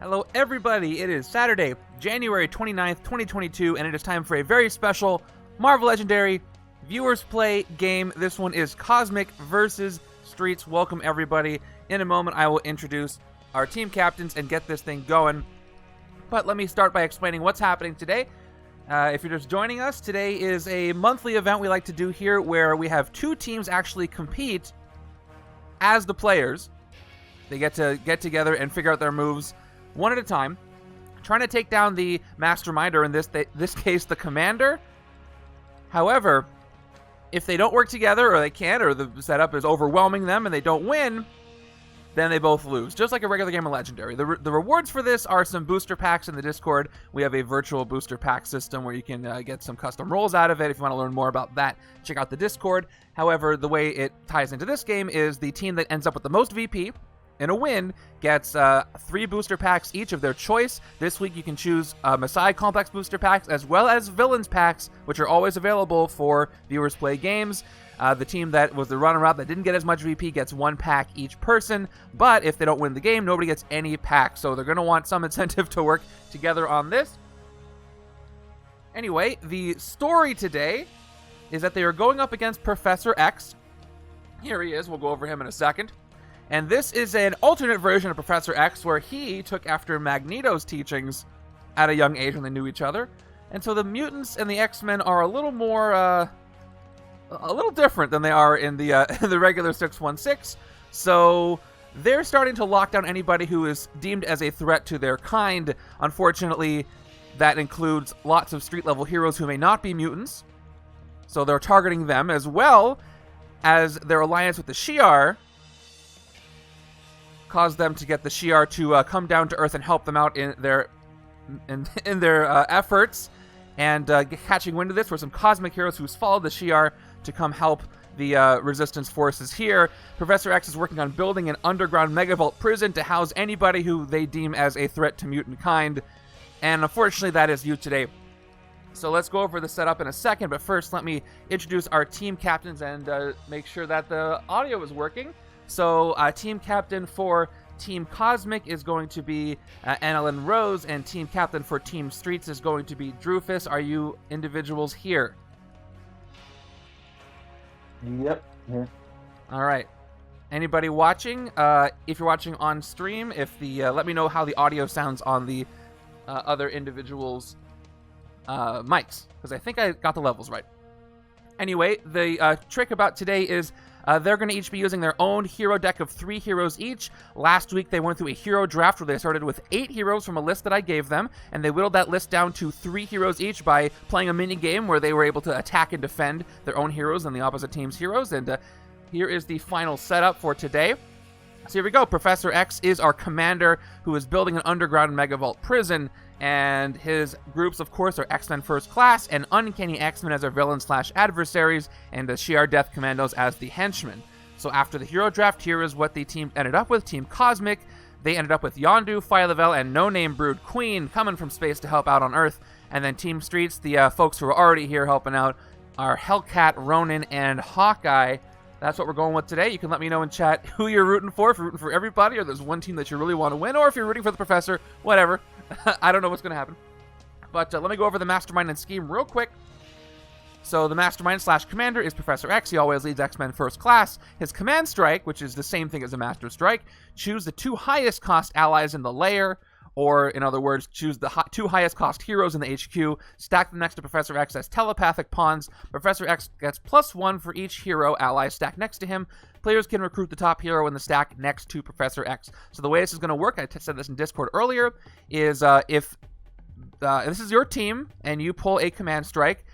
Hello everybody, it is Saturday, January 29th, 2022, and it is time for a very special Marvel Legendary Viewers Play game. This one is Cosmic versus Streets. Welcome everybody. In a moment I will introduce our team captains and get this thing going. But let me start by explaining what's happening today. If you're just joining us, today is a monthly event we like to do here where we have two teams actually compete as the players. They get to get together and figure out their moves one at a time, trying to take down the Mastermind, or in this case, the Commander. However, if they don't work together, or they can't, or the setup is overwhelming them and they don't win, then they both lose, just like a regular game of Legendary. The rewards for this are some booster packs in the Discord. We have a virtual booster pack system where you can get some custom rolls out of it. If you want to learn more about that, check out the Discord. However, the way it ties into this game is the team that ends up with the most VP in a win gets 3 booster packs each of their choice. This week you can choose Messiah Complex booster packs as well as Villains packs, which are always available for Viewers Play games. The team that was the runner-up that didn't get as much VP gets 1 pack each person, but if they don't win the game, nobody gets any pack, so they're going to want some incentive to work together on this. Anyway, the story today is that they are going up against Professor X. Here he is, we'll go over him in a second. And this is an alternate version of Professor X where he took after Magneto's teachings at a young age when they knew each other. And so the mutants and the X-Men are a little more, a little different than they are in the regular 616. So they're starting to lock down anybody who is deemed as a threat to their kind. Unfortunately, that includes lots of street-level heroes who may not be mutants. So they're targeting them, as well as their alliance with the Shi'ar caused them to get the Shi'ar to come down to Earth and help them out in their efforts. And catching wind of this were some cosmic heroes who's followed the Shi'ar to come help the resistance forces here. Professor X is working on building an underground Megavault prison to house anybody who they deem as a threat to mutant kind. And unfortunately, that is you today. So let's go over the setup in a second, but first let me introduce our team captains and make sure that the audio is working. So team captain for Team Cosmic is going to be Annalyn Rose, and team captain for Team Streets is going to be Drewfus. Are you individuals here? Yep, here. All right. Anybody watching? If you're watching on stream, let me know how the audio sounds on the other individuals' mics, because I think I got the levels right. Anyway, the trick about today is they're going to each be using their own hero deck of 3 heroes each. Last week, they went through a hero draft where they started with 8 heroes from a list that I gave them, and they whittled that list down to 3 heroes each by playing a mini game where they were able to attack and defend their own heroes and the opposite team's heroes. And here is the final setup for today. So here we go. Professor X is our commander who is building an underground Megavault prison, and his groups, of course, are X-Men First Class and Uncanny X-Men as our villains/adversaries, and the Shi'ar Death Commandos as the Henchmen. So after the hero draft, here is what the team ended up with. Team Cosmic, they ended up with Yondu, Phyla-Vell, and no-name Brood Queen coming from space to help out on Earth. And then Team Streets, the folks who are already here helping out, are Hellcat, Ronin, and Hawkeye. That's what we're going with today. You can let me know in chat who you're rooting for. If you're rooting for everybody, or there's one team that you really want to win, or if you're rooting for the Professor, whatever. I don't know what's going to happen. But let me go over the Mastermind and scheme real quick. So the Mastermind/Commander is Professor X. He always leads X-Men First Class. His Command Strike, which is the same thing as a Master Strike, choose the 2 highest cost allies in the layer, or in other words, choose the 2 highest cost heroes in the HQ, stack them next to Professor X as telepathic pawns. Professor X gets +1 for each hero ally stacked next to him. Players can recruit the top hero in the stack next to Professor X. So the way this is going to work, I said this in Discord earlier, is if this is your team and you pull a Command Strike,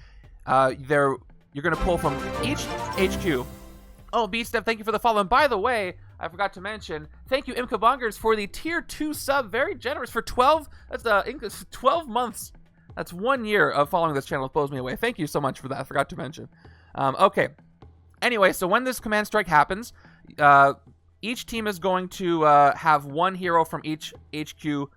you're going to pull from each HQ. Oh, B-Step, thank you for the follow. And by the way, I forgot to mention, thank you, Imka Bongers, for the tier 2 sub. Very generous for 12. That's 12 months. That's 1 year of following this channel. It blows me away. Thank you so much for that. I forgot to mention. Okay. Anyway, so when this command strike happens, each team is going to have 1 hero from each HQ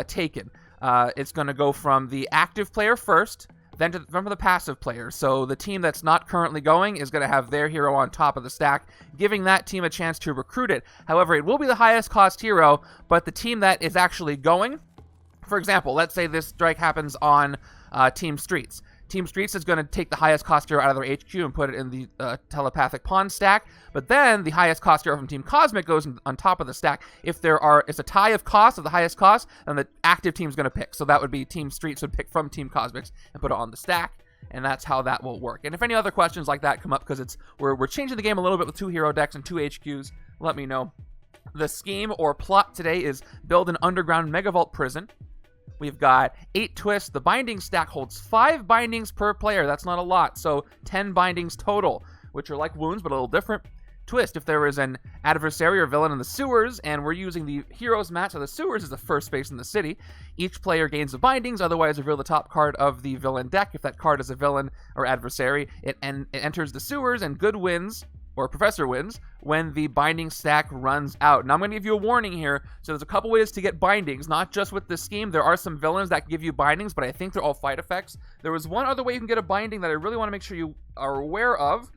taken. It's going to go from the active player first, then from the passive players. So the team that's not currently going is going to have their hero on top of the stack, giving that team a chance to recruit it. However, it will be the highest cost hero, but the team that is actually going, for example, let's say this strike happens on Team Streets. Team Streets is going to take the highest cost hero out of their HQ and put it in the telepathic pawn stack, but then the highest cost hero from Team Cosmic goes on top of the stack. If it's a tie of cost of the highest cost, then the active team's going to pick. So that would be Team Streets would pick from Team Cosmics and put it on the stack, and that's how that will work. And if any other questions like that come up, because we're changing the game a little bit with 2 hero decks and 2 HQs, let me know. The scheme or plot today is build an underground Megavault prison. We've got 8 twists. The binding stack holds 5 bindings per player. That's not a lot. So 10 bindings total, which are like wounds, but a little different. Twist, if there is an adversary or villain in the sewers, and we're using the heroes match, so the sewers is the first space in the city, each player gains the bindings, otherwise reveal the top card of the villain deck. If that card is a villain or adversary, it enters the sewers, and good wins, or Professor wins, when the binding stack runs out. Now I'm going to give you a warning here. So there's a couple ways to get bindings, not just with this scheme. There are some villains that give you bindings, but I think they're all fight effects. There was one other way you can get a binding that I really want to make sure you are aware of,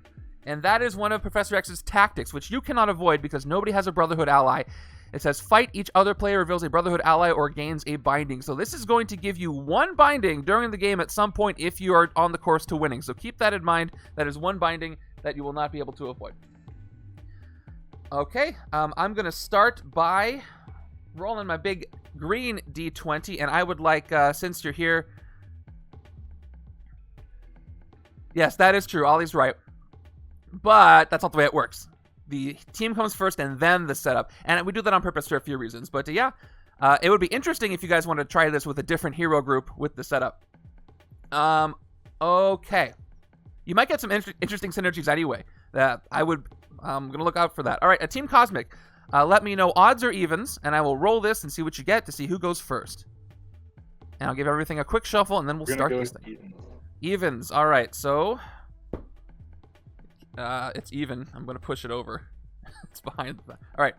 and that is one of Professor X's tactics, which you cannot avoid because nobody has a Brotherhood ally. It says, fight each other player reveals a Brotherhood ally or gains a binding. So this is going to give you 1 binding during the game at some point if you are on the course to winning. So keep that in mind. That is 1 binding that you will not be able to avoid. Okay, I'm going to start by rolling my big green D20, and I would like, since you're here... Yes, that is true. Ollie's right. But that's not the way it works. The team comes first and then the setup. And we do that on purpose for a few reasons. But yeah, it would be interesting if you guys want to try this with a different hero group with the setup. Okay. You might get some interesting synergies anyway. I'm going to look out for that. All right, a Team Cosmic. Let me know odds or evens, and I will roll this and see what you get to see who goes first. And I'll give everything a quick shuffle, and then we'll start this thing. Evens. All right, so... it's even. I'm going to push it over. It's behind the... All right.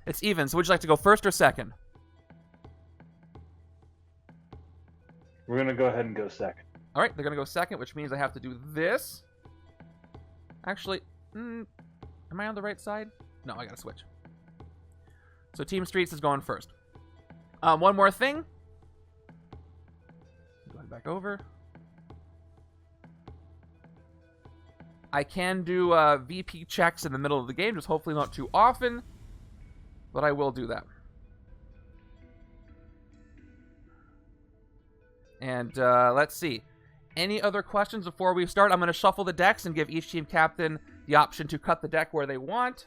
It's even. So would you like to go first or second? We're going to go ahead and go second. All right. They're going to go second, which means I have to do this. Actually, am I on the right side? No, I got to switch. So Team Streets is going first. One more thing. Go back over. I can do VP checks in the middle of the game, just hopefully not too often, but I will do that. And let's see. Any other questions before we start? I'm going to shuffle the decks and give each team captain the option to cut the deck where they want.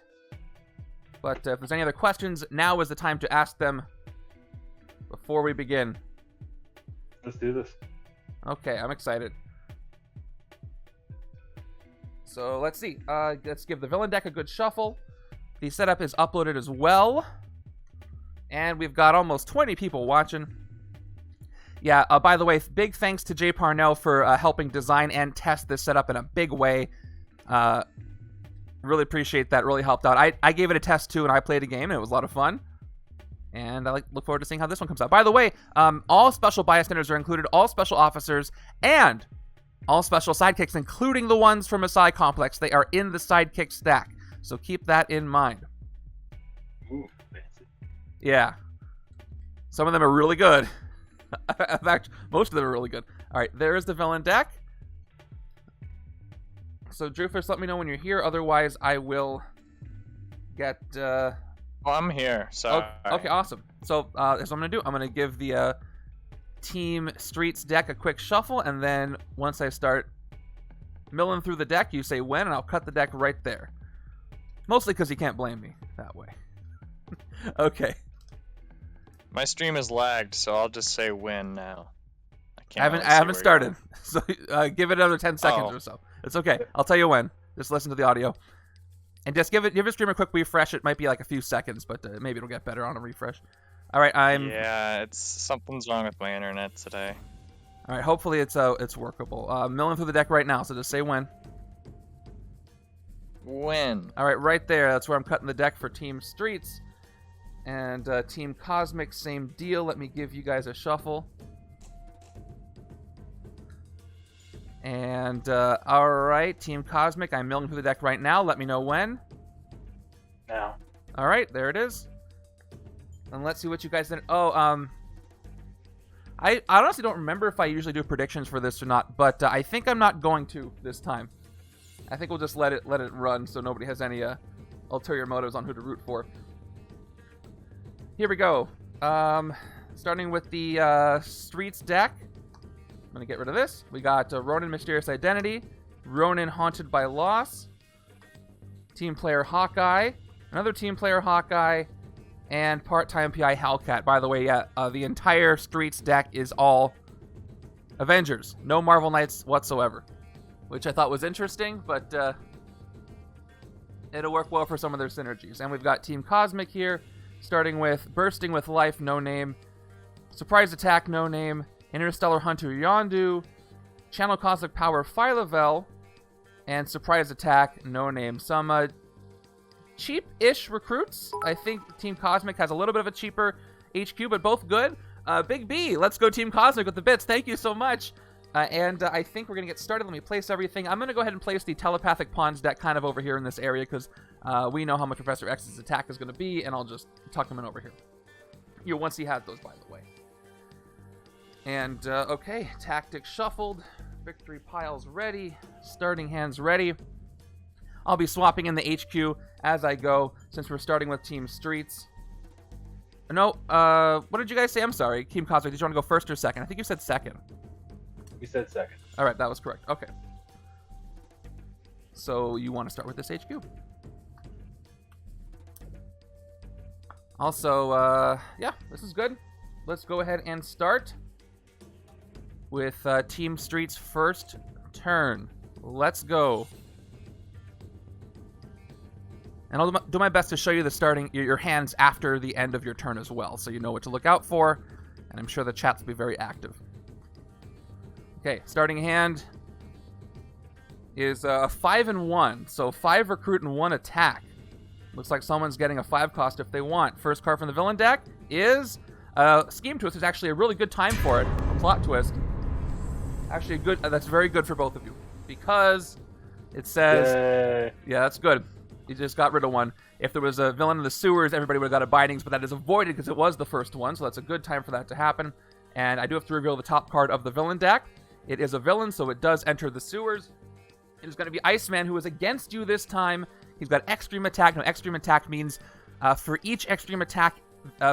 But if there's any other questions, now is the time to ask them before we begin. Let's do this. Okay, I'm excited. So let's see. Let's give the villain deck a good shuffle. The setup is uploaded as well. And we've got almost 20 people watching. Yeah, by the way, big thanks to Jay Parnell for helping design and test this setup in a big way. Really appreciate that. Really helped out. I gave it a test too, and I played a game, and it was a lot of fun. And I look forward to seeing how this one comes out. By the way, all special bystanders are included, all special officers, and all special sidekicks, including the ones from Asai Complex. They are in the sidekick stack, so keep that in mind. Ooh, fancy. Yeah. Some of them are really good. In fact, most of them are really good. All right, there is the villain deck. So, Drewfus, let me know when you're here. Otherwise, I will get... Oh, I'm here. Sorry. Okay, awesome. So, here's what I'm going to do. I'm going to give the Team Streets deck a quick shuffle, and then once I start milling through the deck, you say when, and I'll cut the deck right there. Mostly because you can't blame me that way. Okay. My stream is lagged, so I'll just say win now. I haven't started, so give it another 10 seconds or so. It's okay. I'll tell you when. Just listen to the audio. And just give your stream a quick refresh. It might be like a few seconds, but maybe it'll get better on a refresh. All right, Yeah, something's wrong with my internet today. All right, hopefully it's workable. Milling through the deck right now, so just say when. When. All right, right there. That's where I'm cutting the deck for Team Streets. And Team Cosmic, same deal. Let me give you guys a shuffle. And, alright, Team Cosmic, I'm milling through the deck right now. Let me know when. Now. Alright, there it is. And let's see what you guys think. Oh, I honestly don't remember if I usually do predictions for this or not, but I think I'm not going to this time. I think we'll just let it run so nobody has any ulterior motives on who to root for. Here we go. Starting with the Streets deck. I'm going to get rid of this. We got Ronin, Mysterious Identity. Ronin, Haunted by Loss. Team player Hawkeye. Another team player Hawkeye. And part-time PI Hellcat. By the way, yeah, the entire Streets deck is all Avengers. No Marvel Knights whatsoever. Which I thought was interesting, but it'll work well for some of their synergies. And we've got Team Cosmic here, starting with Bursting with Life, no name. Surprise Attack, no name. Interstellar Hunter, Yondu. Channel Cosmic Power, Phyla-Vell. And Surprise Attack, no name. Some cheap-ish recruits. I think Team Cosmic has a little bit of a cheaper HQ, but both good. Big B, let's go Team Cosmic with the bits. Thank you so much. And I think we're going to get started. Let me place everything. I'm going to go ahead and place the Telepathic Pawns deck kind of over here in this area because we know how much Professor X's attack is going to be, and I'll just tuck him in over here. Once he has those, by the way. And, okay, Tactics shuffled. Victory piles ready. Starting hands ready. I'll be swapping in the HQ as I go since we're starting with Team Streets. No, what did you guys say? I'm sorry. Team Cosmic, did you want to go first or second? I think you said second. We said second. All right, that was correct. Okay. So you want to start with this HQ. Also, yeah, this is good. Let's go ahead and start with Team Street's first turn. Let's go. And I'll do my best to show you the starting your hands after the end of your turn as well, so you know what to look out for. And I'm sure the chat will be very active. Okay, starting hand is 5 and 1, so 5 recruit and 1 attack. Looks like someone's getting a 5 cost if they want. First card from the villain deck is Scheme Twist. Is actually a really good time for it. A plot twist. Actually, good. That's very good for both of you because it says, Yay. yeah, that's good. You just got rid of one. If there was a villain in the sewers, everybody would have got a bindings, but that is avoided because it was the first one, so that's a good time for that to happen. And I do have to reveal the top card of the villain deck. It is a villain, so it does enter the sewers. It is going to be Iceman, who is against you this time. He's got Extreme Attack. Now, Extreme Attack means for each Extreme Attack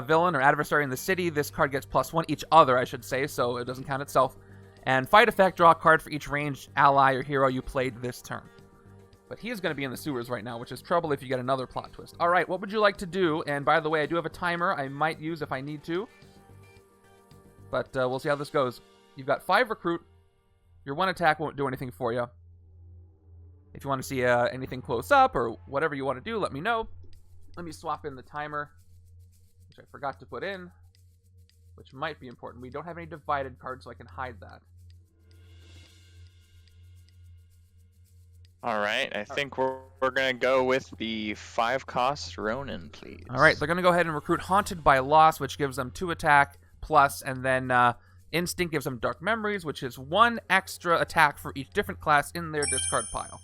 villain or adversary in the city, this card gets +1. Each other, I should say, so it doesn't count itself. And Fight Effect, draw a card for each ranged ally or hero you played this turn. But he is going to be in the sewers right now, which is trouble if you get another plot twist. All right, what would you like to do? And by the way, I do have a timer I might use if I need to. But we'll see how this goes. You've got 5 recruit. Your 1 attack won't do anything for you. If you want to see anything close up or whatever you want to do, let me know. Let me swap in the timer, which I forgot to put in, which might be important. We don't have any divided cards, so I can hide that. All right, I think we're going to go with the 5-cost Ronin, please. All right, they're going to go ahead and recruit Haunted by Loss, which gives them 2 attack plus, and then Instinct gives them Dark Memories, which is 1 extra attack for each different class in their discard pile.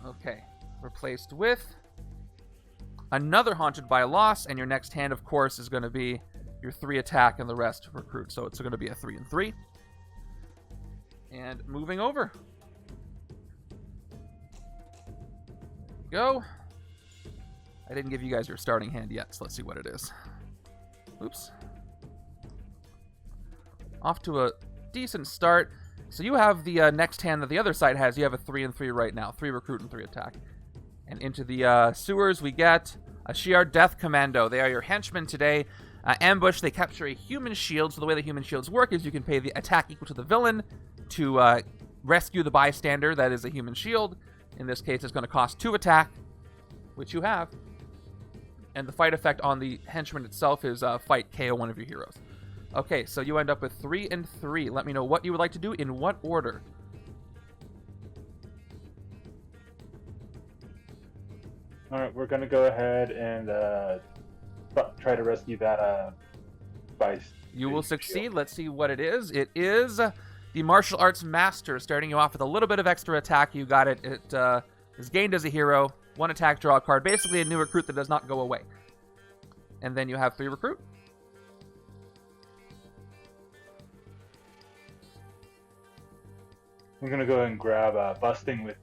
Okay, replaced with another Haunted by Loss, and your next hand, of course, is going to be your 3 attack and the rest recruit, so it's going to be a 3 and 3. And moving over. Go. I didn't give you guys your starting hand yet, so let's see what it is. Oops. Off to a decent start. So you have the next hand that the other side has. You have a 3 and 3 right now. 3 recruit and 3 attack. And into the sewers we get a Shi'ar Death Commando. They are your henchmen today. Ambush, they capture a human shield. So the way the human shields work is you can pay the attack equal to the villain to rescue the bystander that is a human shield. In this case, it's going to cost 2 attack, which you have. And the fight effect on the henchman itself is fight KO one of your heroes. Okay, so you end up with 3 and 3. Let me know what you would like to do in what order. All right, we're going to go ahead and try to rescue that vice. You will succeed. Let's see what it is. It is the Martial Arts Master, starting you off with a little bit of extra attack. You got it. It is gained as a hero. 1 attack, draw a card. Basically a new recruit that does not go away. And then you have 3 recruit. I'm going to go ahead and grab Bursting with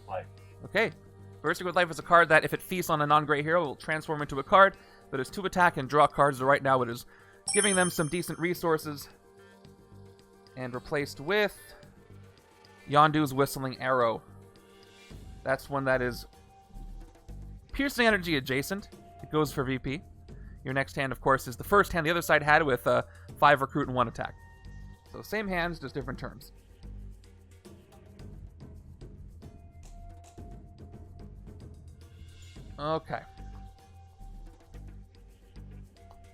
Life. Okay. Bursting with Life is a card that, if it feasts on a non-gray hero, will transform into a card. But it's 2 attack and draw cards. So right now it is giving them some decent resources. And replaced with Yondu's Whistling Arrow. That's one that is piercing energy adjacent. It goes for VP. Your next hand, of course, is the first hand the other side had with 5 recruit and 1 attack. So same hands, just different terms. Okay.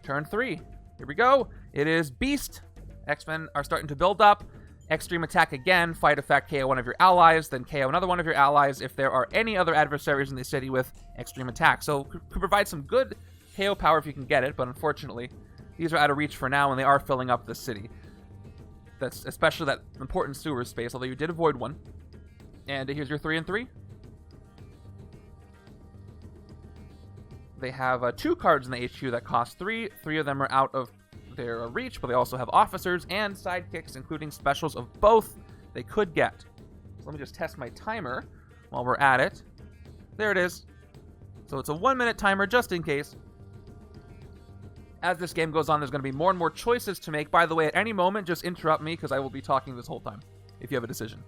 Turn 3. Here we go. It is Beast. X-Men are starting to build up. Extreme attack again. Fight effect, KO one of your allies, then KO another one of your allies if there are any other adversaries in the city with extreme attack. So could provide some good KO power if you can get it, but unfortunately, these are out of reach for now, and they are filling up the city. That's especially that important sewer space, although you did avoid one. And here's your 3 and 3. They have 2 cards in the HQ that cost 3. 3 of them are out of their reach, but they also have officers and sidekicks, including specials of both they could get. So let me just test my timer while we're at it. There it is. So it's a 1-minute timer just in case. As this game goes on, there's going to be more and more choices to make. By the way, at any moment, just interrupt me because I will be talking this whole time if you have a decision.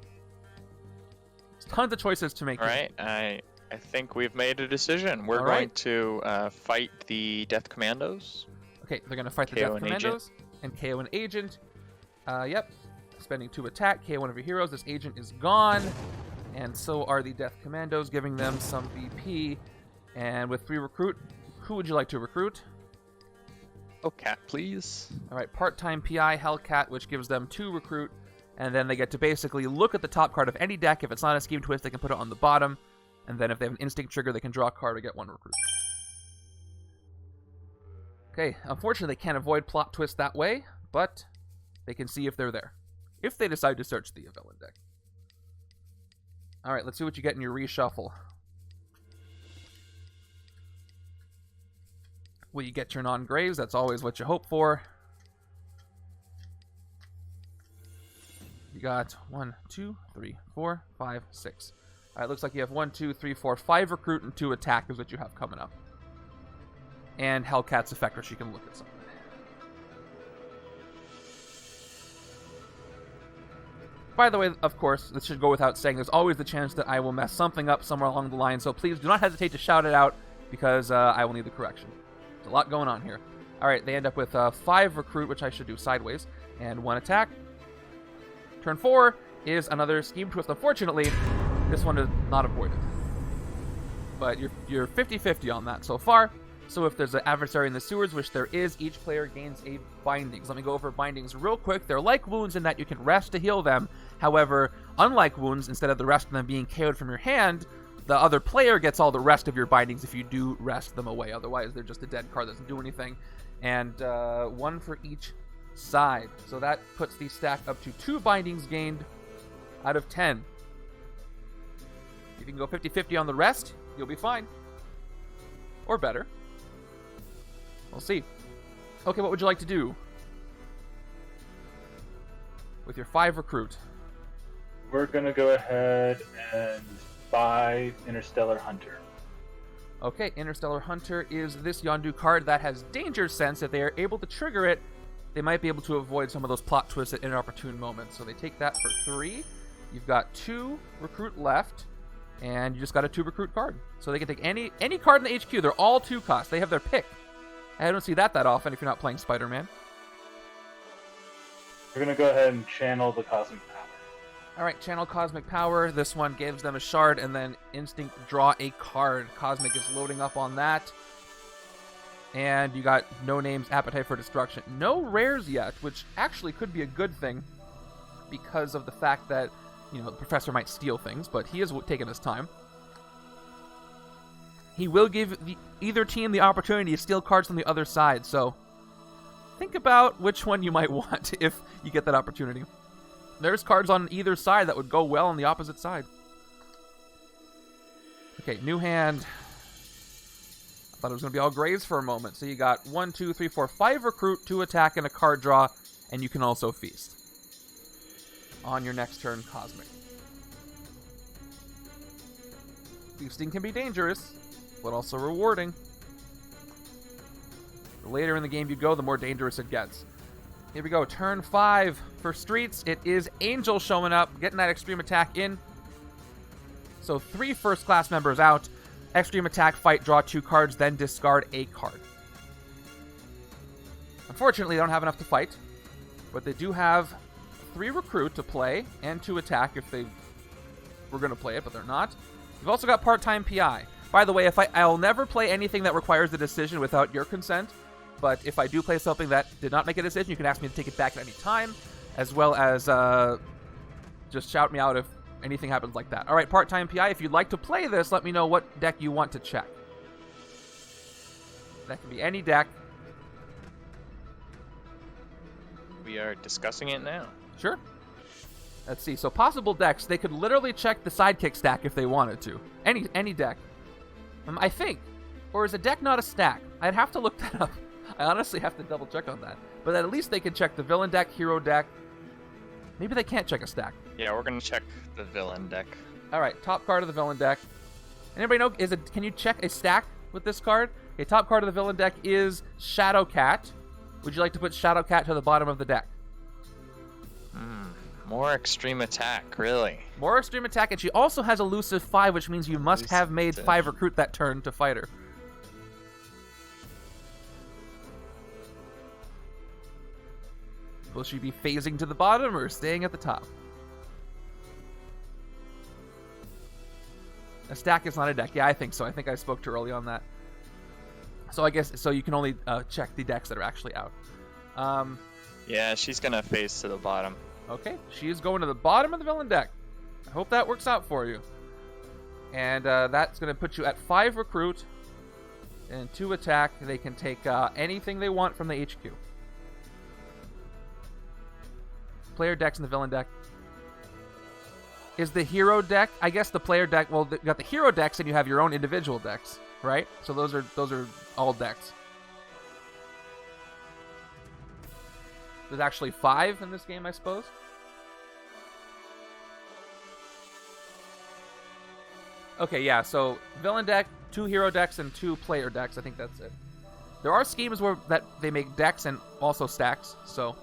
There's tons of choices to make. All right, I think we've made a decision. We're going to fight the Death Commandos. Okay, they're going to fight the Death Commandos and KO an agent. Yep. Spending 2 attack, KO one of your heroes. This agent is gone. And so are the Death Commandos, giving them some VP. And with 3 recruit, who would you like to recruit? Hellcat, please. Alright, part-time PI, Hellcat, which gives them 2 recruit. And then they get to basically look at the top card of any deck. If it's not a Scheme Twist, they can put it on the bottom. And then if they have an Instinct Trigger, they can draw a card or get 1 recruit. Okay, unfortunately they can't avoid plot twist that way, but they can see if they're there. If they decide to search the villain deck. Alright, let's see what you get in your reshuffle. Will you get your non-grays? That's always what you hope for. You got 1, 2, 3, 4, 5, 6. Alright, looks like you have 1, 2, 3, 4, 5 recruit and 2 attack is what you have coming up. And Hellcat's effect, where she can look at something. By the way, of course, this should go without saying, there's always the chance that I will mess something up somewhere along the line, so please do not hesitate to shout it out, because I will need the correction. There's a lot going on here. Alright, they end up with 5 recruit, which I should do sideways, and 1 attack. Turn 4 is another Scheme Twist. Unfortunately, this one is not avoided. But you're 50-50 on that so far. So if there's an adversary in the sewers, which there is, each player gains a bindings. Let me go over bindings real quick. They're like wounds in that you can rest to heal them. However, unlike wounds, instead of the rest of them being KO'd from your hand, the other player gets all the rest of your bindings if you do rest them away. Otherwise, they're just a dead card that doesn't do anything. And 1 for each side. So that puts the stack up to 2 bindings gained out of 10. If you can go 50-50 on the rest, you'll be fine. Or better. We'll see. Okay, what would you like to do with your 5 recruit? We're going to go ahead and buy Interstellar Hunter. Okay, Interstellar Hunter is this Yondu card that has Danger Sense. If they are able to trigger it, they might be able to avoid some of those plot twists at inopportune moments. So they take that for 3. You've got 2 recruit left, and you just got a 2 recruit card. So they can take any card in the HQ. They're all 2 cost. They have their pick. I don't see that often if you're not playing Spider-Man. We're going to go ahead and channel the Cosmic Power. Alright, channel Cosmic Power. This one gives them a shard and then Instinct draw a card. Cosmic is loading up on that. And you got No Name's Appetite for Destruction. No rares yet, which actually could be a good thing because of the fact that, you know, the professor might steal things, but he is taking his time. He will give either team the opportunity to steal cards from the other side, so think about which one you might want if you get that opportunity. there's cards on either side that would go well on the opposite side. Okay, new hand. I thought it was going to be all grays for a moment. So you got 1, 2, 3, 4, 5 recruit, 2 attack, and a card draw, and you can also feast. On your next turn, Cosmic. Feasting can be dangerous, but also rewarding. The later in the game you go, the more dangerous it gets. Here we go, turn 5 for Streets. It is Angel showing up, getting that extreme attack in. So 3 first-class members out. Extreme attack, fight, draw 2 cards, then discard a card. Unfortunately, they don't have enough to fight, but they do have 3 recruit to play and 2 attack if they were going to play it, but they're not. You've also got part-time PI. By the way, I'll never play anything that requires a decision without your consent, but if I do play something that did not make a decision, you can ask me to take it back at any time, as well as just shout me out if anything happens like that. All right, part-time PI, if you'd like to play this, let me know what deck you want to check. That can be any deck. We are discussing it now. Sure. Let's see. So possible decks, they could literally check the sidekick stack if they wanted to. Any deck. I think. Or is a deck not a stack? I'd have to look that up. I honestly have to double check on that. But at least they can check the villain deck, hero deck. Maybe they can't check a stack. Yeah, we're going to check the villain deck. All right, top card of the villain deck. Anybody know, can you check a stack with this card? Okay, top card of the villain deck is Shadowcat. Would you like to put Shadowcat to the bottom of the deck? More extreme attack, really. More extreme attack, and she also has elusive 5, which means you must have made 5 recruit that turn to fight her. Will she be phasing to the bottom or staying at the top? A stack is not a deck. Yeah, I think so. I think I spoke too early on that. So I guess you can only check the decks that are actually out. Yeah, she's gonna phase to the bottom. Okay, she is going to the bottom of the villain deck. I hope that works out for you. And that's going to put you at 5 recruit and 2 attack. They can take anything they want from the HQ. Player decks in the villain deck. Is the hero deck? I guess the player deck. Well, you got the hero decks, and you have your own individual decks, right? So those are all decks. There's actually 5 in this game, I suppose. Okay, yeah, so villain deck, 2 hero decks, and 2 player decks. I think that's it. There are schemes where that they make decks and also stacks, so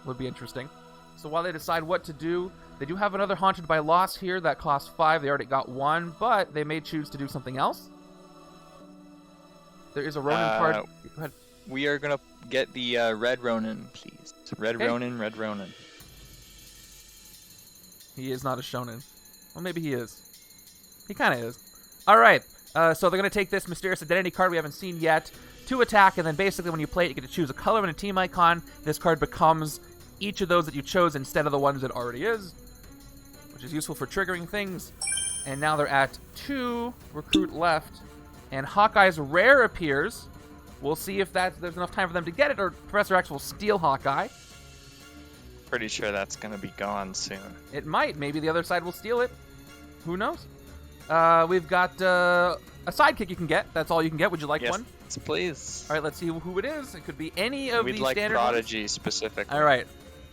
would be interesting. So while they decide what to do, they do have another Haunted by Loss here that costs 5. They already got 1, but they may choose to do something else. There is a Ronin card. Go ahead. We are going to get the Red Ronin, please. Red Ronin, Red Ronin. He is not a shonen. Well, maybe he is. He kind of is. All right. So they're going to take this Mysterious Identity card we haven't seen yet. 2 attack, and then basically when you play it, you get to choose a color and a team icon. This card becomes each of those that you chose instead of the ones it already is, which is useful for triggering things. And now they're at 2 recruit left. And Hawkeye's rare appears. We'll see if there's enough time for them to get it, or Professor X will steal Hawkeye. Pretty sure that's going to be gone soon. It might. Maybe the other side will steal it. Who knows? We've got a sidekick you can get. That's all you can get. Would you like one? Yes, please. All right, let's see who it is. It could be any of We'd these like standard Prodigy ones. specifically. All right.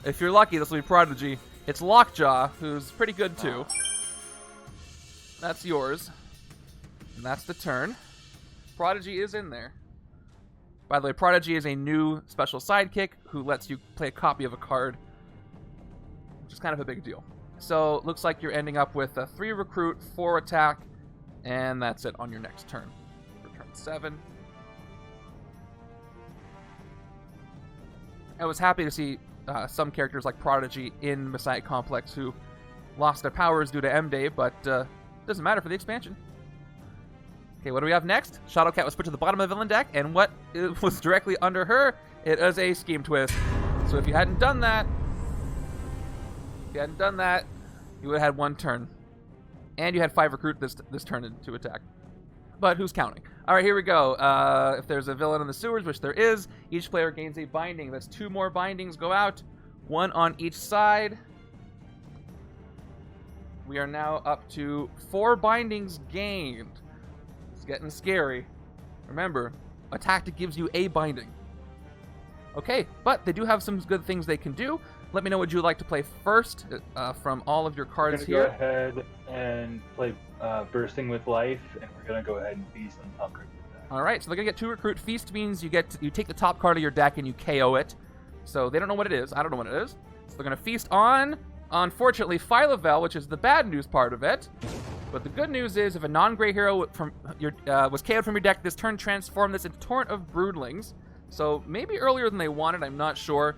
If you're lucky, this will be Prodigy. It's Lockjaw, who's pretty good too. That's yours. And that's the turn. Prodigy is in there. By the way, Prodigy is a new special sidekick who lets you play a copy of a card, which is kind of a big deal. So, looks like you're ending up with a 3 recruit, 4 attack, and that's it on your next turn. For turn 7. I was happy to see some characters like Prodigy in Messiah Complex who lost their powers due to M-Day, but doesn't matter for the expansion. Okay, what do we have next? Shadowcat was put to the bottom of the villain deck, and what was directly under her? It is a Scheme Twist. So if you hadn't done that, you would have had 1 turn. And you had 5 recruit this turn to attack. But who's counting? All right, here we go. If there's a villain in the sewers, which there is, each player gains a binding. That's 2 more bindings go out. One on each side. We are now up to 4 bindings gained. It's getting scary. Remember, a tactic gives you a binding. Okay, but they do have some good things they can do. Let me know what you would like to play first from all of your cards We're here. going to go ahead and play Bursting with Life, and we're going to go ahead and feast on top card. All right, so they're going to get 2 recruit. Feast means you take the top card of your deck and you KO it. So they don't know what it is. I don't know what it is. So they're going to feast on, unfortunately, Phyla-Vell, which is the bad news part of it. But the good news is, if a non-gray hero from your was KO'd from your deck this turn, transform this into Torrent of Broodlings. So maybe earlier than they wanted, I'm not sure.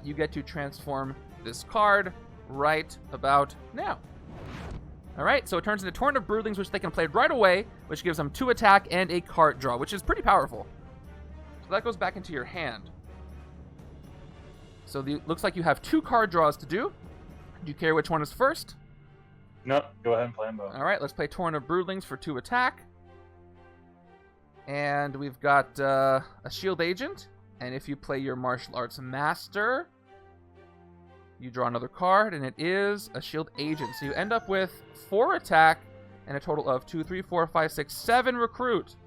You get to transform this card right about now. All right, so it turns into Torrent of Broodlings, which they can play right away, which gives them 2 attack and a card draw, which is pretty powerful. So that goes back into your hand. So looks like you have 2 card draws to do. Do you care which one is first? Nope, go ahead and play them both. All right, let's play Torrent of Broodlings for 2 attack. And we've got a Shield Agent. And if you play your Martial Arts Master, you draw another card, and it is a Shield Agent. So you end up with 4 attack and a total of 2, 3, 4, 5, 6, 7 recruit.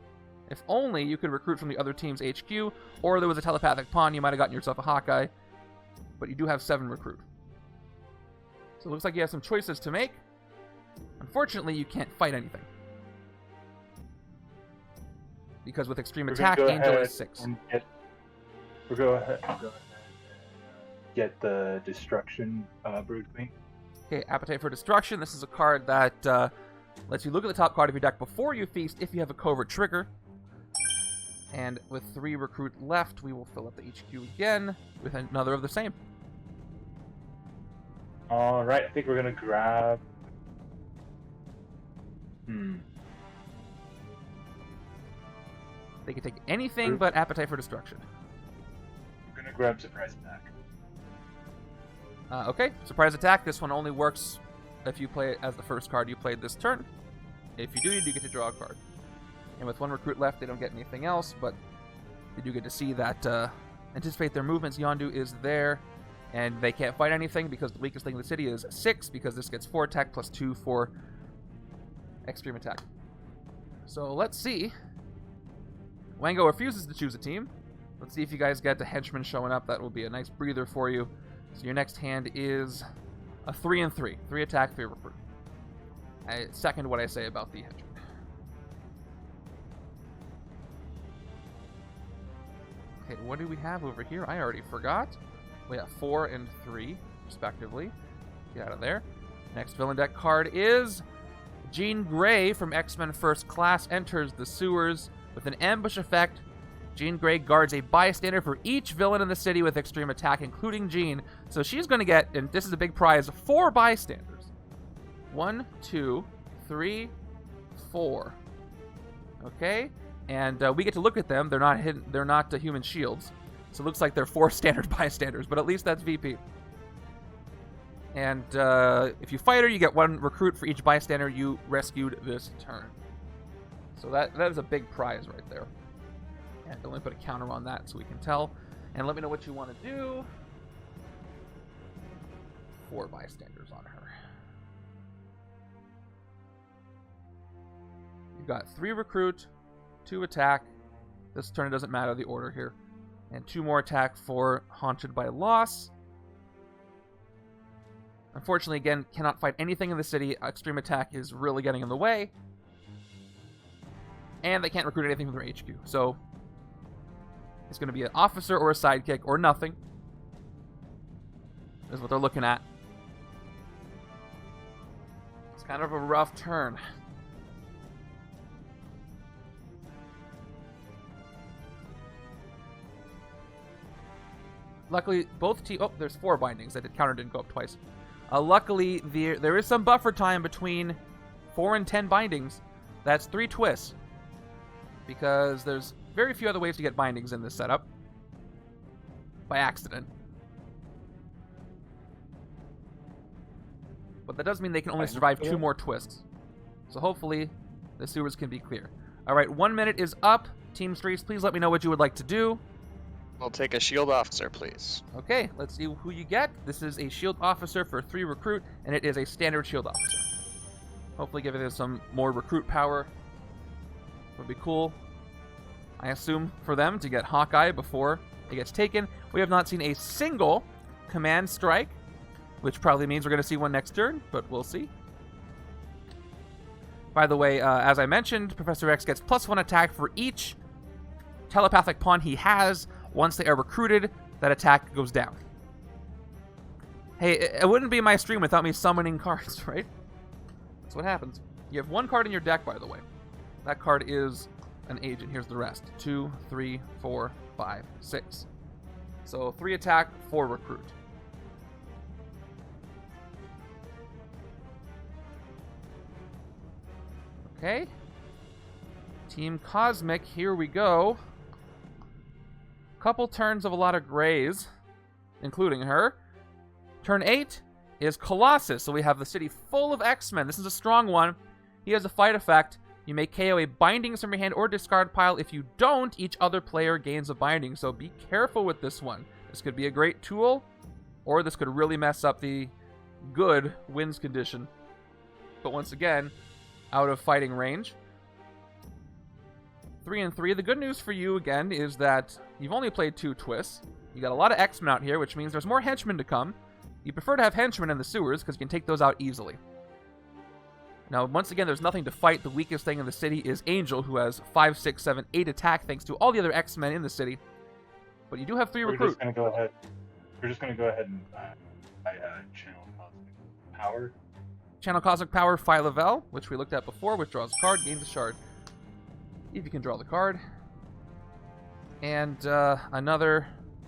If only you could recruit from the other team's HQ, or there was a telepathic pawn, you might have gotten yourself a Hawkeye. But you do have 7 recruit. So it looks like you have some choices to make. Unfortunately, you can't fight anything. Because with extreme attack, Angel is 6. We'll go ahead and get the Destruction Brood Queen. Okay, Appetite for Destruction. This is a card that lets you look at the top card of your deck before you feast if you have a covert trigger. And with 3 recruit left, we will fill up the HQ again with another of the same. Alright, I think we're going to grab... They can take anything but Appetite for Destruction. We're going to grab Surprise Attack. Okay, Surprise Attack. This one only works if you play it as the first card you played this turn. If you do, you do get to draw a card. And with 1 recruit left, they don't get anything else, but you do get to see that anticipate their movements. Yondu is there, and they can't fight anything because the weakest thing in the city is 6, because this gets 4 attack plus 2 for extreme attack. So let's see. Wango refuses to choose a team. Let's see if you guys get the Henchmen showing up. That will be a nice breather for you. So your next hand is a 3 and 3. 3 attack, 3 recruit. I second what I say about the Henchmen. Okay, what do we have over here? I already forgot. We have 4 and 3, respectively. Get out of there. Next villain deck card is Jean Grey from X-Men First Class enters the sewers with an ambush effect. Jean Grey guards a bystander for each villain in the city with extreme attack, including Jean. So she's going to get, and this is a big prize, 4 bystanders. 1, 2, 3, 4. Okay, and we get to look at them. They're not hidden. They're not human shields. So it looks like they're 4 standard bystanders, but at least that's VP. And if you fight her, you get 1 recruit for each bystander you rescued this turn. So that is a big prize right there. And let me put a counter on that so we can tell. And let me know what you want to do. 4 bystanders on her. You've got 3 recruit, 2 attack. This turn it doesn't matter the order here. And 2 more attack for Haunted by Loss. Unfortunately, again, cannot fight anything in the city. Extreme attack is really getting in the way. And they can't recruit anything from their HQ. So it's going to be an officer or a sidekick or nothing. Is what they're looking at. It's kind of a rough turn. Luckily, both teams... Oh, there's 4 bindings. That counter didn't go up twice. Luckily, there is some buffer time between 4 and 10 bindings. That's 3 twists. Because there's very few other ways to get bindings in this setup. By accident. But that does mean they can only survive 2 more twists. So hopefully, the sewers can be clear. Alright, 1 minute is up. Team Streets, please let me know what you would like to do. We'll take a shield officer, please. Okay, let's see who you get. This is a shield officer for 3 recruit, and it is a standard shield officer. Hopefully giving it some more recruit power. Would be cool, I assume, for them to get Hawkeye before it gets taken. We have not seen a single command strike, which probably means we're going to see one next turn, but we'll see. By the way, as I mentioned, Professor X gets +1 attack for each telepathic pawn he has. Once they are recruited, that attack goes down. Hey, it wouldn't be my stream without me summoning cards, right? That's what happens. You have 1 card in your deck, by the way. That card is an agent. Here's the rest. 2, 3, 4, 5, 6. So 3 attack, 4 recruit. Okay. Team Cosmic, here we go. Couple turns of a lot of grays, including her. Turn 8 is Colossus, so we have the city full of X-Men. This is a strong one. He has a fight effect. You may KO a bindings from your hand or discard pile. If you don't, each other player gains a binding, so be careful with this one. This could be a great tool, or this could really mess up the good wins condition. But once again, out of fighting range. 3 and 3. The good news for you, again, is that you've only played 2 twists. You got a lot of X-Men out here, which means there's more henchmen to come. You prefer to have henchmen in the sewers, because you can take those out easily. Now, once again, there's nothing to fight. The weakest thing in the city is Angel, who has 5, 6, 7, 8 attack, thanks to all the other X-Men in the city. But you do have 3 recruits. We're just going to go ahead and buy Channel Cosmic Power. Channel Cosmic Power, Phyla-Vell, which we looked at before, which draws a card, gains a shard. If you can draw the card. And another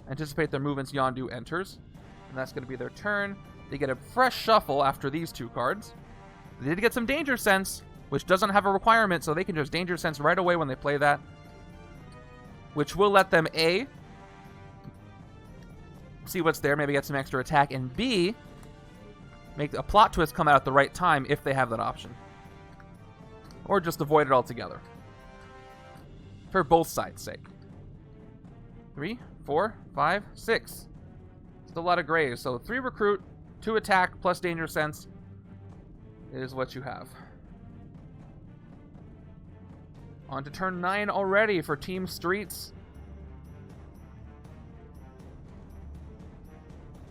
Anticipate Their Movements Yondu enters. And that's going to be their turn. They get a fresh shuffle after these 2 cards. They did get some Danger Sense, which doesn't have a requirement, so they can just Danger Sense right away when they play that. Which will let them A, see what's there, maybe get some extra attack, and B, make a plot twist come out at the right time if they have that option. Or just avoid it altogether. For both sides' sake. 3, 4, 5, 6. It's a lot of grays. So 3 recruit, 2 attack, plus Danger Sense is what you have. On to turn 9 already for Team Streets.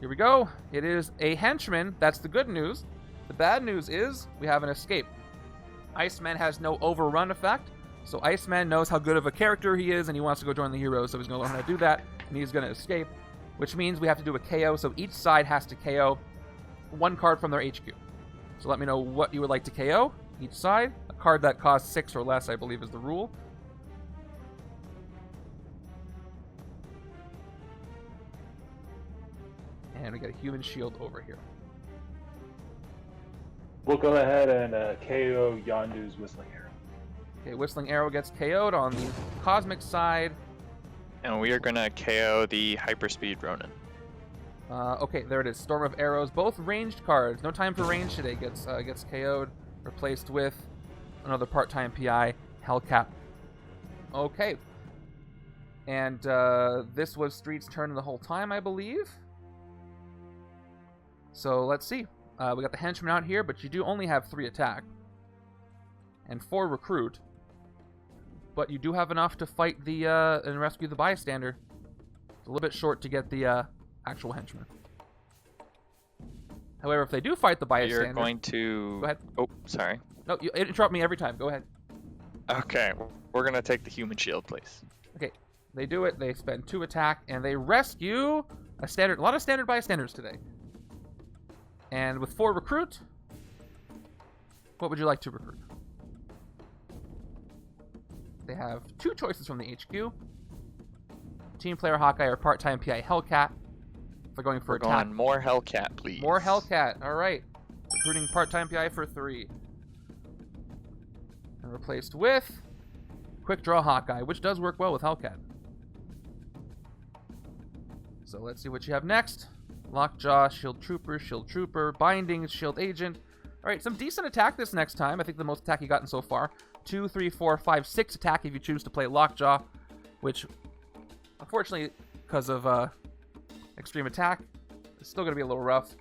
Here we go. It is a henchman. That's the good news. The bad news is we have an escape. Iceman has no overrun effect. So Iceman knows how good of a character he is, and he wants to go join the heroes, so he's going to learn how to do that, and he's going to escape, which means we have to do a KO, so each side has to KO 1 card from their HQ. So let me know what you would like to KO, each side. A card that costs 6 or less, I believe, is the rule. And we got a human shield over here. We'll go ahead and KO Yondu's Whistling Arrow. Okay, Whistling Arrow gets KO'd on the Cosmic side. And we are going to KO the Hyperspeed Ronin. Okay, there it is. Storm of Arrows. Both ranged cards. No time for range today. Gets KO'd. Replaced with another part-time PI, Hellcat. Okay. And this was Street's turn the whole time, I believe. So let's see. We got the Henchman out here, but you do only have 3 attack. And 4 recruit. But you do have enough to fight the and rescue the bystander. It's a little bit short to get the actual henchman. However, if they do fight the bystander, you're going to. Go ahead. Oh, sorry. No, you interrupt me every time. Go ahead. Okay, we're gonna take the human shield, please. Okay, they do it. They spend 2 attack and they rescue a standard. A lot of standard bystanders today. And with 4 recruit, what would you like to recruit? They have 2 choices from the HQ. Team player Hawkeye or part-time PI Hellcat. They're going for attack. Going more Hellcat, please. More Hellcat. All right. Recruiting part-time PI for 3. And replaced with Quick Draw Hawkeye, which does work well with Hellcat. So let's see what you have next. Lockjaw, Shield Trooper, Bindings, Shield Agent. All right, some decent attack this next time. I think the most attack you've gotten so far. 2, 3, 4, 5, 6 attack if you choose to play Lockjaw, which unfortunately because of extreme attack. It's still going to be a little rough.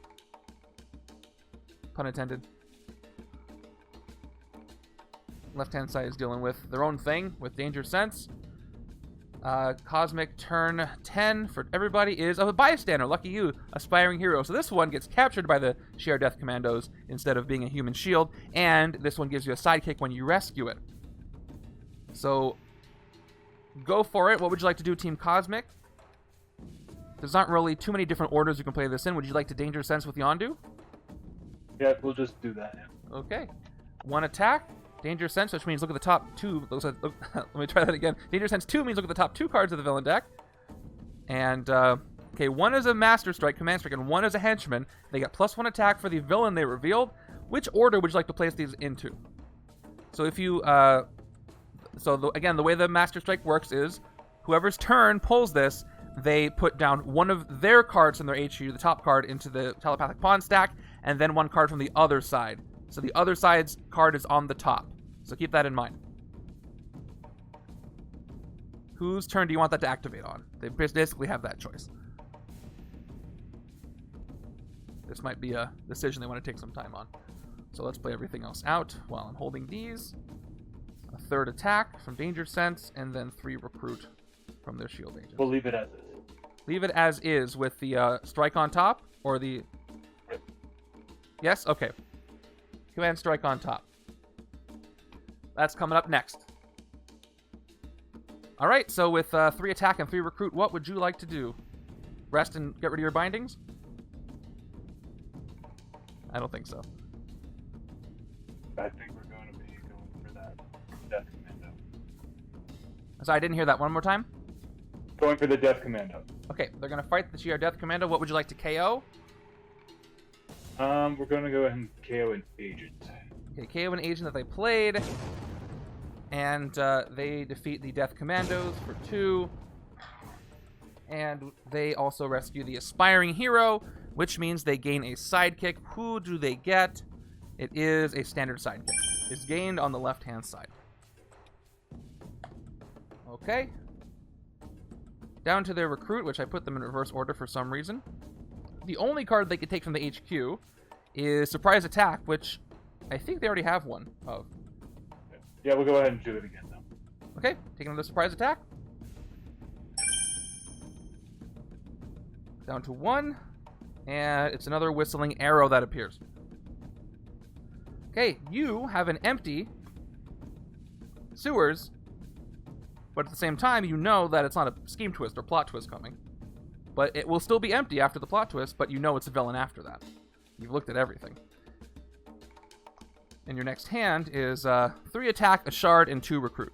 Pun intended. Left-hand side is dealing with their own thing with Danger Sense. Cosmic turn 10 for everybody is a bystander. Lucky you, aspiring hero. So this one gets captured by the Shi'ar Death Commandos instead of being a human shield, and this one gives you a sidekick when you rescue it. So go for it. What would you like to do, Team Cosmic? There's not really too many different orders you can play this in. Would you like to Danger Sense with Yondu? Yeah, we'll just do that. Yeah. Okay. One attack. Danger Sense, which means look at the top two. Let me try that again. Danger Sense 2 means look at the top 2 cards of the villain deck. And, okay, one is a Master Strike, Command Strike, and one is a Henchman. They get +1 attack for the villain they revealed. Which order would you like to place these into? So if you, again, the way the Master Strike works is whoever's turn pulls this, they put down one of their cards from their HQ, the top card, into the telepathic pawn stack, and then one card from the other side. So the other side's card is on the top. So keep that in mind. Whose turn do you want that to activate on? They basically have that choice. This might be a decision they want to take some time on. So let's play everything else out while I'm holding these. A 3rd attack from Danger Sense, and then 3 recruit from their shield agents. We'll leave it as is. Leave it as is with the strike on top, or the... Yes? Okay. Command Strike on top. That's coming up next. Alright, so with 3 attack and 3 recruit, what would you like to do? Rest and get rid of your bindings? I don't think so. I think we're going to be going for that Death Commando. So I didn't hear that one more time? Going for the Death Commando. Okay, they're going to fight the Shi'ar Death Commando. What would you like to KO? We're going to go ahead and KO an agent. Okay, KO an agent that they played. And they defeat the Death Commandos for 2. And they also rescue the aspiring hero, which means they gain a sidekick. Who do they get? It is a standard sidekick. It's gained on the left-hand side. Okay. Down to their recruit, which I put them in reverse order for some reason. The only card they could take from the HQ is Surprise Attack, which I think they already have one of. Yeah, we'll go ahead and do it again, though. Okay, taking another Surprise Attack. Down to 1. And it's another Whistling Arrow that appears. Okay, you have an empty sewers, but at the same time, you know that it's not a scheme twist or plot twist coming. But it will still be empty after the plot twist, but you know it's a villain after that. You've looked at everything. And your next hand is 3 attack, a shard, and 2 recruit.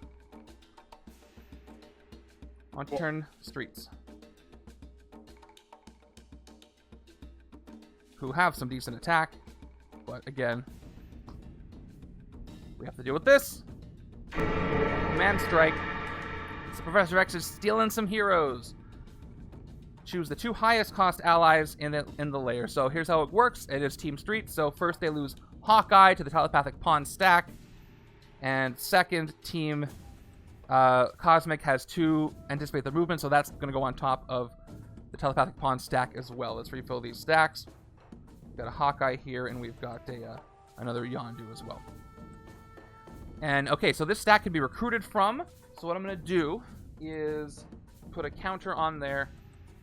On to turn streets. Who have some decent attack, but again, we have to deal with this. Command Strike. So Professor X is stealing some heroes. Choose the 2 highest cost allies in the layer. So here's how it works. It is Team Street. So first they lose Hawkeye to the telepathic pawn stack. And second, Team Cosmic has 2 anticipate the movement. So that's going to go on top of the telepathic pawn stack as well. Let's refill these stacks. We've got a Hawkeye here, and we've got another Yondu as well. And okay, so this stack can be recruited from. So what I'm going to do is put a counter on there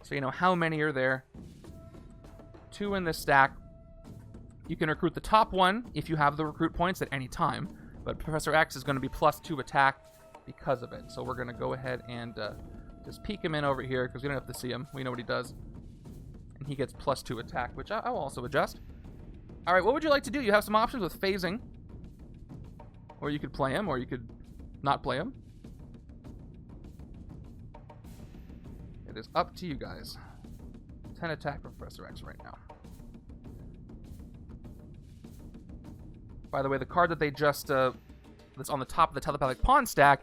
so you know how many are there. 2 in this stack. You can recruit the top one if you have the recruit points at any time, but Professor X is going to be +2 attack because of it. So we're going to go ahead and just peek him in over here because we don't have to see him. We know what he does. And he gets +2 attack, which I will also adjust. All right, what would you like to do? You have some options with phasing. Or you could play him, or you could not play him. It is up to you guys. 10 attack for Professor X right now. By the way, the card that they just, that's on the top of the telepathic pawn stack,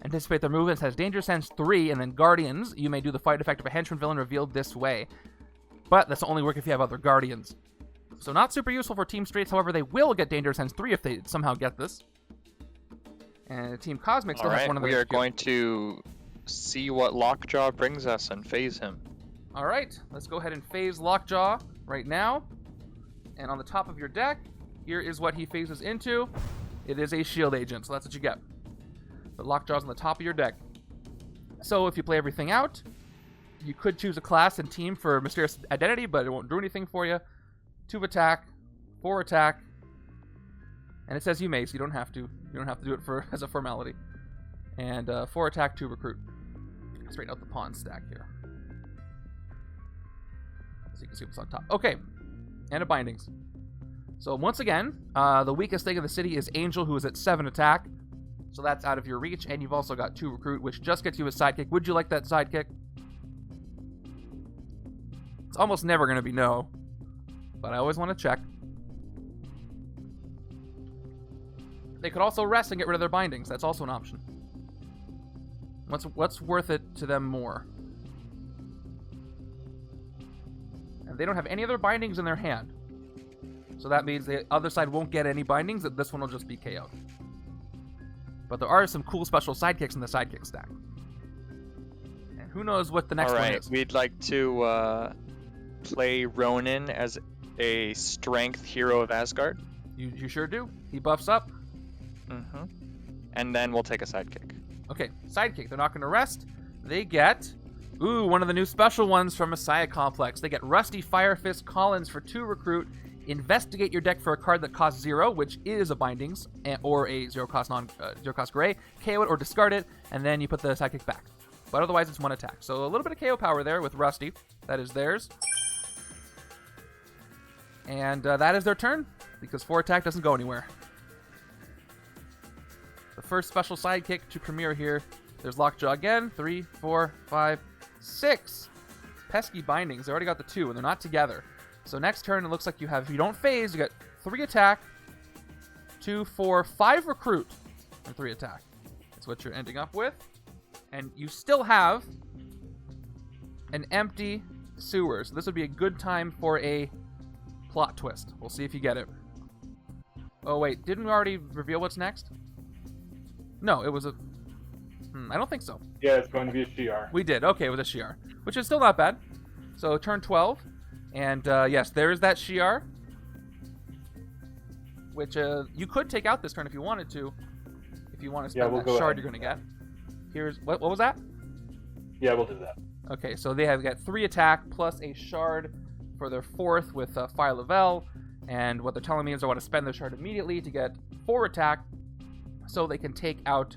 anticipate their movements, has Danger Sense 3, and then Guardians. You may do the fight effect of a henchman villain revealed this way. But that's only work if you have other Guardians. So not super useful for Team Streets, however, they will get Danger Sense 3 if they somehow get this. And Team Cosmic still has one of those. We are going to see what Lockjaw brings us and phase him. All right, let's go ahead and phase Lockjaw right now. And on the top of your deck, here is what he phases into. It is a shield agent, so that's what you get. But Lockjaw's on the top of your deck. So if you play everything out, you could choose a class and team for Mysterious Identity, but it won't do anything for you. 2 attack, 4 attack, and it says you may, so you don't have to. You don't have to do it as a formality. And 4 attack, 2 recruit. Straighten out the pawn stack here, so you can see what's on top. Okay, and a bindings. So once again, the weakest thing in the city is Angel, who is at 7 attack. So that's out of your reach, and you've also got 2 recruit, which just gets you a sidekick. Would you like that sidekick? It's almost never going to be no, but I always want to check. They could also rest and get rid of their bindings. That's also an option. What's worth it to them more? And they don't have any other bindings in their hand. So that means the other side won't get any bindings, that this one will just be KO'd. But there are some cool special sidekicks in the sidekick stack. And who knows what the next one is. We'd like to play Ronin as a strength hero of Asgard. You sure do. He buffs up. Mm-hmm. And then we'll take a sidekick. Okay, sidekick. They're not going to rest. They get, one of the new special ones from Messiah Complex. They get Rusty Fire Fist Collins for 2 recruit. Investigate your deck for a card that costs 0, which is a bindings, or a 0 cost gray. KO it or discard it, and then you put the sidekick back. But otherwise, it's 1 attack. So a little bit of KO power there with Rusty. That is theirs. And that is their turn, because 4 attack doesn't go anywhere. The first special sidekick to premiere here. There's Lockjaw again. 3, 4, 5, 6. Pesky bindings. They already got the 2, and they're not together. So next turn, it looks like you have, if you don't phase, you got 3 attack, 2, 4, 5 recruit, and 3 attack. That's what you're ending up with. And you still have an empty sewer. So this would be a good time for a plot twist. We'll see if you get it. Oh, wait. Didn't we already reveal what's next? No, it was a... I don't think so. Yeah, it's going to be a Shi'ar. We did. Okay, it was a Shi'ar, which is still not bad. So turn 12. And yes, there's that Shi'ar, which you could take out this turn if you wanted to. If you want to spend that shard you're going to get. Here's what was that? Yeah, we'll do that. Okay, so they have got 3 attack plus a shard for their 4th with Phyla-Vell. And what they're telling me is I want to spend the shard immediately to get 4 attack, so they can take out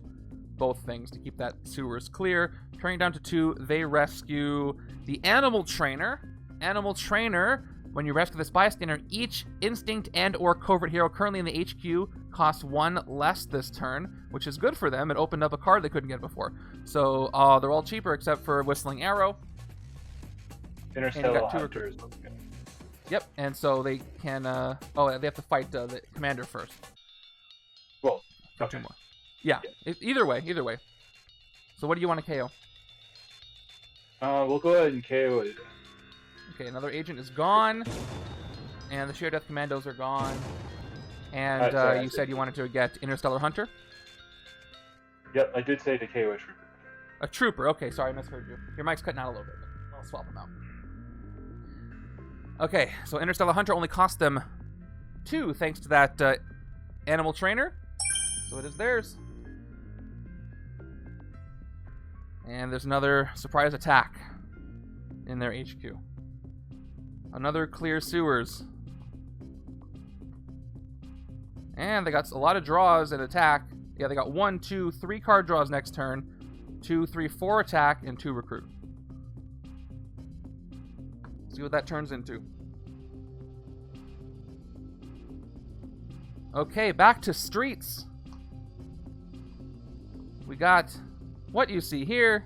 both things to keep that sewers clear. Turning down to 2, they rescue the Animal Trainer. Animal Trainer, when you rescue this bystander, each instinct and or covert hero currently in the HQ costs 1 less this turn, which is good for them. It opened up a card they couldn't get before. So they're all cheaper except for Whistling Arrow. Interstellar Hunter. Yep, and so they can... they have to fight the commander first. Well, okay. 2 more. Yeah, either way. So what do you want to KO? We'll go ahead and KO it. Okay, another agent is gone, and the Sheer Death Commandos are gone. And you said you wanted to get Interstellar Hunter? Yep, I did say to KO a trooper. A trooper, okay, sorry, I misheard you. Your mic's cutting out a little bit, but I'll swap them out. Okay, so Interstellar Hunter only cost them 2 thanks to that Animal Trainer. So it is theirs. And there's another surprise attack in their HQ. Another clear sewers. And they got a lot of draws and attack. Yeah, they got 1, 2, 3 card draws next turn. 2, 3, 4 attack, and 2 recruit. See what that turns into. Okay, back to streets. We got what you see here.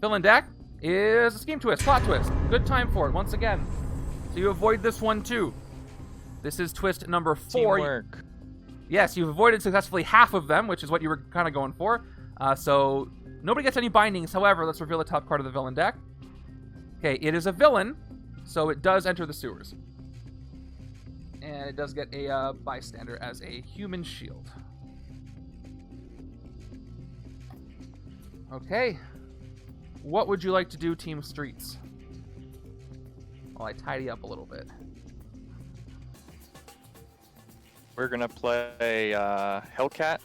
Villain deck is a scheme twist, plot twist. Good time for it once again. So you avoid this one too. This is twist number 4. Teamwork. Yes, you've avoided successfully half of them, which is what you were kind of going for. So nobody gets any bindings. However, let's reveal the top card of the villain deck. Okay, it is a villain, so it does enter the sewers. And it does get a bystander as a human shield. Okay. What would you like to do, Team Streets? While I tidy up a little bit. We're gonna play Hellcat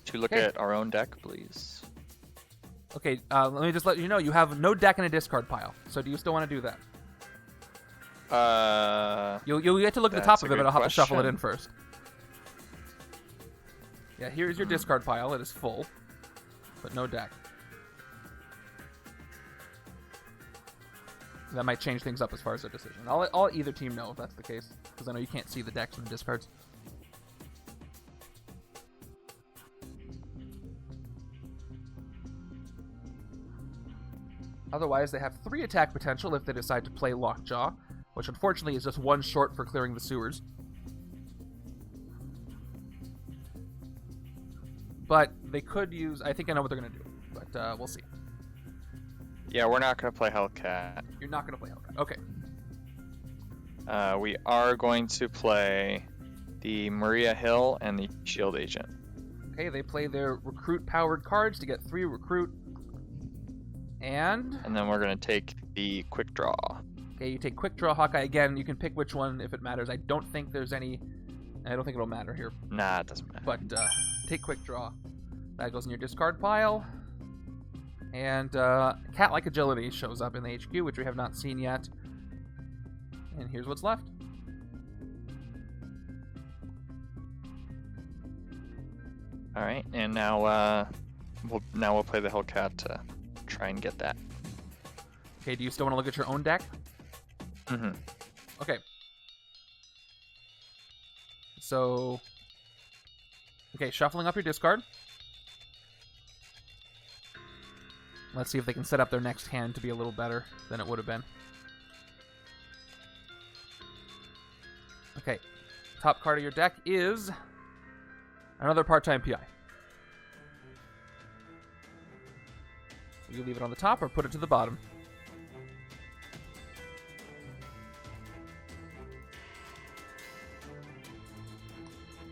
to look Okay. at our own deck, please. Okay, let me just let you know, you have no deck in a discard pile. So do you still want to do that? You'll get to look at the top That's a of it, but good I'll have to shuffle it question. in first. Yeah, here's your discard pile. It is full, but no deck. That might change things up as far as their decision. I'll let either team know if that's the case, because I know you can't see the decks and the discards. Otherwise, they have 3 attack potential if they decide to play Lockjaw, which unfortunately is just 1 short for clearing the sewers. But they could use... I think I know what they're going to do, but we'll see. Yeah, we're not gonna play Hellcat. You're not going to play Hellcat. Okay. We are going to play the Maria Hill and the Shield Agent. Okay, they play their recruit-powered cards to get 3 recruit. And then we're gonna take the Quick Draw. okay, you take Quick Draw Hawkeye again. You can pick which one if it matters. I don't think there's any... I don't think it'll matter here. Nah, it doesn't matter. But take Quick Draw. That goes in your discard pile. And Cat-like Agility shows up in the HQ, which we have not seen yet. And here's what's left. All right, and now we'll play the Hellcat to try and get that. Okay, do you still want to look at your own deck? Mm-hmm. Okay. So... okay, shuffling up your discard. Let's see if they can set up their next hand to be a little better than it would have been. Okay. Top card of your deck is another part-time PI. You leave it on the top or put it to the bottom.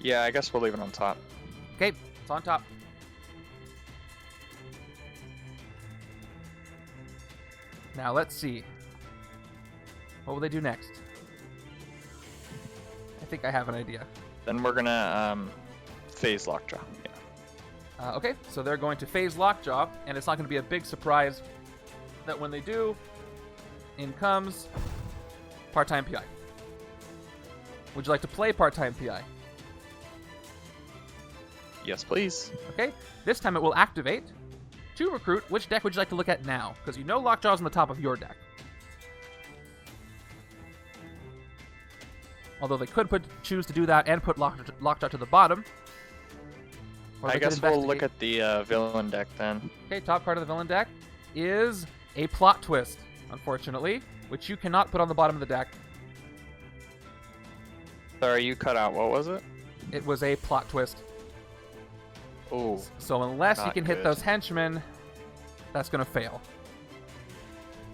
Yeah, I guess we'll leave it on top. Okay, it's on top. Now let's see. What will they do next? I think I have an idea. Then we're gonna phase Lockjaw. Yeah. Okay, so they're going to phase Lockjaw, and it's not going to be a big surprise that when they do, in comes part-time PI. Would you like to play part-time PI? Yes, please. Okay, this time it will activate. To recruit, which deck would you like to look at now? Because you know Lockjaw's on the top of your deck. Although they could choose to do that and put Lockjaw to the bottom. Or I they could guess we'll look investigate. at the villain deck then. Okay, top card of the villain deck is a plot twist, unfortunately, which you cannot put on the bottom of the deck. Sorry, you cut out. What was it? It was a plot twist. Oh, So unless you not can hit good. those henchmen, that's going to fail.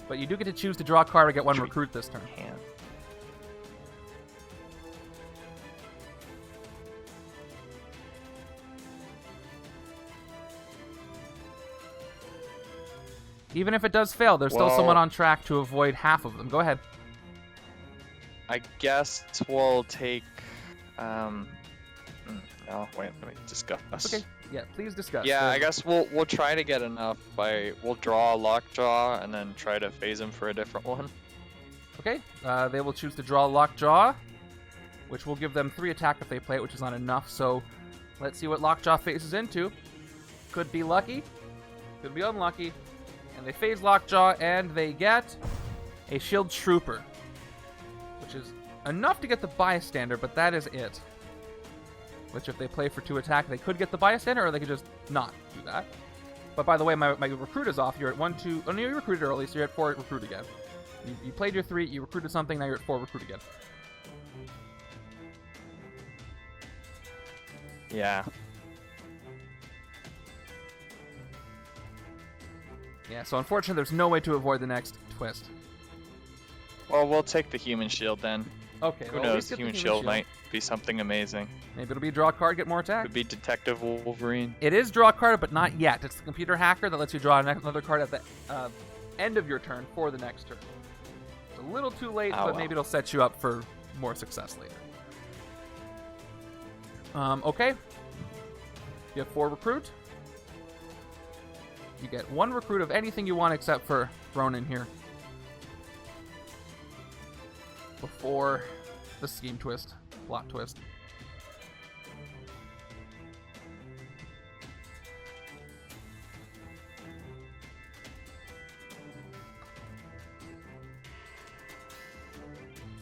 But you do get to choose to draw a card or get one Should we- recruit this turn. hand. Even if it does fail, there's still Well- someone on track to avoid half of them. Go ahead. I guess we'll take. No, wait. Let me discuss. Okay. Yeah, please discuss. Yeah, I guess we'll try to get enough we'll draw a Lockjaw and then try to phase him for a different one. Okay. They will choose to draw Lockjaw, which will give them 3 attack if they play it, which is not enough. So let's see what Lockjaw phases into. Could be lucky. Could be unlucky. And they phase Lockjaw, and they get a Shield Trooper, which is enough to get the Bystander, but that is it. Which, if they play for 2 attack, they could get the Bystander, or they could just not do that. But by the way, my recruit is off. You're at 1, 2... Oh, no, you recruited early, so you're at 4 recruit again. You played your 3, you recruited something, now you're at 4 recruit again. Yeah. Yeah, so unfortunately, there's no way to avoid the next twist. Well, we'll take the human shield then. Okay, Who well, at least knows? get the Human Shield might be something amazing. Maybe it'll be draw a card, get more attack. Could be Detective Wolverine. It is draw a card, but not yet. It's the computer hacker that lets you draw another card at the end of your turn for the next turn. It's a little too late, but maybe it'll set you up for more success later. Okay. You have 4 recruit. You get 1 recruit of anything you want except for Ronin here. Before the scheme twist, plot twist.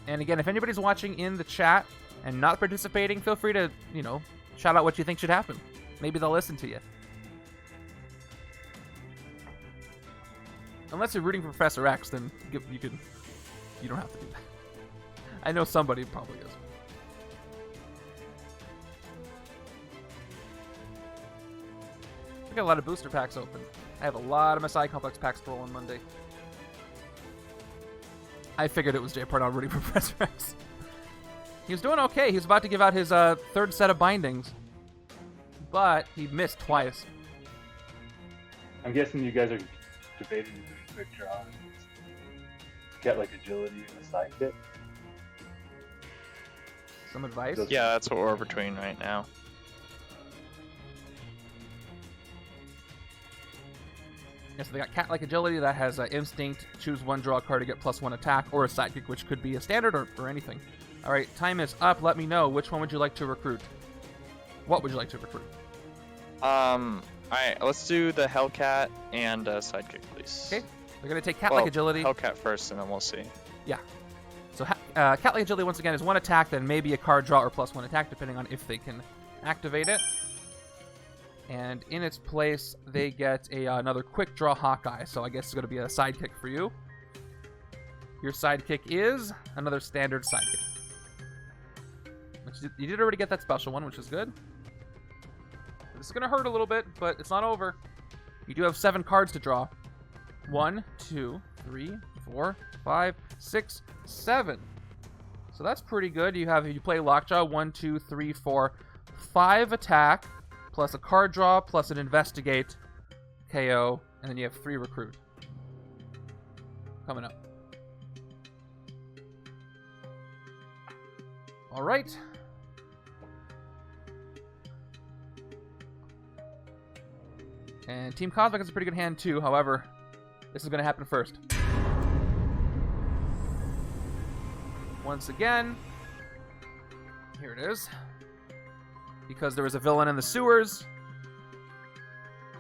And again, if anybody's watching in the chat and not participating, feel free to, shout out what you think should happen. Maybe they'll listen to you. Unless you're rooting for Professor X, then you don't have to do that. I know somebody probably is. I got a lot of booster packs open. I have a lot of Messiah Complex packs to roll on Monday. I figured it was Jay Parnell rooting for Professor X. He was doing okay. He was about to give out his 3rd set of bindings. But he missed twice. I'm guessing you guys are debating the quick draw. Get like agility and a sidekick. Some advice? Yeah, that's what we're between right now. Yeah, so they got cat-like agility that has instinct, choose 1, draw a card to get +1 attack, or a sidekick, which could be a standard or anything. Alright, time is up. Let me know. Which one would you like to recruit? What would you like to recruit? Alright, let's do the Hellcat and sidekick, please. Okay, they're going to take cat-like agility. Hellcat first, and then we'll see. Yeah. So cat-like agility, once again, is 1 attack, then maybe a card draw or +1 attack, depending on if they can activate it. And in its place, they get another quick draw Hawkeye, so I guess it's going to be a sidekick for you. Your sidekick is another standard sidekick. You did already get that special one, which is good. This is going to hurt a little bit, but it's not over. You do have 7 cards to draw. 1, 2, 3, 4, 5, 6, 7. So that's pretty good. You play Lockjaw, 1, 2, 3, 4, 5 attack, plus a card draw, plus an investigate, KO, and then you have 3 recruit. Coming up. All right. And Team Cosmic has a pretty good hand too. However, this is going to happen first. Once again, here it is. Because there was a villain in the sewers,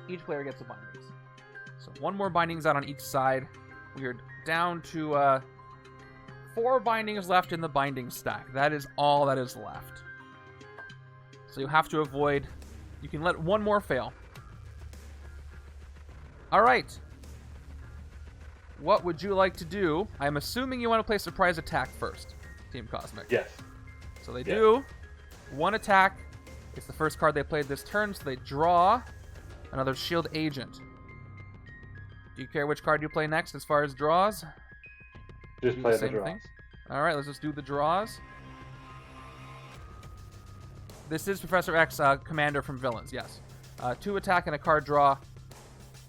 each player gets a bindings. So 1 more bindings out on each side. We are down to 4 bindings left in the binding stack. That is all that is left. So you have to avoid. You can let 1 more fail. All right. What would you like to do? I'm assuming you want to play surprise attack first, Team Cosmic. Yes. So they do 1 attack. It's the first card they played this turn, so they draw another shield agent. Do you care which card you play next as far as draws? Just play the draws. All right, let's just do the draws. This is Professor X, Commander from Villains, yes. 2 attack and a card draw,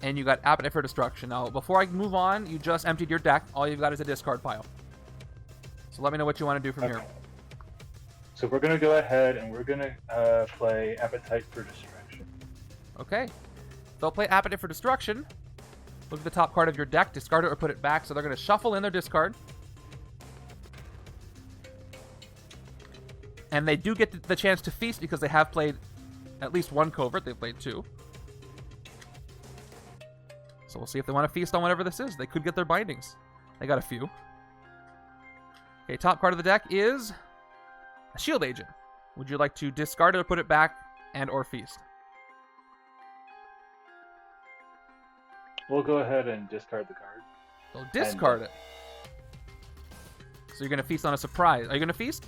and you got Appetite for Destruction. Now, before I move on, you just emptied your deck. All you've got is a discard pile. So let me know what you want to do from here. So we're going to go ahead and we're going to play Appetite for Destruction. Okay. They'll play Appetite for Destruction. Look at the top card of your deck, discard it or put it back. So they're going to shuffle in their discard. And they do get the chance to feast because they have played at least 1 covert. They've played 2. So we'll see if they want to feast on whatever this is. They could get their bindings. They got a few. Okay, top card of the deck is a shield agent. Would you like to discard it or put it back and or feast? We'll go ahead and discard the card. So discard it. So you're going to feast on a surprise. Are you going to feast?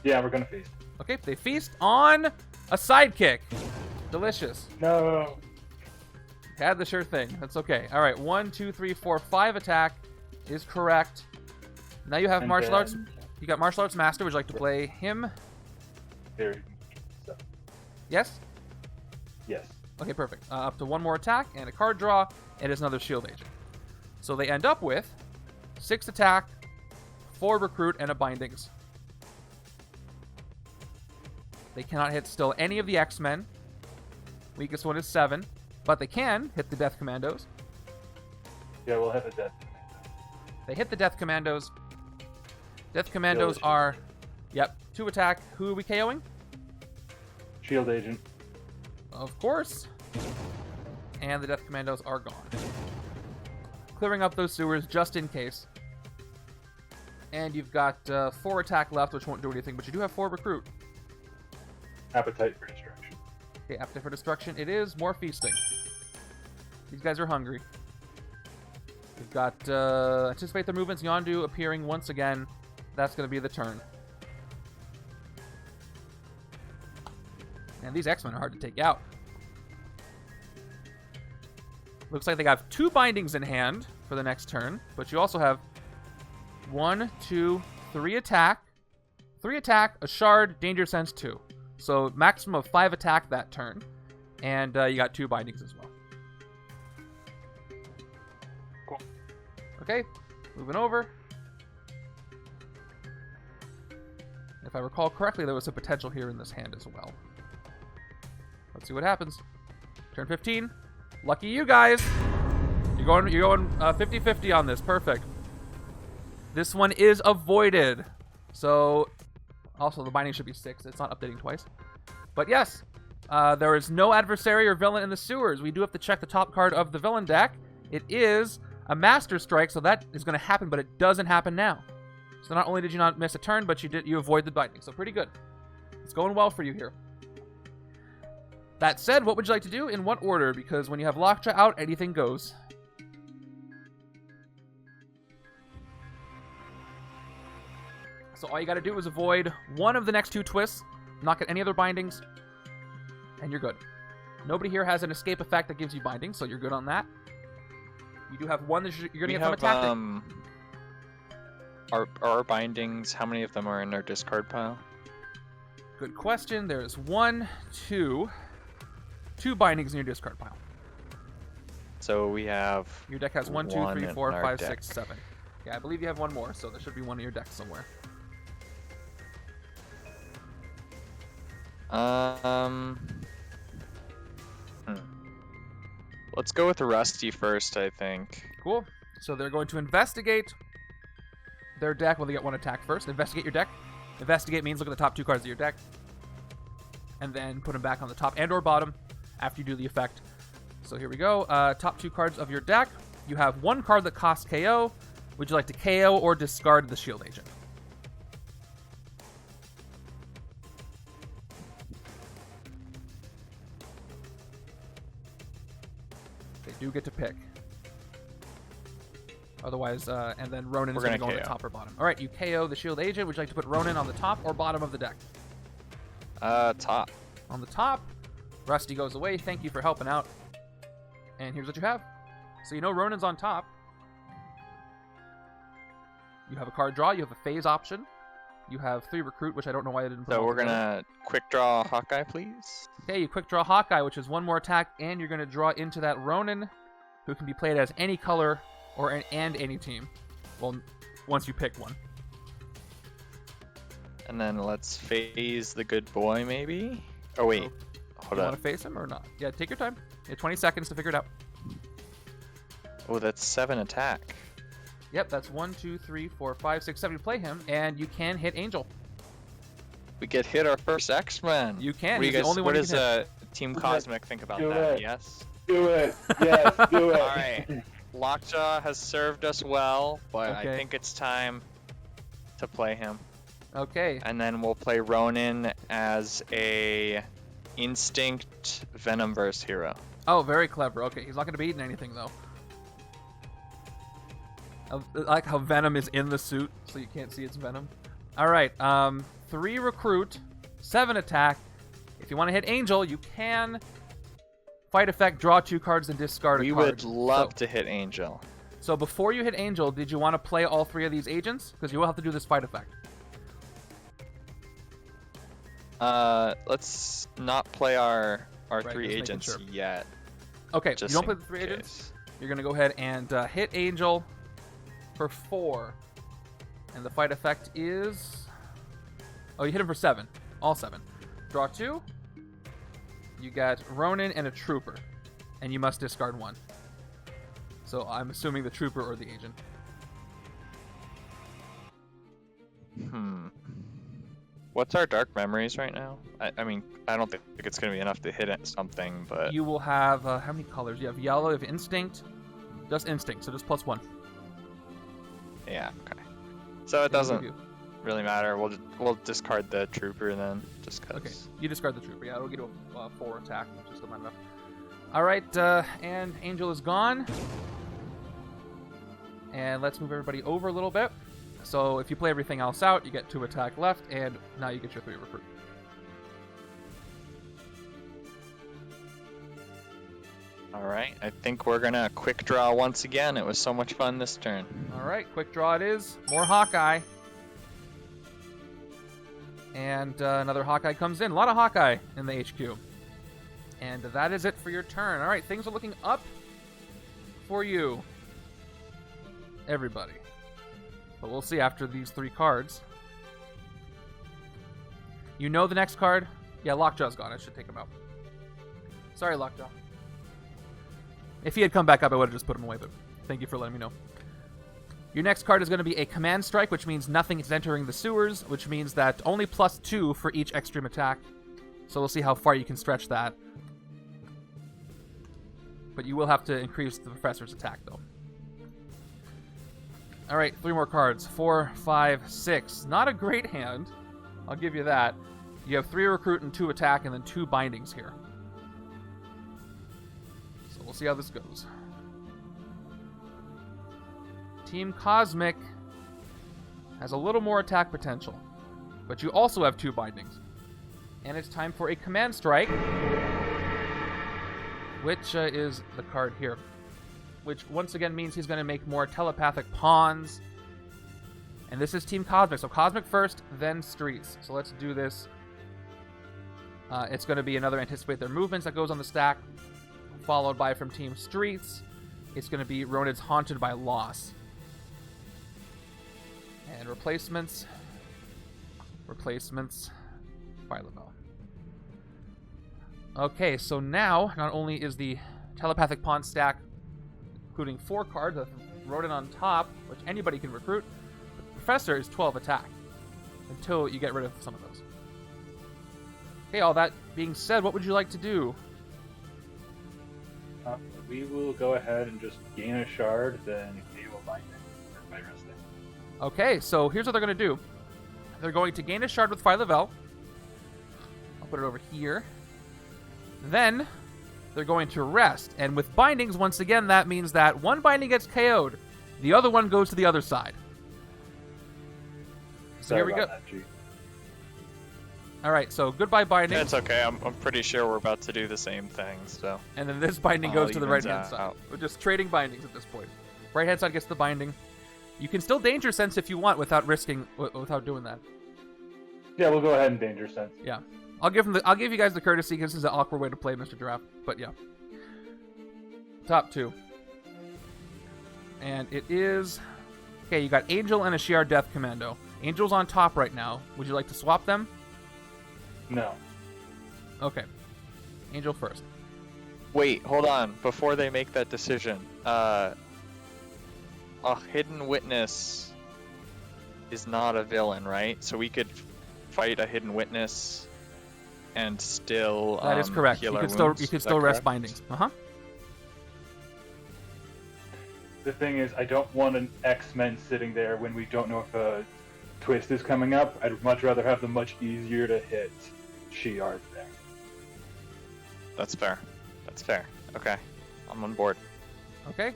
Yeah, we're going to feast. Okay, they feast on a sidekick. Delicious. No. Had the sure thing. That's okay. All right, 1, 2, 3, 4, 5 attack is correct. Now you have And martial then arts. You got Martial Arts Master. Would you like to play him? Very. So, Yes? yes. Okay, perfect. Up to one more attack and a card draw, and it's another shield agent. So they end up with 6 attack, 4 recruit, and a bindings. They cannot hit still any of the X-Men. Weakest one is 7, but they can hit the Death Commandos. Yeah, we'll have a death. They hit the Death Commandos. Death Commandos Shield are, yep, 2 attack. Who are we KOing? Shield agent. Of course. And the Death Commandos are gone. Clearing up those sewers just in case. And you've got 4 attack left, which won't do anything, but you do have 4 recruit. Appetite for destruction. Okay, Appetite for Destruction. It is more feasting. These guys are hungry. We've got Anticipate their movements. Yondu appearing once again. That's going to be the turn. And these X-Men are hard to take out. Looks like they got 2 bindings in hand for the next turn, but you also have 1, 2, 3 attack. 3 attack, a shard, danger sense 2. So maximum of 5 attack that turn. And you got 2 bindings as well. Cool. Okay, moving over. If I recall correctly, there was a potential here in this hand as well. Let's see what happens. Turn 15. Lucky you guys. You're going 50-50 on this. Perfect. This one is avoided. So, also the binding should be 6. It's not updating twice. But yes, there is no adversary or villain in the sewers. We do have to check the top card of the villain deck. It is a Master Strike, so that is going to happen, but it doesn't happen now. So not only did you not miss a turn, but you avoid the binding. So pretty good. It's going well for you here. That said, what would you like to do? In what order? Because when you have Lockjaw out, anything goes. So all you got to do is avoid one of the next 2 twists, not get any other bindings, and you're good. Nobody here has an escape effect that gives you bindings, so you're good on that. You do have one that you're going to get from a tactic. Our bindings, how many of them are in our discard pile? Good question. There's 1, 2 bindings in your discard pile. So we have... Your deck has 1, 2, 3, 4, 5, 6, 7. Yeah, I believe you have 1 more, so there should be 1 in your deck somewhere. Let's go with Rusty first, I think. Cool. So they're going to investigate their deck. Well, they get 1 attack first. Investigate your deck. Investigate means look at the top 2 cards of your deck, and then put them back on the top and or bottom after you do the effect. So here we go. Top 2 cards of your deck. You have 1 card that costs KO. Would you like to KO or discard the shield agent? They do get to pick. Otherwise, and then Ronin is going to go on the top or bottom. All right, you KO the shield agent. Would you like to put Ronin on the top or bottom of the deck? Top. On the top. Rusty goes away. Thank you for helping out. And here's what you have. So you know Ronin's on top. You have a card draw. You have a phase option. You have 3 recruit, which I don't know why I didn't put. So we're going to quick draw Hawkeye, please. Okay, you quick draw Hawkeye, which is 1 more attack, and you're going to draw into that Ronin, who can be played as any color and any team. Well, once you pick one. And then let's phase the good boy, maybe? Oh, wait. Hold you up. Want to face him or not? Yeah, take your time. You have 20 seconds to figure it out. Oh, that's 7 attack. Yep, that's 1, 2, 3, 4, 5, 6, 7. You play him, and you can hit Angel. We get hit our first X-Men. You can. What, He's the only one what you can does Team Cosmic think about that? Yes? Do it. Yes, do it. All right. Lockjaw has served us well, but Okay. I think it's time to play him. Okay. And then we'll play Ronin as a Instinct Venomverse hero. Oh, very clever. Okay, he's not going to be eating anything, though. I like how Venom is in the suit, so you can't see its Venom. All right, 3 recruit, 7 attack. If you want to hit Angel, you can. Fight effect, draw 2 cards and discard a card. We would love to hit Angel. So before you hit Angel, did you want to play all 3 of these agents? Because you will have to do this fight effect. Let's not play our Right, three just making agents sure. yet. Okay, Just you don't in play the 3 agents. case. You're gonna go ahead and hit Angel for 4, and the fight effect is. Oh, you hit him for 7, all 7. Draw 2. You got Ronin and a Trooper, and you must discard 1. So I'm assuming the Trooper or the Agent. What's our dark memories right now? I mean, I don't think it's gonna be enough to hit something, but You will have how many colors? You have yellow, you have Instinct, just Instinct, so just +1. yeah, okay. So it doesn't really matter. We'll discard the trooper then, just cause. Okay, you discard the Trooper. Yeah, it'll get a 4 attack, which is still not enough. All right, and Angel is gone. And let's move everybody over a little bit. So if you play everything else out, you get 2 attack left, and now you get your 3 recruit. All right, I think we're gonna quick draw once again. It was so much fun this turn. All right, quick draw it is. More Hawkeye. And another Hawkeye comes in. A lot of Hawkeye in the HQ. And that is it for your turn. All right, things are looking up for you, everybody. But we'll see after these 3 cards. You know the next card? Yeah, Lockjaw's gone. I should take him out. Sorry, Lockjaw. If he had come back up, I would have just put him away, but thank you for letting me know. Your next card is going to be a Command Strike, which means nothing is entering the sewers, which means that only +2 for each extreme attack. So we'll see how far you can stretch that. But you will have to increase the Professor's attack, though. All right, 3 more cards. 4, 5, 6. Not a great hand. I'll give you that. You have 3 recruit and 2 attack, and then 2 bindings here. So we'll see how this goes. Team Cosmic has a little more attack potential, but you also have 2 bindings. And it's time for a Command Strike, which is the card here. Which once again means he's going to make more telepathic pawns. And this is Team Cosmic. So Cosmic first, then Streets. So let's do this. It's going to be another Anticipate Their Movements that goes on the stack. Followed by from Team Streets, it's going to be Ronin's Haunted by Loss. And replacements. Phyla-Vell. Okay, so now, not only is the telepathic pawn stack including 4 cards with Ronin on top, which anybody can recruit. The Professor is 12 attack until you get rid of some of those. Okay, all that being said, what would you like to do? We will go ahead and just gain a shard, then we will bind it by resting. Okay, so here's what they're going to do. They're going to gain a shard with Phyla-Vell. I'll put it over here. Then they're going to rest. And with bindings, once again, that means that one binding gets KO'd. The other one goes to the other side. So here we go. All right, so goodbye binding. It's okay. I'm pretty sure we're about to do the same thing. So. And then this binding goes to the evens right-hand side. out. We're just trading bindings at this point. Right-hand side gets the binding. You can still Danger Sense if you want without doing that. Yeah, we'll go ahead and Danger Sense. Yeah. I'll give you guys the courtesy because this is an awkward way to play Mr. Giraffe. But yeah. Top 2. And it is... Okay, you got Angel and a Shi'ar Death Commando. Angel's on top right now. Would you like to swap them? No. Okay. Angel first. Wait, hold on. Before they make that decision, a hidden witness is not a villain, right? So we could fight a hidden witness and still That is correct. heal You our could still wounds. Is that rest correct? bindings. Uh-huh. The thing is, I don't want an X-Men sitting there when we don't know if a twist is coming up. I'd much rather have the much easier to hit Shi'ar there. That's fair. That's fair. Okay. I'm on board. Okay.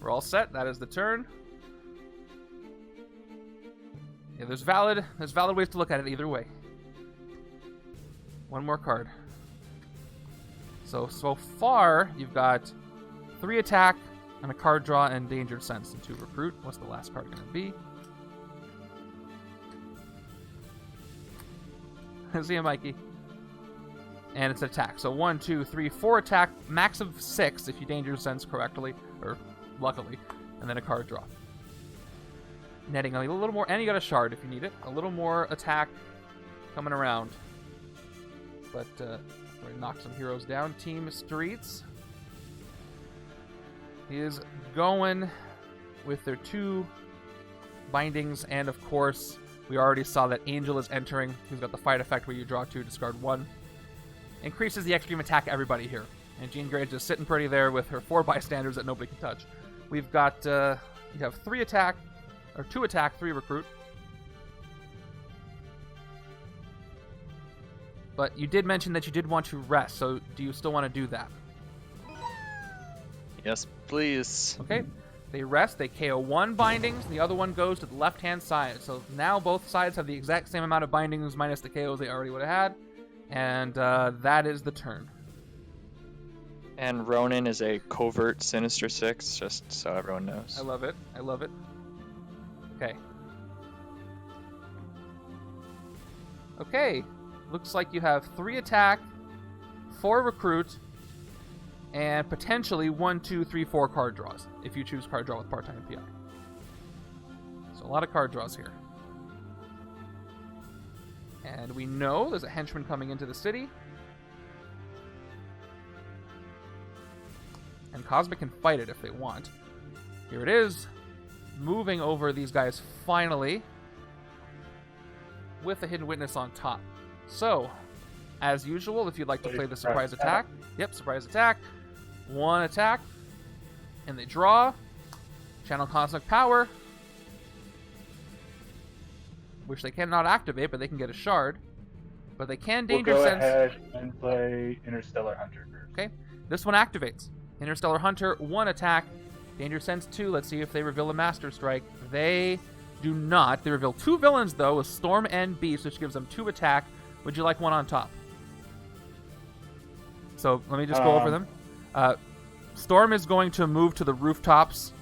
We're all set. That is the turn. Yeah, there's valid ways to look at it either way. One more card. So far, you've got 3 attack and a card draw and Danger Sense and 2 recruit. What's the last card going to be? See you, Mikey. And it's an attack. So 1, 2, 3, 4 attack, max of 6 if you danger sense correctly, or luckily, and then a card draw. Netting a little more, and you got a shard if you need it. A little more attack coming around. But we're going to knock some heroes down. Team Streets is going with their 2 bindings, and of course, we already saw that Angel is entering, who's got the fight effect where you draw 2, discard 1. Increases the extreme attack everybody here. And Jean Grey's just sitting pretty there with her 4 bystanders that nobody can touch. We've got, you have 3 attack, or 2 attack, 3 recruit. But you did mention that you did want to rest, so do you still want to do that? Yes, please. Okay. They rest, they KO 1 bindings, and the other one goes to the left-hand side. So now both sides have the exact same amount of bindings minus the KOs they already would have had. And that is the turn. And Ronin is a covert Sinister 6, just so everyone knows. I love it. I love it. Okay. Okay. Looks like you have 3 attack, 4 recruit, and potentially 1, 2, 3, 4 card draws, if you choose card draw with part-time PI. So a lot of card draws here. And we know there's a henchman coming into the city. And Cosmic can fight it if they want. Here it is. Moving over these guys finally. With a Hidden Witness on top. So, as usual, if you'd like to play the surprise attack. Yep, surprise attack. 1 attack. And they draw. Channel Cosmic Power. Which they cannot activate, but they can get a shard. But they can danger sense. We'll go ahead and play Interstellar Hunter first. Okay, this one activates. Interstellar Hunter, 1 attack. Danger sense 2. Let's see if they reveal a Master Strike. They do not. They reveal 2 villains, though, with Storm and Beast, which gives them 2 attack. Would you like one on top? So let me just go over them. Storm is going to move to the rooftops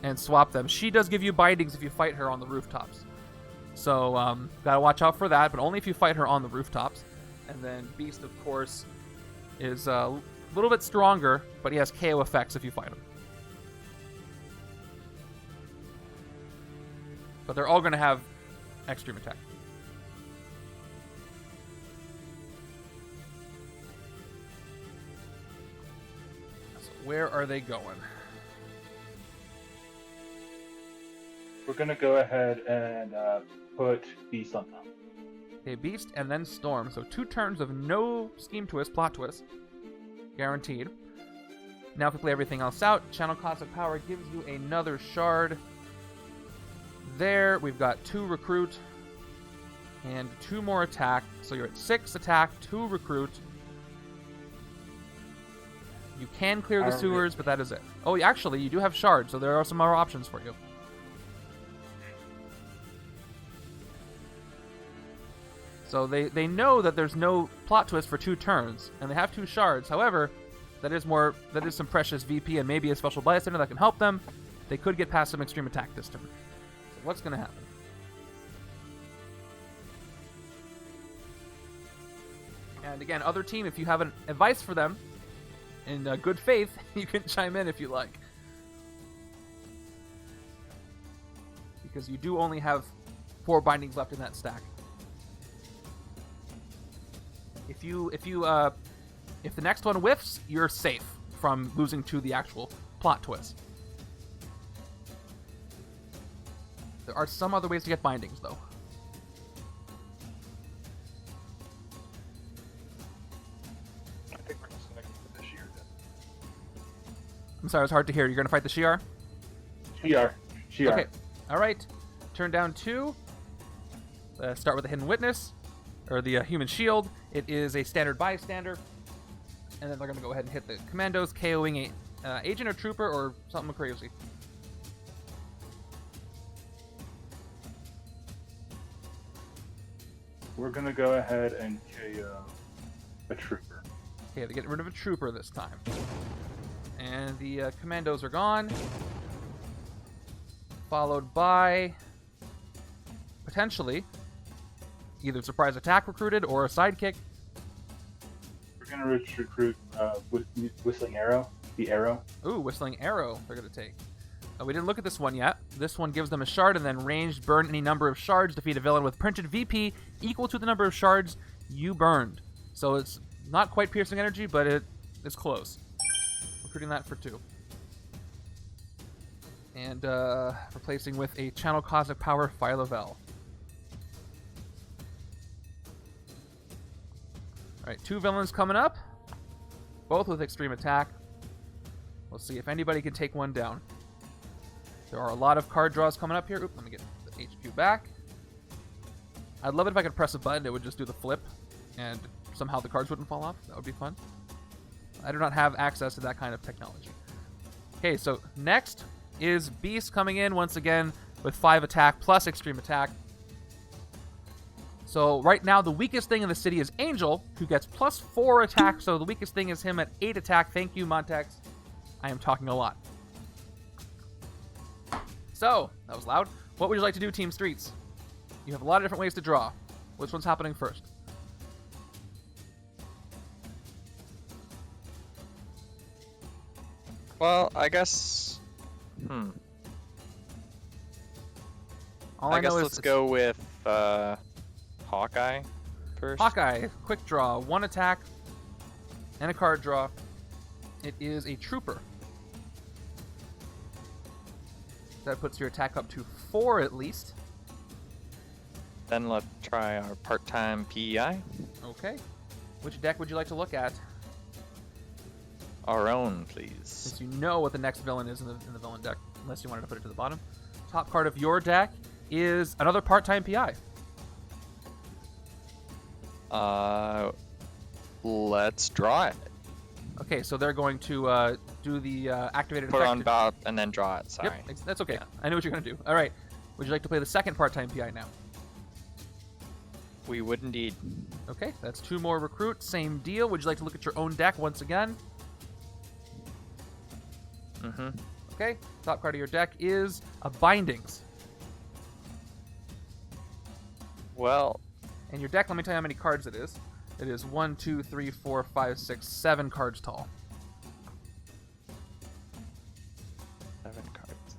and swap them. She does give you bindings if you fight her on the rooftops. So, gotta watch out for that, but only if you fight her on the rooftops. And then Beast, of course, is a little bit stronger, but he has KO effects if you fight him. But they're all going to have extreme attack. So where are they going? We're going to go ahead and put Beast on top. Okay, Beast and then Storm. So 2 turns of no scheme twist, plot twist. Guaranteed. Now if we play everything else out, Channel Cosmic Power gives you another shard. There, we've got 2 recruit and 2 more attack. So you're at 6 attack, 2 recruit. You can clear the sewers, but that is it. Oh, actually, you do have shards, so there are some more options for you. So they know that there's no plot twist for 2 turns, and they have 2 shards. However, that is some precious VP and maybe a special bystander that can help them. They could get past some extreme attack this turn. So what's going to happen? And again, other team, if you have an advice for them in good faith, you can chime in if you like. Because you do only have 4 bindings left in that stack. If the next one whiffs, you're safe from losing to the actual plot twist. There are some other ways to get bindings, though. I think we're just going to go with the Shi'ar then. I'm sorry, it was hard to hear. You're going to fight the Shi'ar? Shi'ar. Okay. All right. Turn down 2. Start with the Hidden Witness, or the Human Shield. It is a standard bystander. And then they're going to go ahead and hit the Commandos, KOing a agent or trooper or something crazy. We're going to go ahead and KO a trooper. Okay, they get rid of a trooper this time. And the Commandos are gone. Followed by, potentially, either surprise attack recruited or a sidekick. We're gonna recruit Whistling Arrow. The Arrow. Ooh, Whistling Arrow they're going to take. We didn't look at this one yet. This one gives them a shard and then ranged burn any number of shards. Defeat a villain with printed VP equal to the number of shards you burned. So it's not quite piercing energy, but it is close. Recruiting that for 2. And replacing with a Channel Cosmic Power Phyla-Vell. Alright, 2 villains coming up. Both with extreme attack. We'll see if anybody can take one down. There are a lot of card draws coming up here. Oop, let me get the HQ back. I'd love it if I could press a button, it would just do the flip, and somehow the cards wouldn't fall off. That would be fun. I do not have access to that kind of technology. Okay, so next is Beast coming in once again with 5 attack plus extreme attack. So right now the weakest thing in the city is Angel, who gets plus 4 attack, so the weakest thing is him at 8 attack. Thank you, Montex. I am talking a lot. So, that was loud. What would you like to do, Team Streets? You have a lot of different ways to draw. Which one's happening first? Well, I guess... All I guess know let's go with Hawkeye first. Hawkeye, quick draw, 1 attack, and a card draw. It is a trooper. That puts your attack up to 4 at least. Then let's try our part-time PEI. Okay. Which deck would you like to look at? Our own, please. Since you know what the next villain is in the villain deck, unless you wanted to put it to the bottom. Top card of your deck is another part-time PI. Let's draw it. Okay, so they're going to do the activated Put effect. on Bob and then draw it. Sorry. Yep, that's okay. Yeah. I know what you're going to do. All right. Would you like to play the second part-time PI now? We would indeed. Okay, that's 2 more recruit. Same deal. Would you like to look at your own deck once again? Mm-hmm. Okay, top card of your deck is a Bindings. Well, And your deck, let me tell you how many cards it is. It is 1, 2, 3, 4, 5, 6, 7 cards tall. 7 cards.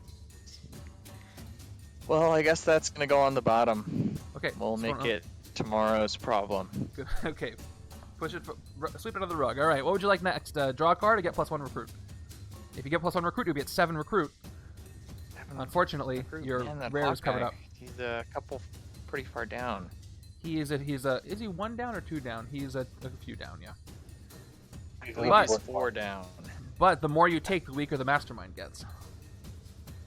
Well, I guess that's going to go on the bottom. Okay. We'll make it tomorrow's problem. Good. Okay. Push it, sweep it under the rug. All right, what would you like next? Draw a card or get +1 recruit? If you get +1 recruit, you'll be at 7 recruit. Unfortunately, your rare is covered up. He's a couple pretty far down. Is he 1 down or 2 down? He's a few down, yeah. I believe he's 4 down. But the more you take, the weaker the Mastermind gets.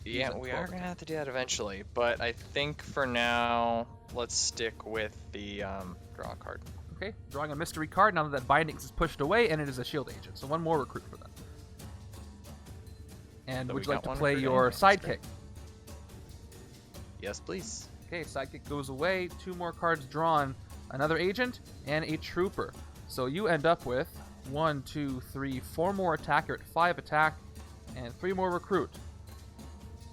Yeah, we are going to have to do that eventually. But I think for now, let's stick with the draw card. Okay, drawing a mystery card now that Bindings is pushed away, and it is a shield agent. So 1 more recruit for them. And So would we you like got to one play recruit your in. That's sidekick? great. Yes, please. Okay, sidekick goes away. 2 more cards drawn. Another agent and a trooper. So you end up with 1, 2, 3, 4 more attack. You're at 5 attack and 3 more recruit.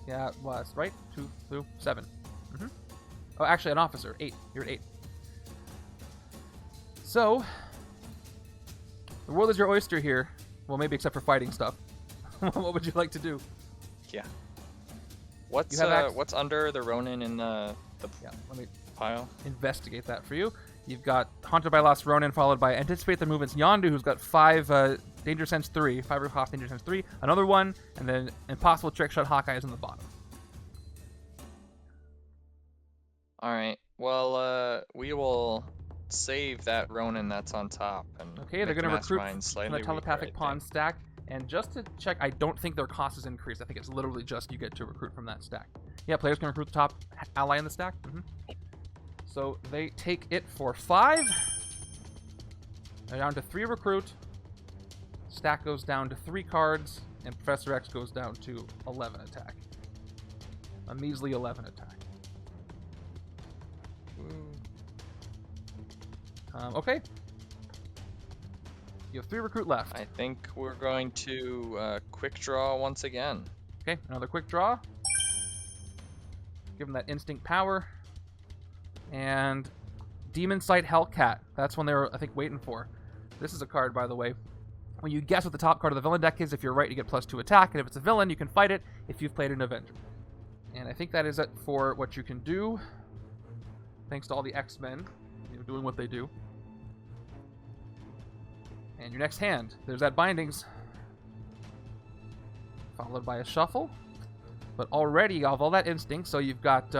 Yeah, it was right. 2, 2, 7. Mm-hmm. Oh, actually, an officer. 8. You're at 8. So the world is your oyster here. Well, maybe except for fighting stuff. What would you like to do? Yeah. What's under the Ronin in the Let me pile? investigate that for you. You've got Haunted by Lost Ronin, followed by Anticipate the Movements Yondu, who's got 5 Danger Sense 3, 5 Cost Danger Sense 3, another 1, and then Impossible Trick Shot Hawkeye is in the bottom. Alright, well, we will save that Ronin that's on top. And Okay, they're going to recruit Mastermind from slightly the Telepathic weaker, I Pawn think. stack. And just to check, I don't think their cost is increased. I think it's literally just you get to recruit from that stack. Yeah, players can recruit the top ally in the stack. So they take it for 5. They're down to 3 recruit. Stack goes down to 3 cards, and Professor X goes down to 11 attack. A measly 11 attack. Okay. You have 3 recruit left. I think we're going to quick draw once again. Okay, another quick draw. Give him that instinct power. And Demon Sight Hellcat. That's one they were, I think, waiting for. This is a card, by the way. When you guess what the top card of the villain deck is, if you're right, you get +2 attack, and if it's a villain, you can fight it if you've played an Avenger. And I think that is it for what you can do. Thanks to all the X-Men doing what they do. And your next hand, there's that Bindings. Followed by a Shuffle. But already, of all that Instinct, so you've got,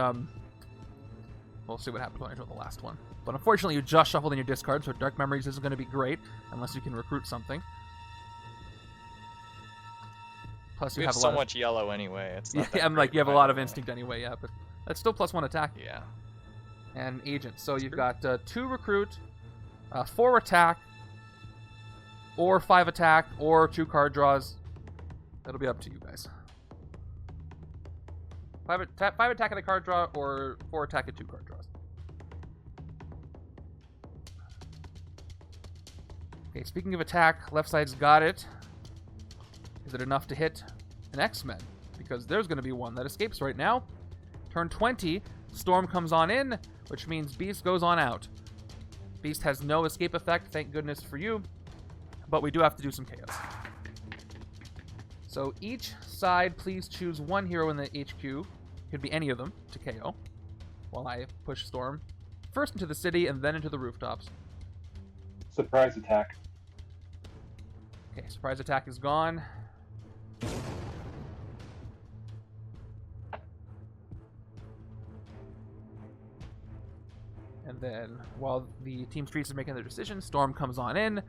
we'll see what happens when I draw the last one. But unfortunately, you just shuffled in your discard, so Dark Memories isn't going to be great, unless you can recruit something. Plus, We have so much yellow anyway. It's not yeah, I'm like, you have a lot of Instinct anyway, yeah, but that's still +1 attack. Yeah. And Agent. So you've got 2 recruit, 4 attack, or 5 attack, or 2 card draws. That'll be up to you guys. 5 attack and a card draw, or 4 attack and 2 card draws. Okay, speaking of attack, left side's got it. Is it enough to hit an X-Men? Because there's going to be one that escapes right now. Turn 20, Storm comes on in, which means Beast goes on out. Beast has no escape effect, thank goodness for you. But we do have to do some chaos. So each side, please choose one hero in the HQ. Could be any of them to KO. While I push Storm first into the city and then into the rooftops. Surprise attack. Okay, surprise attack is gone. And then, while the Team Streets is making their decision, Storm comes on in.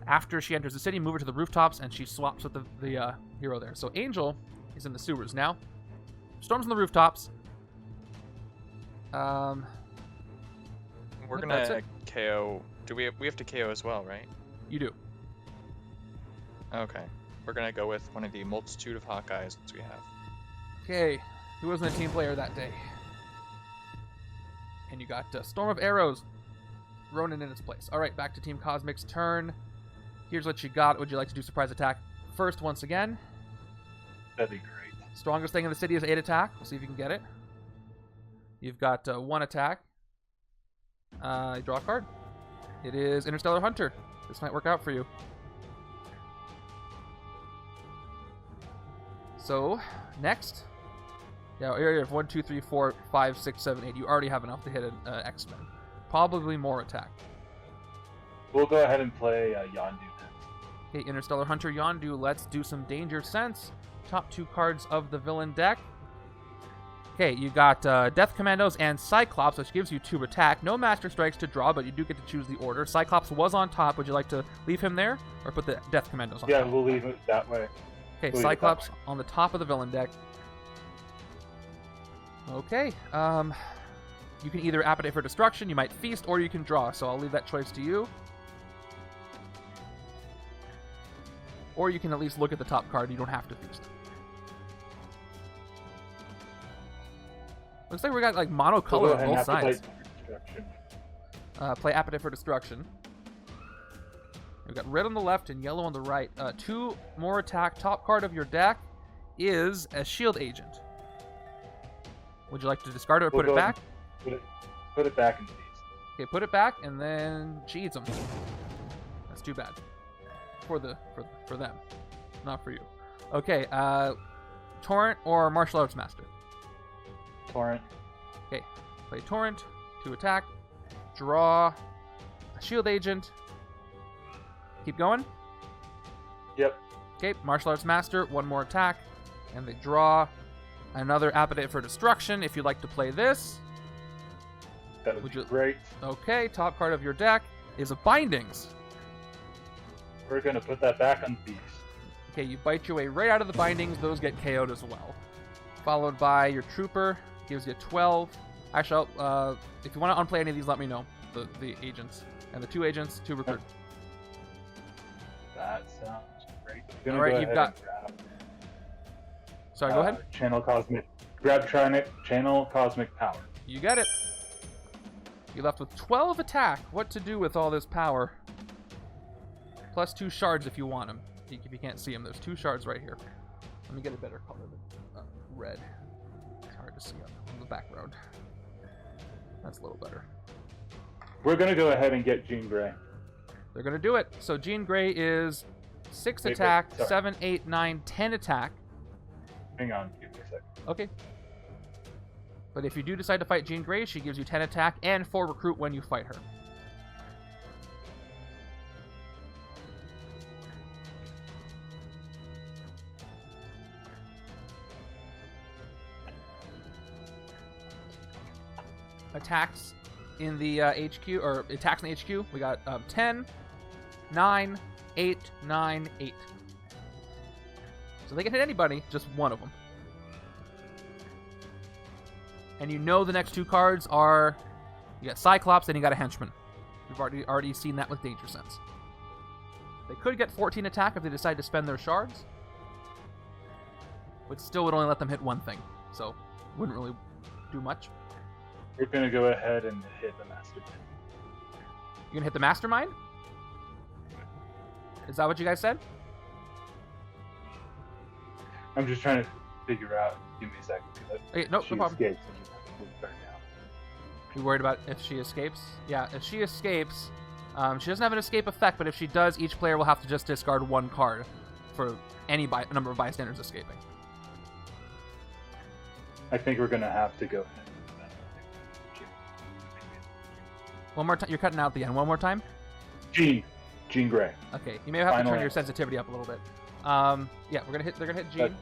After she enters the city, move her to the rooftops, and she swaps with the hero there. So Angel is in the sewers now. Storm's on the rooftops. We're gonna KO. We have to KO as well, right? You do. Okay. We're gonna go with one of the multitude of Hawkeyes we have. Okay. Who wasn't a team player that day? And you got Storm of Arrows. Ronin in its place. Alright, back to Team Cosmic's turn. Here's what you got. Would you like to do surprise attack first once again? That'd be great. Strongest thing in the city is 8 attack. We'll see if you can get it. You've got 1 attack. You draw a card. It is Interstellar Hunter. This might work out for you. So, next. Yeah, area of 1, 2, 3, 4, 5, 6, 7, 8. You already have enough to hit an X-Men. Probably more attack. We'll go ahead and play Yondu next. Okay, Interstellar Hunter Yondu. Let's do some Danger Sense. Top 2 cards of the villain deck. Okay, you got Death Commandos and Cyclops, which gives you 2 attack. No Master Strikes to draw, but you do get to choose the order. Cyclops was on top. Would you like to leave him there, or put the Death Commandos on top? Yeah, we'll leave it that way. Okay, Cyclops on the top of the villain deck. Okay, you can either Appetite for Destruction, you might Feast, or you can draw, so I'll leave that choice to you. Or you can at least look at the top card, you don't have to Feast. Looks like we got like monocolor on both sides. Play Appetite for Destruction. We've got red on the left and yellow on the right. 2 more attack. Top card of your deck is a Shield Agent. Would you like to discard it or put it back? Put it back in the feast. Okay, put it back and then she eats them. That's too bad. For them. Not for you. Okay, Torrent or Martial Arts Master? Torrent. Okay, play Torrent, 2 attack, draw a Shield Agent. Keep going? Yep. Okay, Martial Arts Master, 1 more attack, and they draw another Appetite for Destruction. If you'd like to play this. That would be great. Okay, top card of your deck is a Bindings. We're going to put that back on the feast. Okay, you bite your way right out of the Bindings. Those get KO'd as well. Followed by your Trooper, gives you 12. Actually, if you want to unplay any of these, let me know. The agents. And the 2 agents, 2 recruit. That sounds great. Alright, you've got... Sorry, go ahead. Channel Cosmic. Channel Cosmic Power. You get it. You're left with 12 attack. What to do with all this power? Plus 2 shards if you want them. If you can't see them, there's 2 shards right here. Let me get a better color than red. It's hard to see on the background. That's a little better. We're gonna go ahead and get Jean Grey. They're going to do it. So Jean Grey is 6 Wait, attack, sorry. 7, 8, 9, 10 attack. Hang on, give me a second. Okay. But if you do decide to fight Jean Grey, she gives you 10 attack and 4 recruit when you fight her. Attacks in the HQ, or attacks in the HQ, we got 10, 9, 8, 9, 8. So they can hit anybody, just one of them. And you know the next 2 cards are, you got Cyclops and you got a Henchman. We've already seen that with Danger Sense. They could get 14 attack if they decide to spend their shards, but still would only let them hit one thing, so wouldn't really do much. We're gonna go ahead and hit the Mastermind. You gonna hit the Mastermind? Is that what you guys said? I'm just trying to figure out. Give me a second. Okay, no She problem. escapes and you have to move her now. You worried about if she escapes? Yeah, if she escapes, she doesn't have an escape effect, but if she does, each player will have to just discard 1 card for any number of bystanders escaping. I think we're gonna have to go ahead. One more time. You're cutting out the end. One more time. Jean Grey. Okay, you may have to Final turn your answer. sensitivity up a little bit. Yeah, they're gonna hit Jean.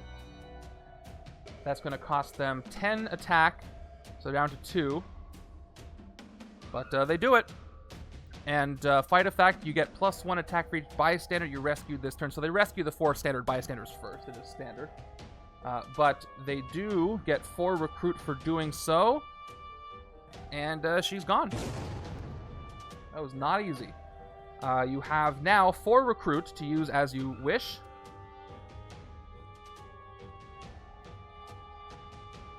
That's gonna cost them 10 attack, so down to 2. But they do it. And fight effect, you get +1 attack for each bystander you rescued this turn. So they rescue the 4 standard bystanders first. It is standard. But they do get 4 recruit for doing so. And she's gone. That was not easy. You have now 4 recruit to use as you wish.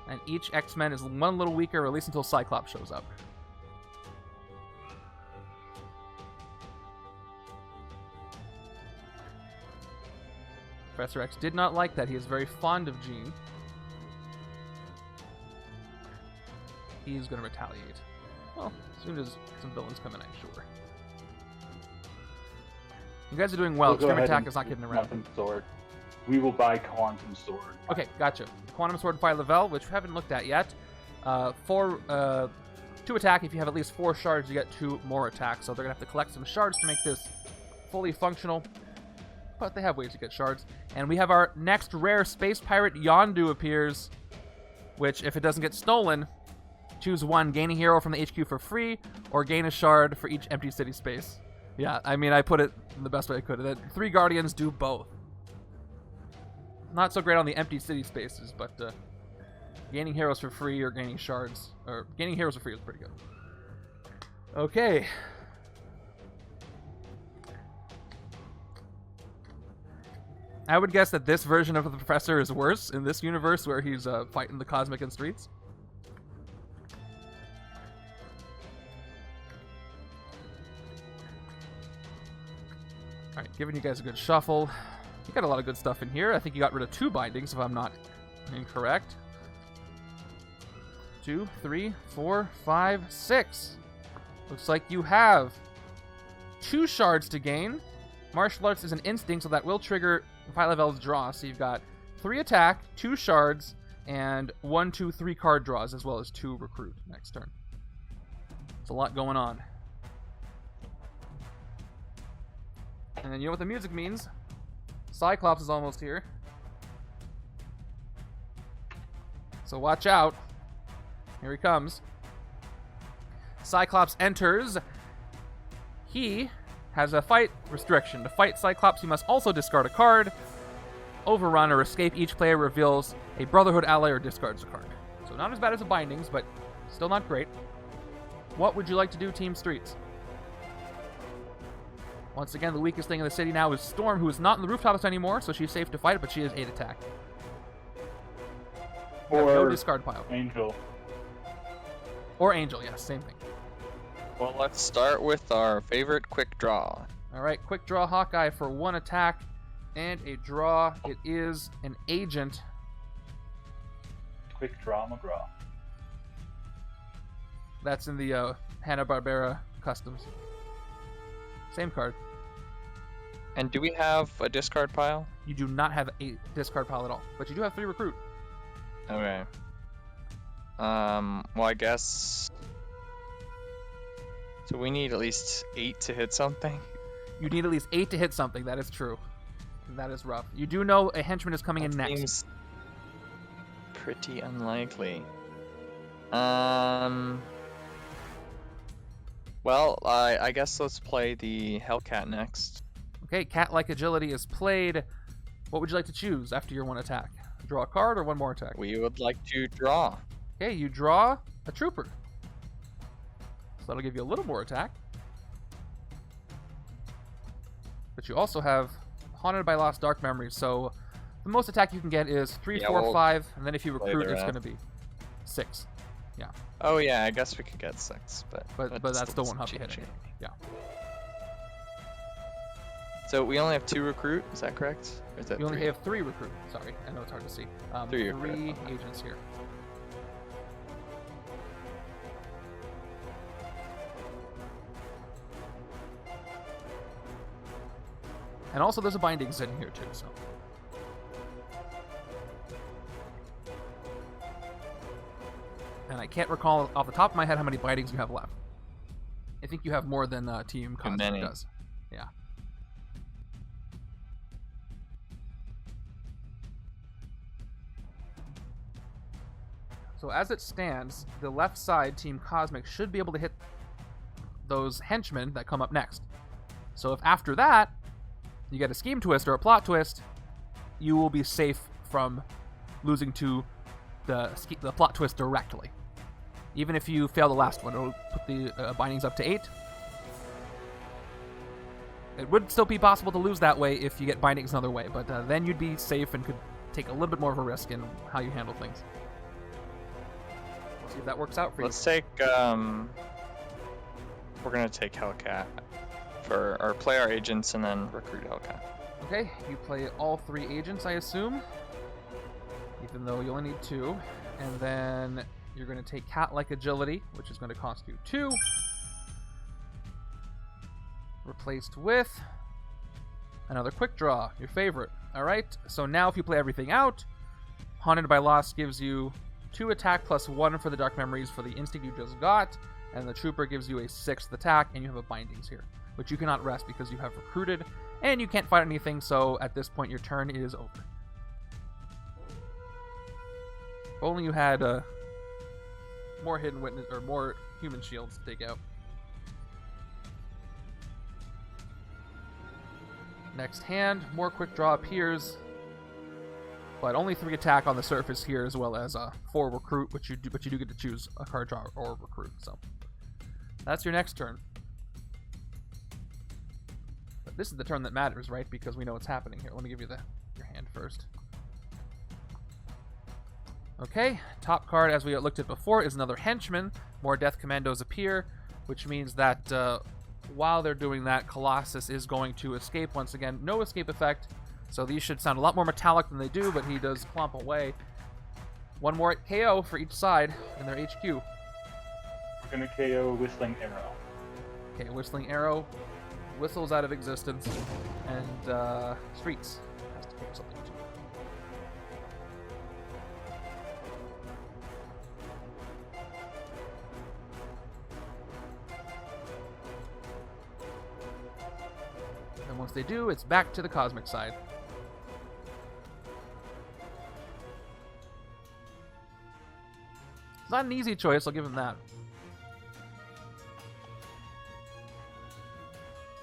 And each X-Men is one little weaker, or at least until Cyclops shows up. Professor X did not like that. He is very fond of Jean. He's going to retaliate. Well, as soon as some villains come in, I'm sure. You guys are doing well. We'll go Extreme ahead attack and is not getting around. Quantum Sword. We will buy Quantum Sword. Okay, gotcha. Quantum Sword Phyla-Vell, which we haven't looked at yet. 2 attack. If you have at least 4 shards, you get 2 more attack. So they're going to have to collect some shards to make this fully functional. But they have ways to get shards. And we have our next rare space pirate, Yondu, appears. Which, if it doesn't get stolen, choose 1, gain a hero from the HQ for free, or gain a shard for each empty city space. Yeah, I mean, I put it in the best way I could. That 3 Guardians do both. Not so great on the empty city spaces, but gaining heroes for free or gaining shards, or gaining heroes for free is pretty good. Okay. I would guess that this version of the Professor is worse in this universe where he's fighting the Cosmic in streets. Alright, giving you guys a good shuffle. You got a lot of good stuff in here. I think you got rid of 2 bindings, if I'm not incorrect. 2, 3, 4, 5, 6. Looks like you have 2 shards to gain. Martial Arts is an instinct, so that will trigger Phyla-Vell's draw. So you've got 3 attack, 2 shards, and 1, 2, 3 card draws, as well as 2 recruit next turn. It's a lot going on. And then you know what the music means. Cyclops is almost here. So watch out. Here he comes. Cyclops enters. He has a fight restriction. To fight Cyclops, you must also discard a card, overrun, or escape. Each player reveals a Brotherhood ally or discards a card. So not as bad as the bindings, but still not great. What would you like to do, Team Streets? Once again, the weakest thing in the city now is Storm, who is not in the rooftops anymore, so she's safe to fight, but she is 8 attack. You have no discard pile. Angel. Or Angel, yes, same thing. Well, let's start with our favorite quick draw. Alright, quick draw Hawkeye for 1 attack and a draw. It is an agent. Quick draw McGraw. That's in the Hanna-Barbera customs. Same card. And do we have a discard pile? You do not have a discard pile at all, but you do have 3 recruit. Okay. Well, I guess. So we need at least 8 to hit something. You need at least 8 to hit something. That is true. That is rough. You do know a henchman is coming in next. Seems pretty unlikely. Well, I guess let's play the Hellcat next. Okay, cat-like agility is played. What would you like to choose after your 1 attack? Draw a card or 1 more attack? We would like to draw. Okay, you draw a trooper. So that'll give you a little more attack. But you also have Haunted by Lost Dark Memories, so the most attack you can get is 3, 4, 5, and then if you recruit, it's going to be 6. Yeah. Oh yeah, I guess we could get 6, but that still won't help you hit anything. Yeah. So we only have 2 recruit, is that correct? Or is that You only 3? have 3 recruit. Sorry, I know it's hard to see. 3 3 agents here. And also there's a bindings in here too, so. And I can't recall off the top of my head how many bindings you have left. I think you have more than Team Cosmic does. Yeah. So as it stands, the left side, Team Cosmic, should be able to hit those henchmen that come up next. So if after that, you get a scheme twist or a plot twist, you will be safe from losing to the plot twist directly. Even if you fail the last one, it'll put the bindings up to 8. It would still be possible to lose that way if you get bindings another way, but then you'd be safe and could take a little bit more of a risk in how you handle things. We'll see if that works out for you. Let's take, we're gonna take Hellcat or play our agents and then recruit Hellcat. Okay, you play all 3 agents, I assume, even though you only need 2, and then you're going to take cat-like agility, which is going to cost you 2, replaced with another quick draw, your favorite. All right, so now if you play everything out, Haunted by Loss gives you 2 attack plus 1 for the Dark Memories for the instinct you just got, and the Trooper gives you a 6th attack, and you have a bindings here, which you cannot rest because you have recruited, and you can't fight anything, so at this point your turn is over. If only you had more hidden witness or more human shields to take out. Next hand, more quick draw appears, but only 3 attack on the surface here, as well as 4 recruit, but you do get to choose a card draw or recruit. So that's your next turn. But this is the turn that matters, right? Because we know what's happening here. Let me give you your hand first. Okay, top card, as we looked at before, is another henchman. More Death Commandos appear, which means that while they're doing that, Colossus is going to escape. Once again, no escape effect, so these should sound a lot more metallic than they do, but he does clomp away. 1 more KO for each side in their HQ. We're going to KO Whistling Arrow. Okay, Whistling Arrow whistles out of existence, and Streets has to KO something too. And once they do, it's back to the Cosmic side. It's not an easy choice, I'll give him that.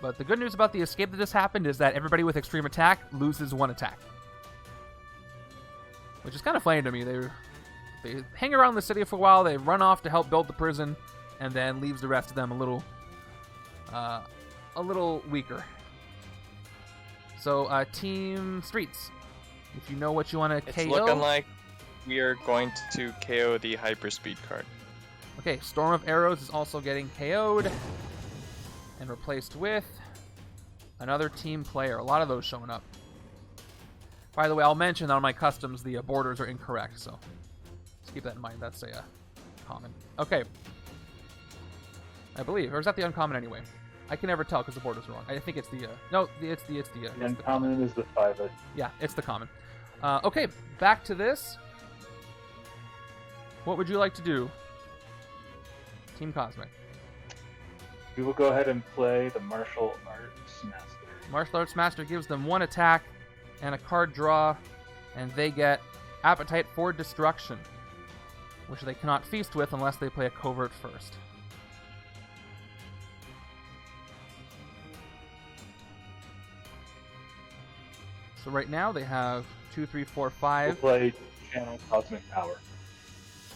But the good news about the escape that just happened is that everybody with extreme attack loses 1 attack. Which is kind of funny to me. They hang around the city for a while, they run off to help build the prison, and then leaves the rest of them a little weaker. So, Team Streets, if you know what you want to KO. It's looking like we are going to KO the Hyperspeed card. Okay, Storm of Arrows is also getting KO'd and replaced with another team player. A lot of those showing up. By the way, I'll mention that on my customs the borders are incorrect, so just keep that in mind. That's a common. Okay. I believe. Or is that the uncommon anyway? I can never tell because the board is wrong. I think it's the... no, it's the Uncommon is the 5. Yeah, it's the common. Okay, back to this. What would you like to do? Team Cosmic. We will go ahead and play the Martial Arts Master. Martial Arts Master gives them 1 attack and a card draw, and they get Appetite for Destruction, which they cannot feast with unless they play a covert first. So right now they have 2, 3, 4, 5. We'll play Channel Cosmic Power.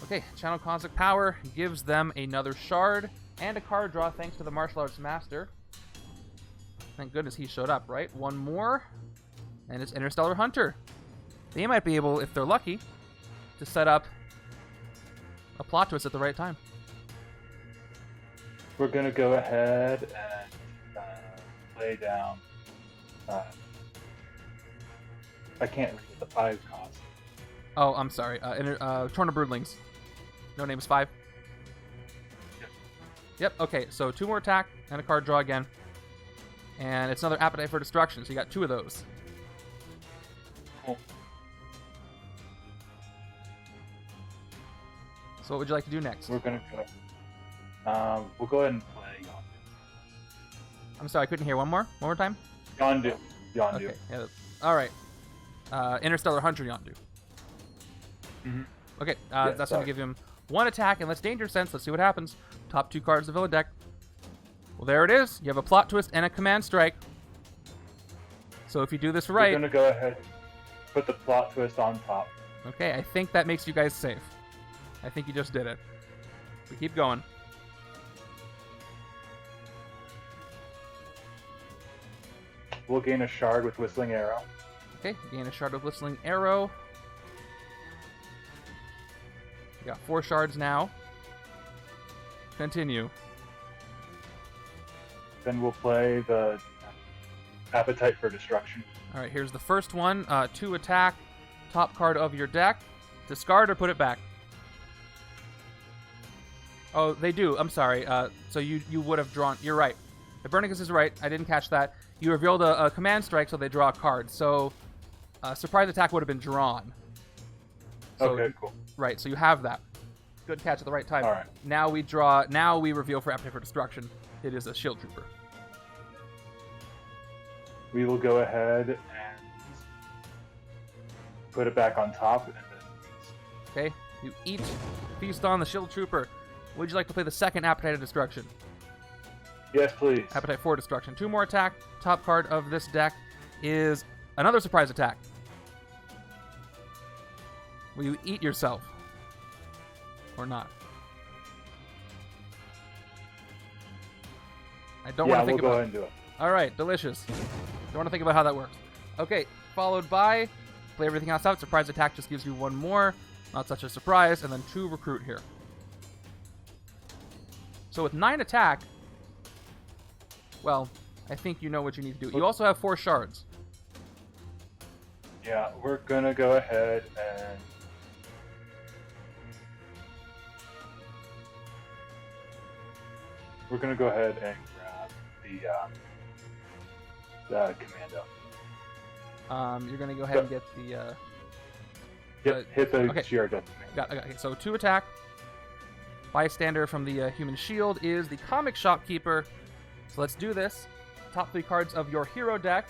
Okay, Channel Cosmic Power gives them another shard and a card draw thanks to the Martial Arts Master. Thank goodness he showed up, right? 1 more, and it's Interstellar Hunter. They might be able, if they're lucky, to set up a plot twist at the right time. We're going to go ahead and lay down... I can't read what the 5 cost. Oh, I'm sorry. Torn of Broodlings. No name is 5. Yep, okay, so 2 more attack and a card draw again. And it's another Appetite for Destruction, so you got 2 of those. Cool. So what would you like to do next? We're going to go... we'll go ahead and play Yondu. I'm sorry, I couldn't hear. One more time? Yondu. Okay, yeah. Alright. Interstellar Hunter Yondu. Mm-hmm. Okay, Yes, that's going to give him 1 attack, and let's Danger Sense. Let's see what happens. Top 2 cards of the villain deck. Well, there it is. You have a Plot Twist and a Command Strike. So if you do this right... We're going to go ahead and put the Plot Twist on top. Okay, I think that makes you guys safe. I think you just did it. We keep going. We'll gain a shard with Whistling Arrow. Okay, gain a shard of Whistling Arrow. We got 4 shards now. Continue. Then we'll play the Appetite for Destruction. Alright, here's the first one. 2 attack, top card of your deck. Discard or put it back. Oh, they do. I'm sorry. So you would have drawn... You're right. Hibernicus is right. I didn't catch that. You revealed a Command Strike, so they draw a card. So, Surprise Attack would have been drawn. So, okay, cool. Right, so you have that. Good catch at the right time. All right. Now we draw... Now we reveal for Appetite for Destruction. It is a Shield Trooper. We will go ahead and put it back on top. And then... Okay, you eat, feast on the Shield Trooper. Would you like to play the second Appetite of Destruction? Yes, please. Appetite for Destruction. 2 more attack. Top card of this deck is another surprise attack. Will you eat yourself? Or not? I don't want to think we'll about go ahead and do it. Alright, delicious. Don't want to think about how that works. Okay, followed by play everything else out. Surprise attack just gives you 1 more. Not such a surprise. And then 2 recruit here. So with 9 attack, well, I think you know what you need to do. You also have 4 shards. Yeah, we're going to go ahead and... We're going to go ahead and grab the Commando. You're going to go ahead and get the... Yep, hit the okay. Shi'ar Death Commando. Okay, so 2 attack. Bystander from the Human Shield is the Comic Shopkeeper. So let's do this. Top 3 cards of your hero deck.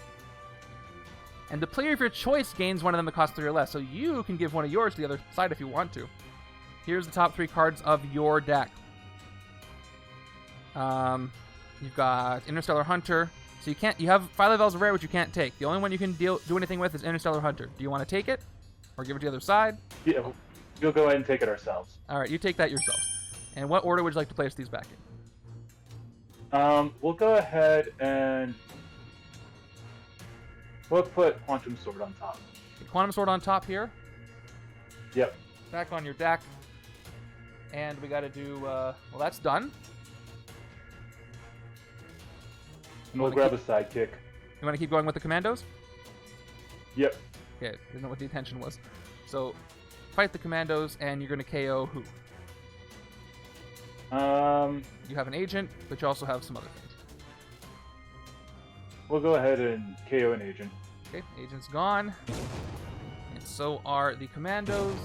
And the player of your choice gains one of them that costs 3 or less. So you can give one of yours to the other side if you want to. Here's the top 3 cards of your deck. You've got Interstellar Hunter. So you have Phyla-Vell's rare, which you can't take. The only one you can do anything with is Interstellar Hunter. Do you want to take it? Or give it to the other side? Yeah, we'll go ahead and take it ourselves. Alright, you take that yourselves. And what order would you like to place these back in? We'll go ahead and we'll put Quantum Sword on top. The Quantum Sword on top here. Yep. Back on your deck. And we got to do, well, that's done. And we'll grab a sidekick. You want to keep going with the Commandos? Yep. Okay, didn't know what the intention was. So, fight the Commandos, and you're going to KO who? You have an agent, but you also have some other things. We'll go ahead and KO an agent. Okay, agent's gone. And so are the Commandos.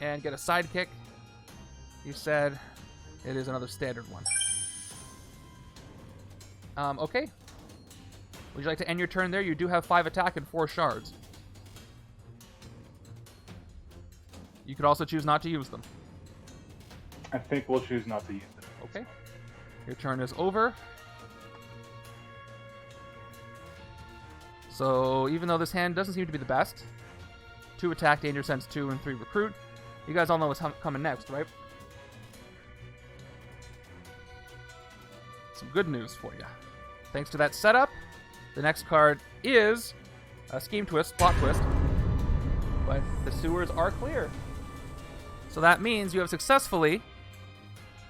And get a sidekick. You said it is another standard one. Okay. Would you like to end your turn there? You do have 5 attack and 4 shards. You could also choose not to use them. I think we'll choose not to use them. Okay. Your turn is over. So, even though this hand doesn't seem to be the best, 2 attack, danger sense 2, and 3 recruit. You guys all know what's coming next, right? Some good news for you. Thanks to that setup, the next card is a scheme twist, plot twist, but the sewers are clear. So that means you have successfully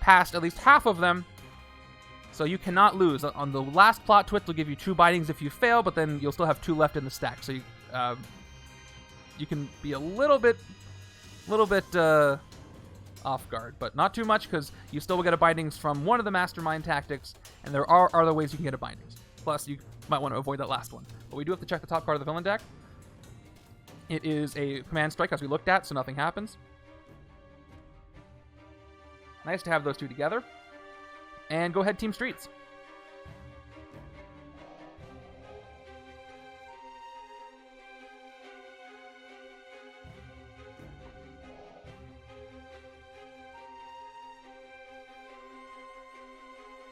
passed at least half of them, so you cannot lose. On the last plot twist, will give you 2 bindings if you fail, but then you'll still have 2 left in the stack. So you can be a little bit off guard, but not too much, because you still will get a bindings from one of the Mastermind tactics, and there are other ways you can get a bindings. Plus, you might want to avoid that last one. But we do have to check the top card of the villain deck. It is a command strike, as we looked at, so nothing happens. Nice to have those 2 together. And go ahead, Team Streets.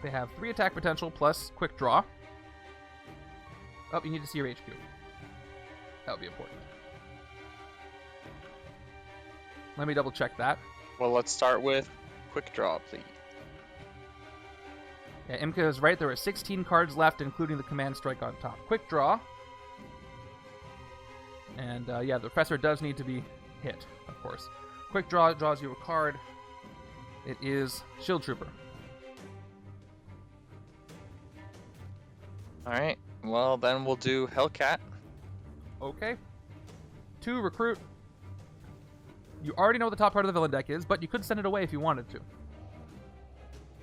They have 3 attack potential plus quick draw. Oh, you need to see your HQ. That would be important. Let me double check that. Well, let's start with quick draw, please. Yeah, Imka is right. There are 16 cards left, including the command strike on top. Quick draw. And yeah, the professor does need to be hit, of course. Quick draw draws you a card. It is Shield Trooper. Alright, well then we'll do Hellcat. Okay. 2 recruit. You already know what the top part of the villain deck is, but you could send it away if you wanted to.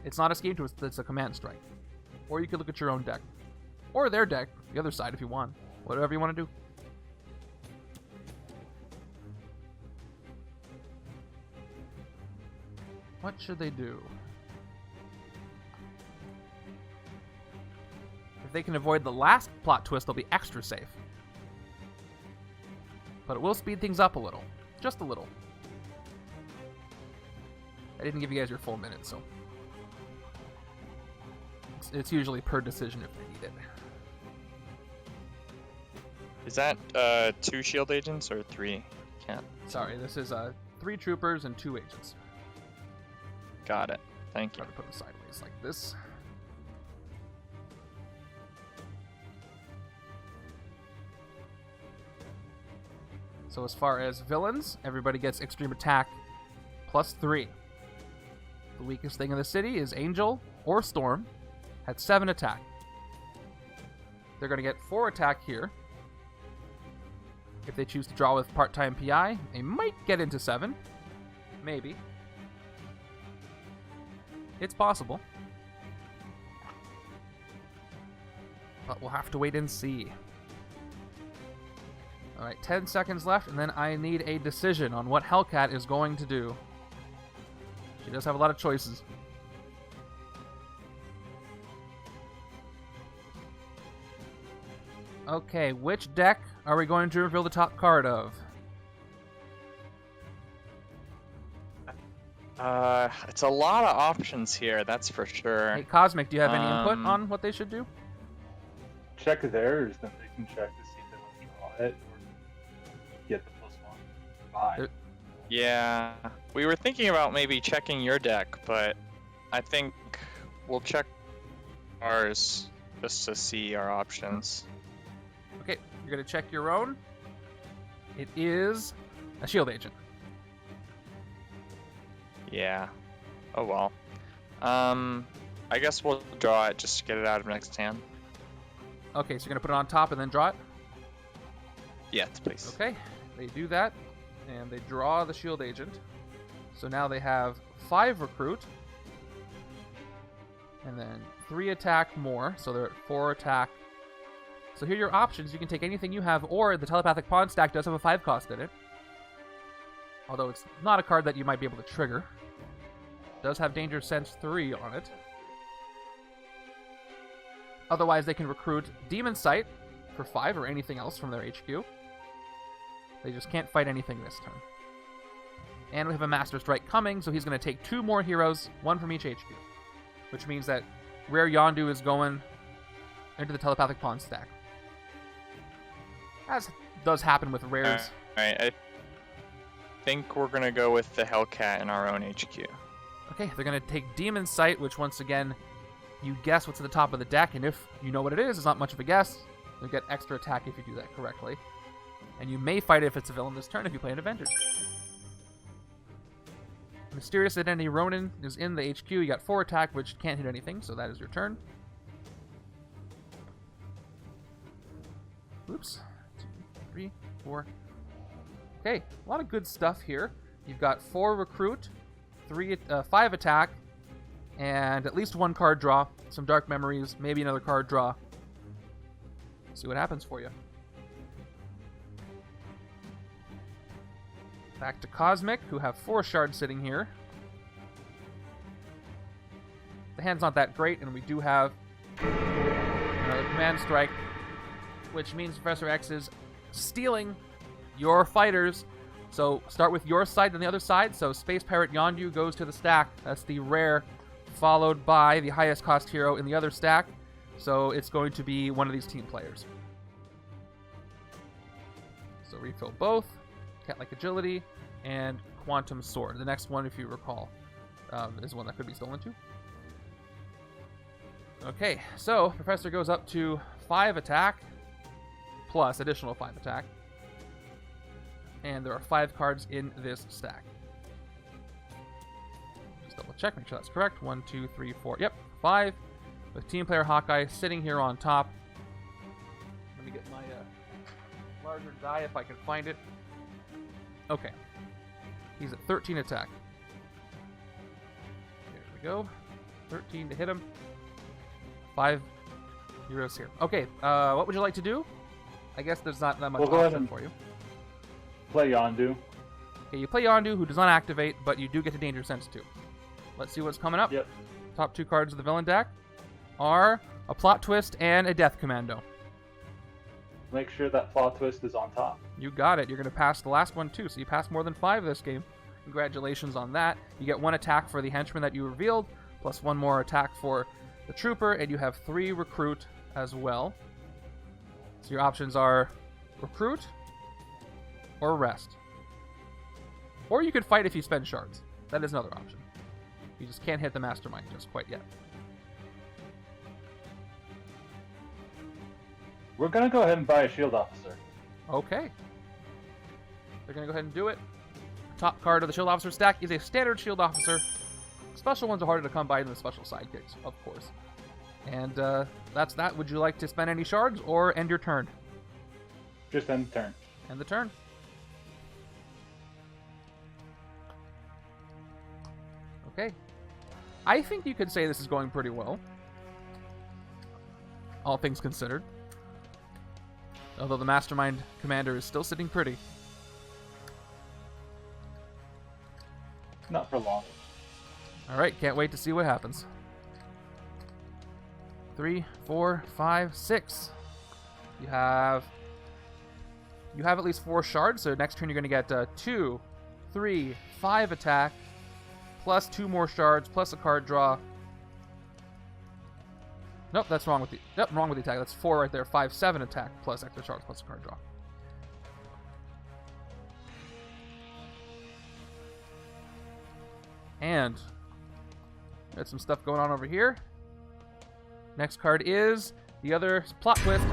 It's not a scheme twist, it's a command strike. Or you could look at your own deck. Or their deck, the other side if you want. Whatever you want to do. What should they do? If they can avoid the last plot twist, they'll be extra safe. But it will speed things up a little. Just a little. I didn't give you guys your full minute, so... It's usually per decision if they need it. Is that 2 shield agents or 3? Can't. Sorry, this is 3 troopers and 2 agents. Got it. Thank you. Try to put them sideways like this. So as far as villains, everybody gets extreme attack plus 3. The weakest thing in the city is Angel or Storm at 7 attack. They're going to get 4 attack here. If they choose to draw with part-time PI, they might get into 7. Maybe. It's possible. But we'll have to wait and see. Alright, 10 seconds left, and then I need a decision on what Hellcat is going to do. She does have a lot of choices. Okay, which deck are we going to reveal the top card of? It's a lot of options here, that's for sure. Hey, Cosmic, do you have any input on what they should do? Check theirs, then they can check to see if they want to draw it or get the +1. Bye. Yeah, we were thinking about maybe checking your deck, but I think we'll check ours just to see our options. Okay, you're going to check your own. It is a shield agent. Yeah. Oh well. I guess we'll draw it just to get it out of next hand. Okay, so you're going to put it on top and then draw it? Yes, please. Okay, they do that, and they draw the shield agent. So now they have 5 recruit And then 3 attack more, so they're at 4 attack. So here are your options. You can take anything you have, or the telepathic pawn stack does have a 5 cost in it. Although it's not a card that you might be able to trigger. It does have Danger Sense 3 on it. Otherwise, they can recruit Demon Sight for 5 or anything else from their HQ. They just can't fight anything this turn. And we have a Master Strike coming, so he's going to take 2 more heroes, 1 from each HQ. Which means that Rare Yondu is going into the telepathic pawn stack. As does happen with rares. Alright, I think we're going to go with the Hellcat in our own HQ. Okay, they're going to take Demon Sight, which once again, you guess what's at the top of the deck, and if you know what it is, it's not much of a guess. You'll get extra attack if you do that correctly. And you may fight it if it's a villain this turn if you play an Avengers. Mysterious Identity Ronin is in the HQ. You got 4 attack, which can't hit anything, so that is your turn. Oops. 2, 3, 4. Okay, a lot of good stuff here. You've got 4 recruit, 5 attack, and at least 1 card draw. Some Dark Memories, maybe another card draw. See what happens for you. Back to Cosmic, who have 4 shards sitting here. The hand's not that great, and we do have another Command Strike, which means Professor X is stealing your fighters. So start with your side, then the other side. So Space Pirate Yondu goes to the stack. That's the rare, followed by the highest cost hero in the other stack. So it's going to be one of these team players. So refill both. Cat-like Agility, and Quantum Sword. The next one, if you recall, is one that could be stolen too. Okay, so Professor goes up to 5 attack, plus additional 5 attack. And there are 5 cards in this stack. Just double check, make sure that's correct. 1, 2, 3, 4. Yep, 5. With team player Hawkeye sitting here on top. Let me get my larger die if I can find it. Okay. He's at 13 attack. There we go. 13 to hit him. 5 heroes here. Okay, what would you like to do? I guess there's not that much option for you. Play Yondu. Okay, you play Yondu, who does not activate, but you do get to Danger Sense 2. Let's see what's coming up. Yep. Top 2 cards of the villain deck are a Plot Twist and a Death Commando. Make sure that Plot Twist is on top. You got it. You're going to pass the last one, too. So you passed more than 5 this game. Congratulations on that. You get 1 attack for the Henchman that you revealed, plus 1 more attack for the Trooper, and you have 3 Recruit as well. So your options are Recruit or Rest. Or you could fight if you spend shards. That is another option. You just can't hit the Mastermind just quite yet. We're going to go ahead and buy a Shield Officer. Okay. They're going to go ahead and do it. Top card of the Shield Officer stack is a standard Shield Officer. Special ones are harder to come by than the special sidekicks, of course. And that's that. Would you like to spend any shards or end your turn? Just end the turn. End the turn. Okay. I think you could say this is going pretty well. All things considered. Although the Mastermind commander is still sitting pretty. Not for long. Alright, can't wait to see what happens. 3, 4, 5, 6. You have at least 4 shards, so next turn you're going to get 2, 3, 5 attack, plus 2 more shards, plus a card draw. Nope, that's wrong with the... Yep, wrong with the attack. That's 4 right there. 5, 7 attack, plus extra shards, plus a card draw. And got some stuff going on over here. Next card is the other Plot Twist,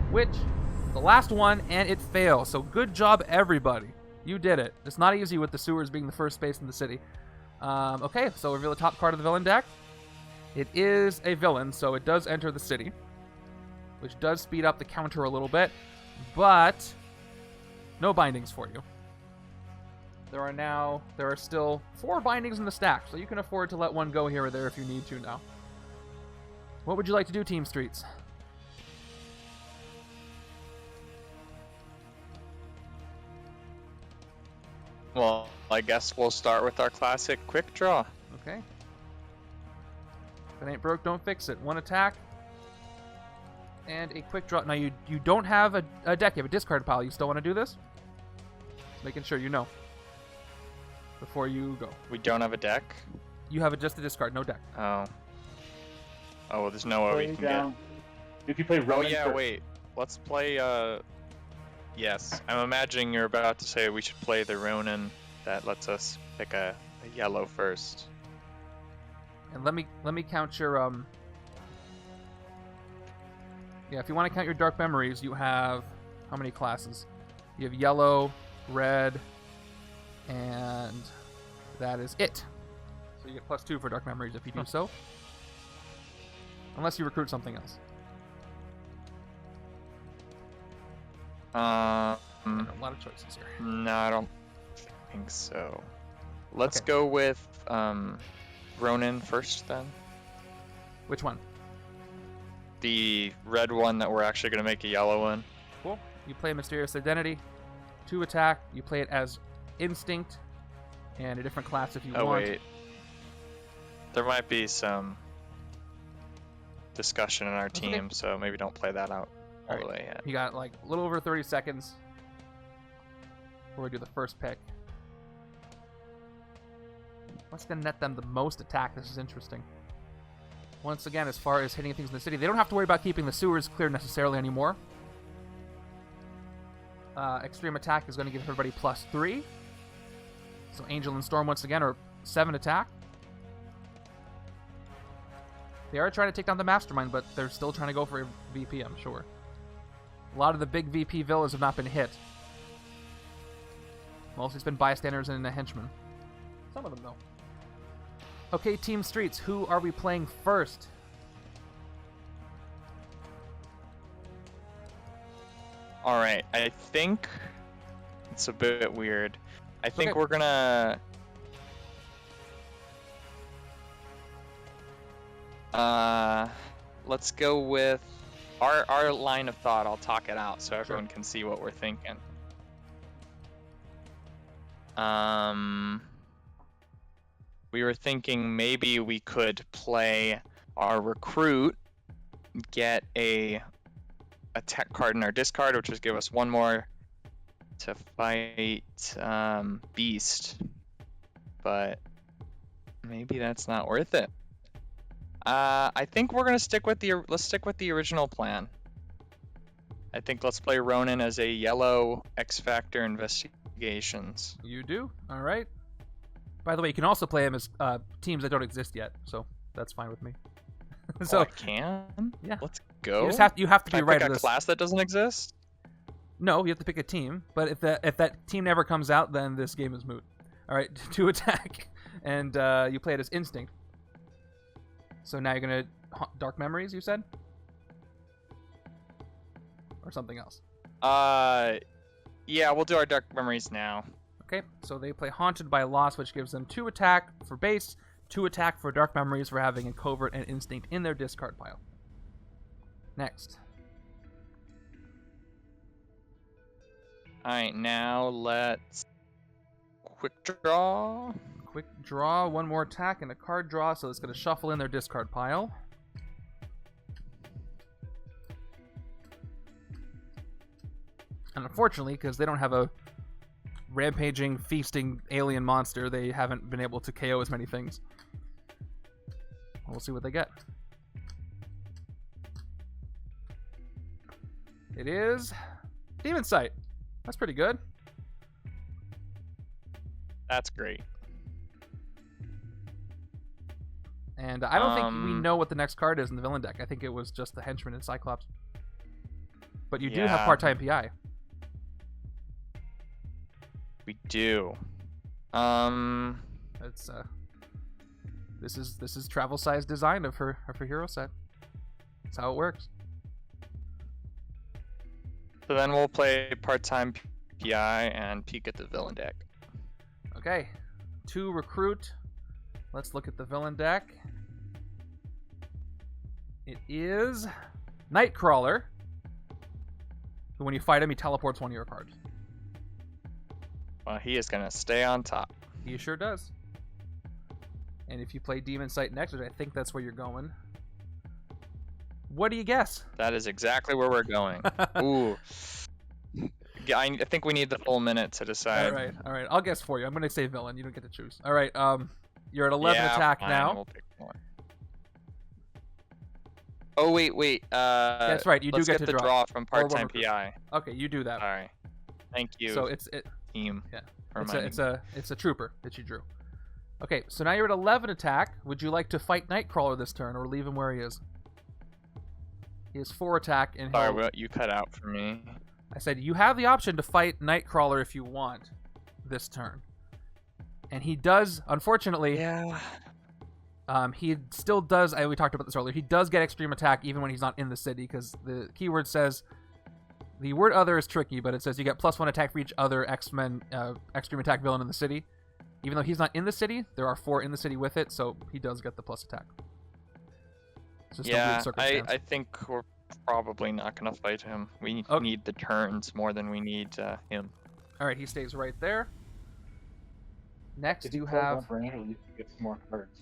which is the last one, and it fails. So good job, everybody. You did it. It's not easy with the sewers being the first space in the city. Okay, so reveal the top card of the villain deck. It is a villain, so it does enter the city, which does speed up the counter a little bit, but no bindings for you. There are still 4 bindings in the stack, so you can afford to let one go here or there if you need to now. What would you like to do, Team Streets? Well, I guess we'll start with our classic quick draw. Okay. If it ain't broke, don't fix it. 1 attack. And a quick draw. Now, you don't have a deck. You have a discard pile. You still want to do this? Just making sure you know. Before you go. We don't have a deck? You have just a discard, no deck. Oh. Oh, well, there's no way we can get... If you play Ronin Oh, yeah, first. wait. Let's play, Yes, I'm imagining you're about to say we should play the Ronin that lets us pick a yellow first. And let me count your Yeah, if you want to count your dark memories, you have how many classes? You have yellow, red, and that is it. So you get +2 for dark memories if you do so. Unless you recruit something else. A lot of choices here. No, I don't think so. Let's go with Ronin first, then. Which one? The red one that we're actually going to make a yellow one. Cool. You play Mysterious Identity. 2 attack. You play it as Instinct. And a different class if you want. Oh, wait. There might be some discussion in our team, so maybe don't play that out all the way yet. You got like a little over 30 seconds before we do the first pick. What's going to net them the most attack? This is interesting. Once again, as far as hitting things in the city, they don't have to worry about keeping the sewers clear necessarily anymore. Extreme attack is going to give everybody +3. So Angel and Storm once again are 7 attack. They are trying to take down the Mastermind, but they're still trying to go for a VP, I'm sure. A lot of the big VP villas have not been hit. Mostly it's been bystanders and a henchman. Some of them, though. Okay, Team Streets, who are we playing first? Alright, I think it's a bit weird. I think we're gonna... let's go with our line of thought. I'll talk it out so everyone can see what we're thinking. We were thinking maybe we could play our recruit, get a tech card in our discard, which would give us 1 more to fight Beast, but maybe that's not worth it. I think we're gonna stick with the original plan. I think let's play Ronin as a yellow X-Factor investigations. You do? All right. By the way, you can also play them as teams that don't exist yet, so that's fine with me. So I can. Yeah. Let's go. You have to be right at at a this. class that doesn't exist. No, you have to pick a team. But if that team never comes out, then this game is moot. All right, 2 attack, and you play it as Instinct. So now you're gonna Dark Memories, you said, or something else? Yeah, we'll do our Dark Memories now. Okay, so they play Haunted by Loss, which gives them 2 attack for base, 2 attack for Dark Memories for having a Covert and Instinct in their discard pile. Next. Alright, now let's quick draw. Quick draw, 1 more attack and a card draw, so it's going to shuffle in their discard pile. And unfortunately, because they don't have a rampaging, feasting alien monster, they haven't been able to KO as many things. We'll see what they get. It is Demon Sight. That's pretty good. That's great. And I don't think we know what the next card is in the villain deck. I think it was just the Henchman and Cyclops. But you do have part-time PI. We do. It's this is travel size design of her hero set. That's how it works. So then we'll play part-time PI and peek at the villain deck. Okay, 2 recruit. Let's look at the villain deck. It is Nightcrawler. Who, when you fight him, he teleports one of your cards. Well, he is going to stay on top. He sure does. And if you play Demon Sight next, which I think that's where you're going, what do you guess? That is exactly where we're going. Ooh. Yeah, I think we need the full minute to decide. All right. I'll guess for you. I'm going to say villain. You don't get to choose. All right. You're at 11 attack fine, now. We'll pick one. Oh, wait. That's right. You do get to the draw from part-time PI. Okay, you do that. All right. Thank you. So team. Yeah. For It's a trooper that you drew. Okay, so now you're at 11 attack. Would you like to fight Nightcrawler this turn or leave him where he is? He has 4 attack and Sorry, what you cut out for me. I said you have the option to fight Nightcrawler if you want this turn. And he does, unfortunately. Yeah. He still does. We talked about this earlier. He does get extreme attack even when he's not in the city because the keyword says the word "other" is tricky, but it says you get +1 attack for each other X-Men extreme attack villain in the city. Even though he's not in the city, there are 4 in the city with it, so he does get the plus attack. Yeah, I think we're probably not going to fight him. We need the turns more than we need him. All right, he stays right there. Next, If you play have. on for Angel, you can get some more cards.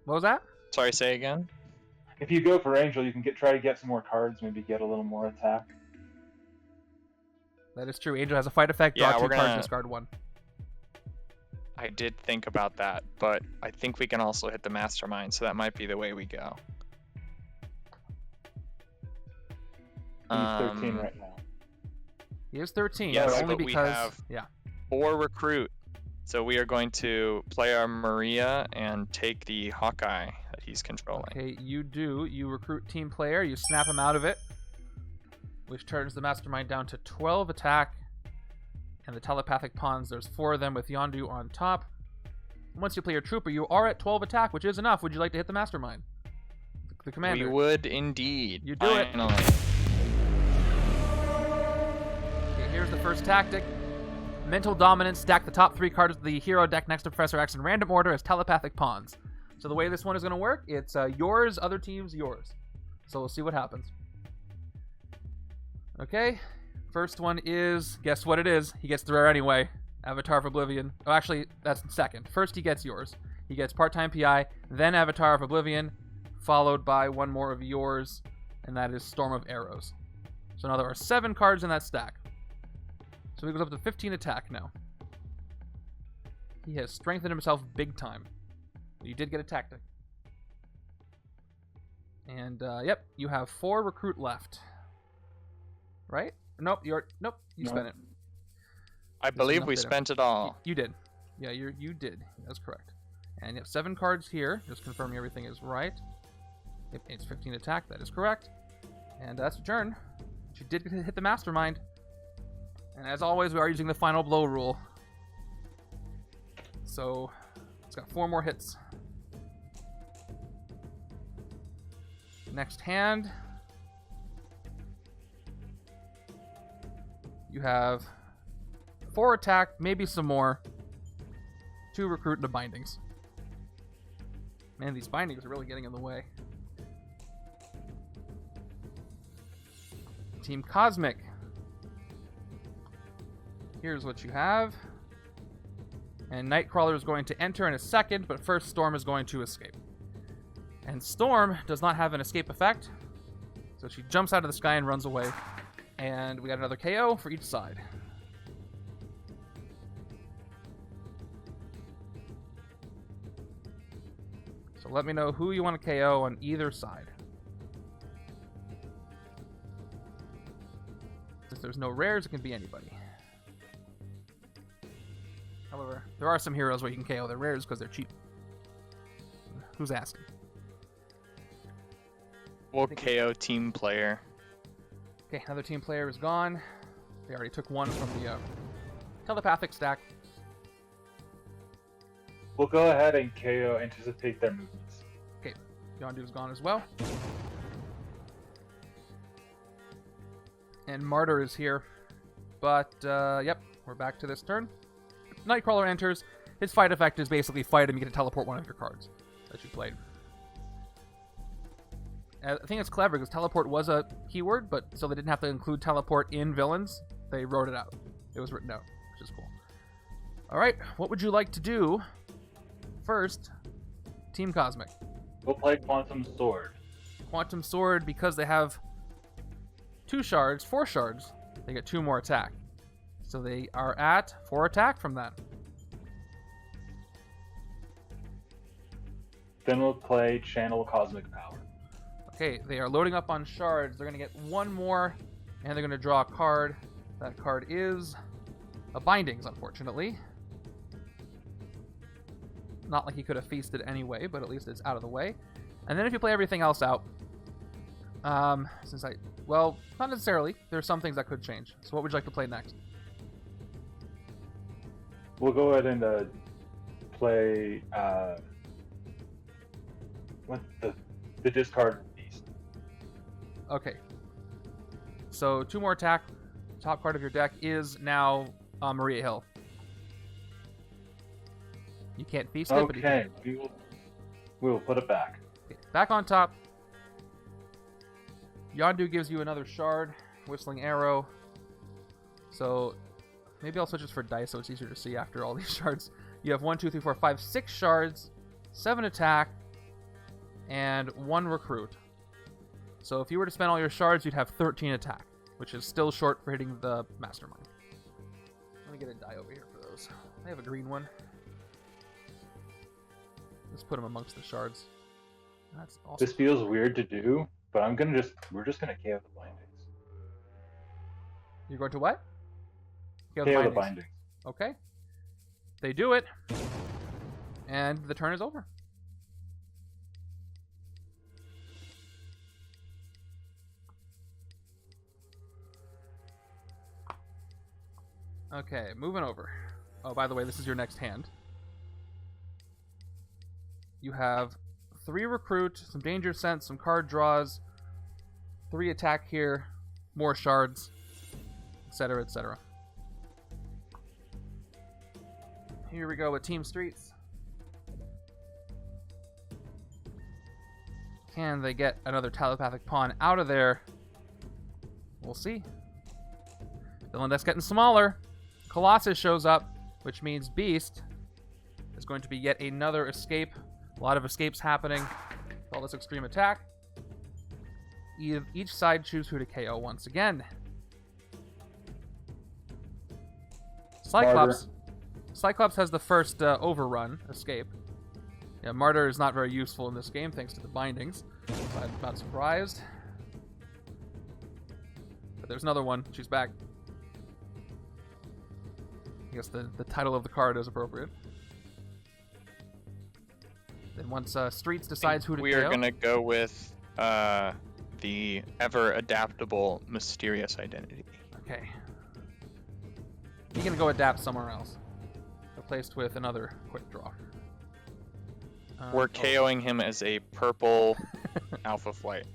What was that? Sorry, say again? If you go for Angel, you can try to get some more cards, maybe get a little more attack. That is true. Angel has a fight effect. Draw 2 cards, discard 1. I did think about that, but I think we can also hit the Mastermind, so that might be the way we go. He's 13 right now. He is 13. Yes, but only but because we have yeah. 4 recruit. So we are going to play our Maria and take the Hawkeye that he's controlling. Okay, you do. You recruit team player. You snap him out of it, which turns the Mastermind down to 12 attack. And the telepathic pawns, there's 4 of them with Yondu on top. Once you play your trooper, you are at 12 attack, which is enough. Would you like to hit the Mastermind? The commander. We would indeed. You do it. Finally. Okay, here's the first tactic. Mental Dominance. Stack the top 3 cards of the hero deck next to Professor X in random order as telepathic pawns. So the way this one is going to work, it's yours, other team's yours. So we'll see what happens. Okay. First one is, guess what it is? He gets the rare anyway. Avatar of Oblivion. Oh, actually, that's second. First, he gets yours. He gets part-time PI, then Avatar of Oblivion, followed by 1 more of yours, and that is Storm of Arrows. So now there are 7 cards in that stack. So he goes up to 15 attack now. He has strengthened himself big time. You did get a tactic. And, yep, you have 4 recruit left. Right? Nope, you spent it. I believe we spent it all. You did. Yeah, you did. That's correct. And you have 7 cards here, just confirming everything is right. Yep, it's 15 attack, that is correct. And that's your turn. You did hit the Mastermind. And as always, we are using the final blow rule. So, it's got 4 more hits. Next hand. You have 4 attack, maybe some more. 2 recruit into bindings. Man, these bindings are really getting in the way. Team Cosmic. Here's what you have. And Nightcrawler is going to enter in a second, but first Storm is going to escape. And Storm does not have an escape effect, so she jumps out of the sky and runs away. And we got another KO for each side. So let me know who you want to KO on either side. Since there's no rares, it can be anybody. However, there are some heroes where you can KO their rares because they're cheap. Who's asking? We'll KO team player. Okay, another team player is gone. They already took 1 from the telepathic stack. We'll go ahead and KO, anticipate their movements. Okay, Yondu's gone as well. And Martyr is here. But, yep, we're back to this turn. Nightcrawler enters. His fight effect is basically fight him. You get to teleport 1 of your cards that you played. I think it's clever because teleport was a keyword, but so they didn't have to include teleport in villains. They wrote it out. It was written out, which is cool. All right, what would you like to do first? Team Cosmic. We'll play Quantum Sword. Quantum Sword, because they have 4 shards, they get 2 more attack. So they are at 4 attack from that. Then we'll play Channel Cosmic Power. Okay, they are loading up on shards. They're going to get 1 more, and they're going to draw a card. That card is a Bindings, unfortunately. Not like he could have feasted anyway, but at least it's out of the way. And then if you play everything else out, well, not necessarily. There's some things that could change. So what would you like to play next? We'll go ahead and play the discard beast. Okay. So 2 more attack. Top card of your deck is now Maria Hill. You can't feast it, but you can. Okay, we will put it back. Okay, back on top. Yondu gives you another shard, Whistling Arrow. So maybe I'll switch this for dice so it's easier to see after all these shards. You have 1, 2, 3, 4, 5, 6 shards, 7 attack, and 1 recruit. So if you were to spend all your shards, you'd have 13 attack, which is still short for hitting the Mastermind. Let me get a die over here for those. I have a green one. Let's put them amongst the shards. That's awesome. This feels weird to do, but we're just gonna KO the Bindings. You're going to what? KO the Bindings. Okay. They do it. And the turn is over. Okay, moving over. Oh, by the way, this is your next hand. You have 3 recruit, some danger sense, some card draws, 3 attack here, more shards, etc., etc. Here we go with Team Streets. Can they get another telepathic pawn out of there? We'll see. Villain deck's getting smaller. Colossus shows up, which means Beast is going to be yet another escape. A lot of escapes happening. All this extreme attack. Each side choose who to KO once again. Cyclops. Cyclops has the first overrun escape. Yeah, Martyr is not very useful in this game thanks to the bindings. So I'm not surprised. But there's another one. She's back. I guess the title of the card is appropriate. Then once Streets decides who to KO... We are going to go with the ever-adaptable Mysterious Identity. Okay. He's going to go adapt somewhere else. Replaced with another quick draw. We're KOing him as a purple Alpha Flight.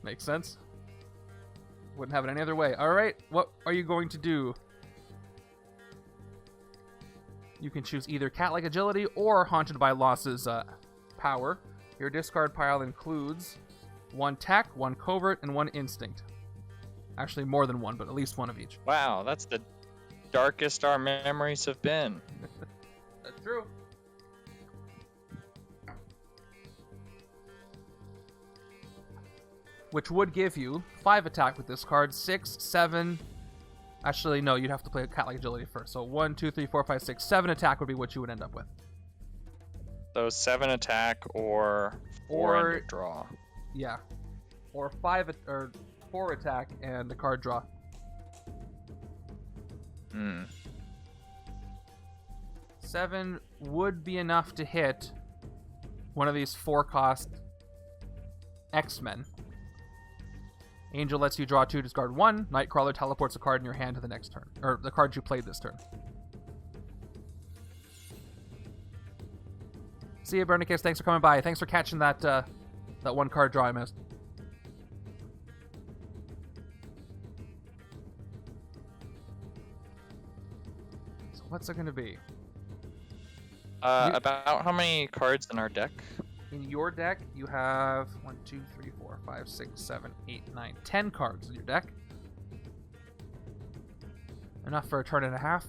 Makes sense. Wouldn't have it any other way. Alright, what are you going to do? You can choose either Cat-like Agility or Haunted by Loss's power. Your discard pile includes 1 tech, 1 covert, and 1 instinct. Actually, more than 1, but at least 1 of each. Wow, that's the darkest our memories have been. That's true. Which would give you 5 attack with this card, 6, 7... Actually, no, you'd have to play a Cat-like Agility first. So 1, 2, 3, 4, 5, 6, 7 attack would be what you would end up with. So 7 attack or 4 end of draw. Yeah. Or 4 attack and the card draw. 7 would be enough to hit one of these 4-cost X-Men. Angel lets you draw 2, discard 1. Nightcrawler teleports a card in your hand to the next turn. Or the card you played this turn. See you, Bernicus. Thanks for coming by. Thanks for catching that 1 card draw I missed. So what's it going to be? About how many cards in our deck? In your deck, you have 1, 2, 3, 4, 5, 6, 7, 8, 9, 10 cards in your deck. Enough for a turn and a half.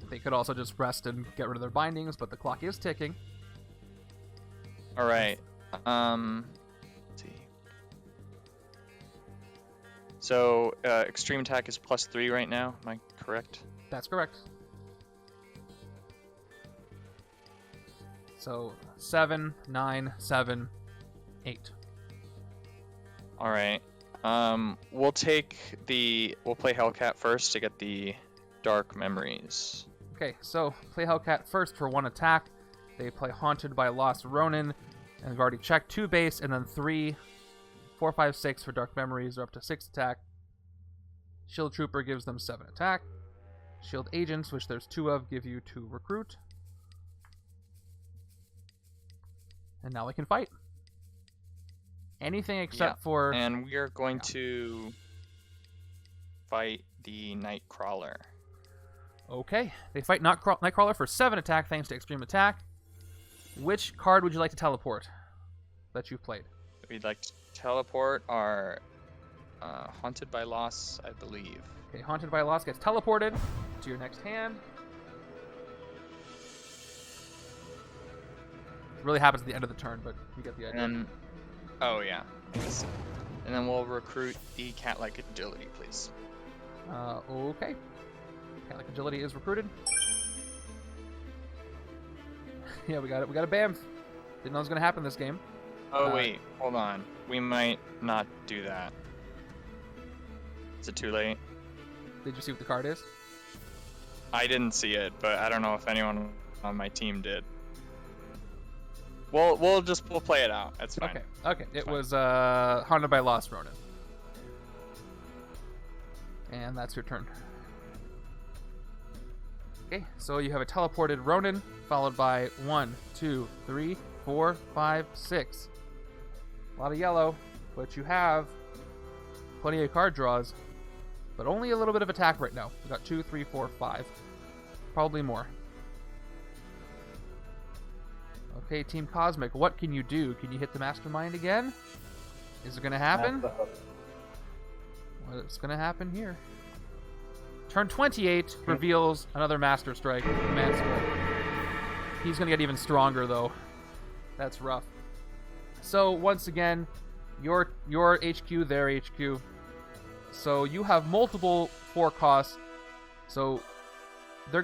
They could also just rest and get rid of their bindings, but the clock is ticking. All right. Let's see. So extreme attack is +3 right now. Am I correct? That's correct. So 7, 9, 7, 8. All right. We'll play Hellcat first to get the dark memories. Okay, so play Hellcat first for 1 attack. They play Haunted by Lost Ronin, and we've already checked 2 base, and then 3, 4, 5, 6 for Dark Memories are up to 6 attack. Shield Trooper gives them 7 attack. Shield Agents, which there's 2 of, give you 2 recruit. And now they can fight. Anything except for... And we are going to fight the Nightcrawler. Okay, they fight Nightcrawler for 7 attack thanks to extreme attack. Which card would you like to teleport that you've played? We'd like to teleport our Haunted by Loss, I believe. Okay, Haunted by Loss gets teleported to your next hand. It really happens at the end of the turn, but you get the idea. And then, oh yeah, I guess. And then we'll recruit the Cat-like Agility, please. Okay. Cat-like Agility is recruited. Yeah, we got it. We got a BAMF. Didn't know it was gonna happen this game. Oh wait, hold on. We might not do that. Is it too late? Did you see what the card is? I didn't see it, but I don't know if anyone on my team did. We'll play it out. That's fine. Okay. It was Haunted by Lost Ronin. And that's your turn. Okay, so you have a teleported Ronin, followed by 1, 2, 3, 4, 5, 6. A lot of yellow, but you have plenty of card draws, but only a little bit of attack right now. We've got 2, 3, 4, 5. Probably more. Okay, Team Cosmic, what can you do? Can you hit the Mastermind again? Is it going to happen? What's going to happen here? Turn 28 reveals another Master Strike. Command Strike. He's going to get even stronger, though. That's rough. So, once again, your HQ, their HQ. So, you have multiple 4 costs. So,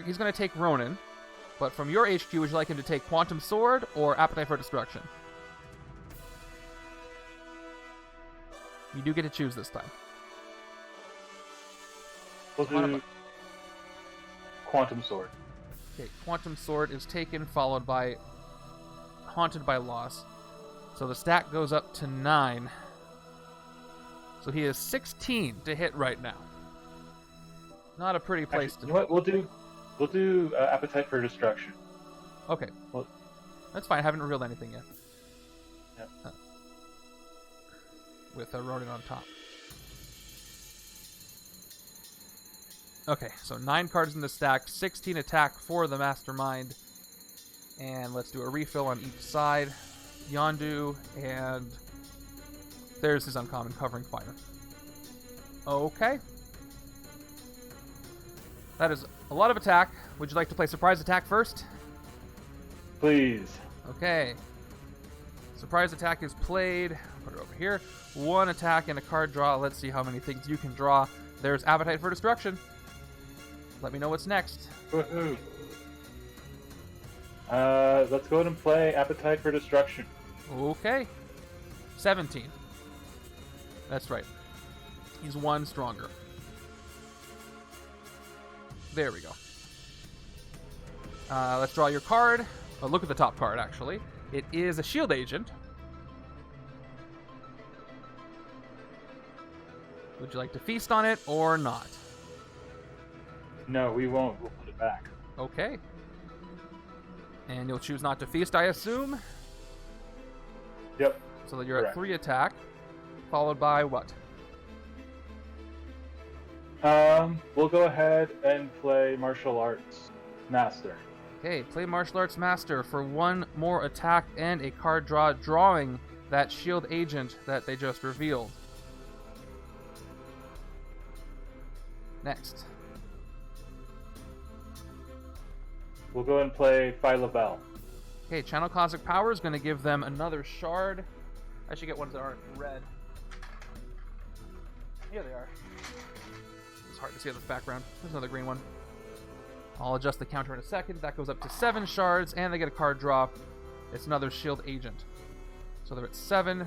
he's going to take Ronin. But from your HQ, would you like him to take Quantum Sword or Appetite for Destruction? You do get to choose this time. We'll do Quantum Sword. Okay, Quantum Sword is taken, followed by Haunted by Loss. So the stack goes up to 9. So he is 16 to hit right now. Not a pretty place to... You know what? We'll do Appetite for Destruction. Okay. Well, that's fine. I haven't revealed anything yet. Yeah. With Ronin on top. Okay, so 9 cards in the stack, 16 attack for the Mastermind. And let's do a refill on each side. Yondu, and there's his uncommon, Covering Fire. Okay. That is a lot of attack. Would you like to play Surprise Attack first? Please. Okay. Surprise Attack is played. Put it over here. 1 attack and a card draw. Let's see how many things you can draw. There's Appetite for Destruction. Let me know what's next. Woohoo. Let's go ahead and play Appetite for Destruction. Okay. 17. That's right. He's 1 stronger. There we go. Let's draw your card. Oh, look at the top card, actually. It is a Shield Agent. Would you like to feast on it or not? No, we won't. We'll put it back. Okay. And you'll choose not to feast, I assume? Yep. So that you're Correct. at 3 attack, followed by what? We'll go ahead and play Martial Arts Master. Okay, play Martial Arts Master for one more attack and a card draw, drawing that shield agent that they just revealed. Next. We'll go and play Phyla-Vell. Okay, Channel Cosmic Power is going to give them another shard. I should get ones that aren't red. Here they are. It's hard to see in the background. There's another green one. I'll adjust the counter in a second. That goes up to 7 shards, and they get a card draw. It's another shield agent. So they're at 7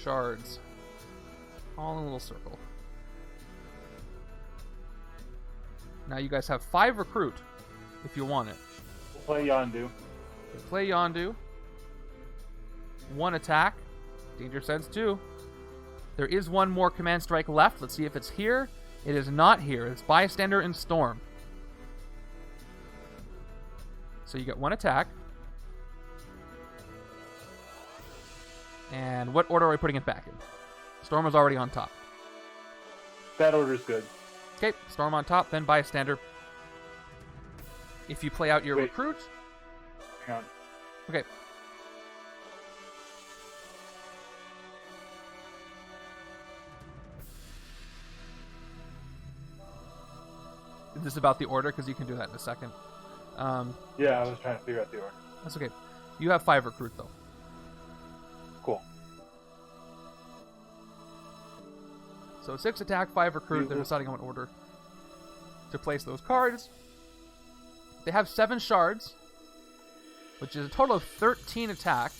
shards. All in a little circle. Now you guys have 5 recruit, if you want it. We'll play Yondu. Play Yondu. 1 attack. Danger Sense 2. There is one more Command Strike left. Let's see if it's here. It is not here. It's Bystander and Storm. So you get 1 attack. And what order are we putting it back in? Storm is already on top. That order's good. Okay, Storm on top, then Bystander. If you play out your recruit... Hang on. Okay. Is this about the order? Because you can do that in a second. Yeah, I was trying to figure out the order. That's okay. You have 5 recruit, though. Cool. So 6 attack, 5 recruit. They're deciding on what order to place those cards. They have 7 shards, which is a total of 13 attack.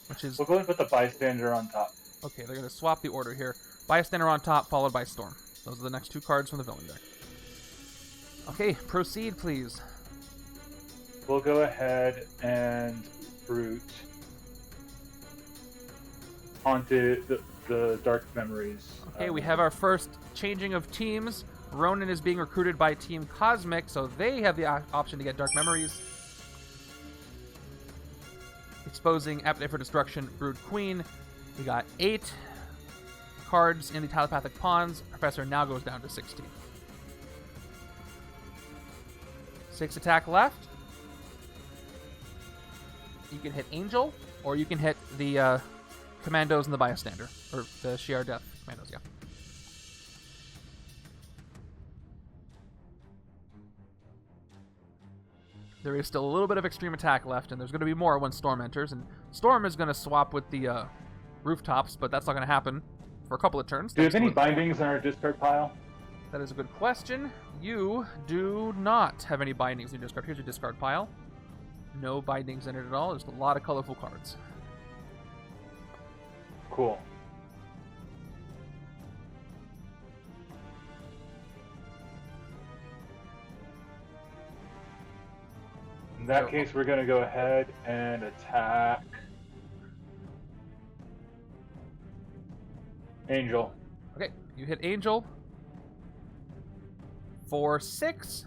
Which is... We'll go and put the Bystander on top. Okay, they're going to swap the order here. Bystander on top, followed by Storm. Those are the next 2 cards from the villain deck. Okay, proceed, please. We'll go ahead and root onto the Dark Memories. Okay, we have our first changing of teams. Ronin is being recruited by Team Cosmic, so they have the option to get Dark Memories. Exposing Appetite for Destruction, Brood Queen. We got 8 cards in the Telepathic Pawns. Professor now goes down to 16. 6 attack left. You can hit Angel, or you can hit the Commandos and the Bystander, or the Shi'ar Death Commandos, yeah. There is still a little bit of extreme attack left, and there's going to be more when Storm enters, and Storm is going to swap with the rooftops, but that's not going to happen for a couple of turns. Do you have any bindings in our discard pile? That is a good question. You do not have any bindings in your discard. Here's your discard pile. No bindings in it at all. There's a lot of colorful cards. Cool. In that case, we're going to go ahead and attack Angel. Okay, you hit Angel for 6.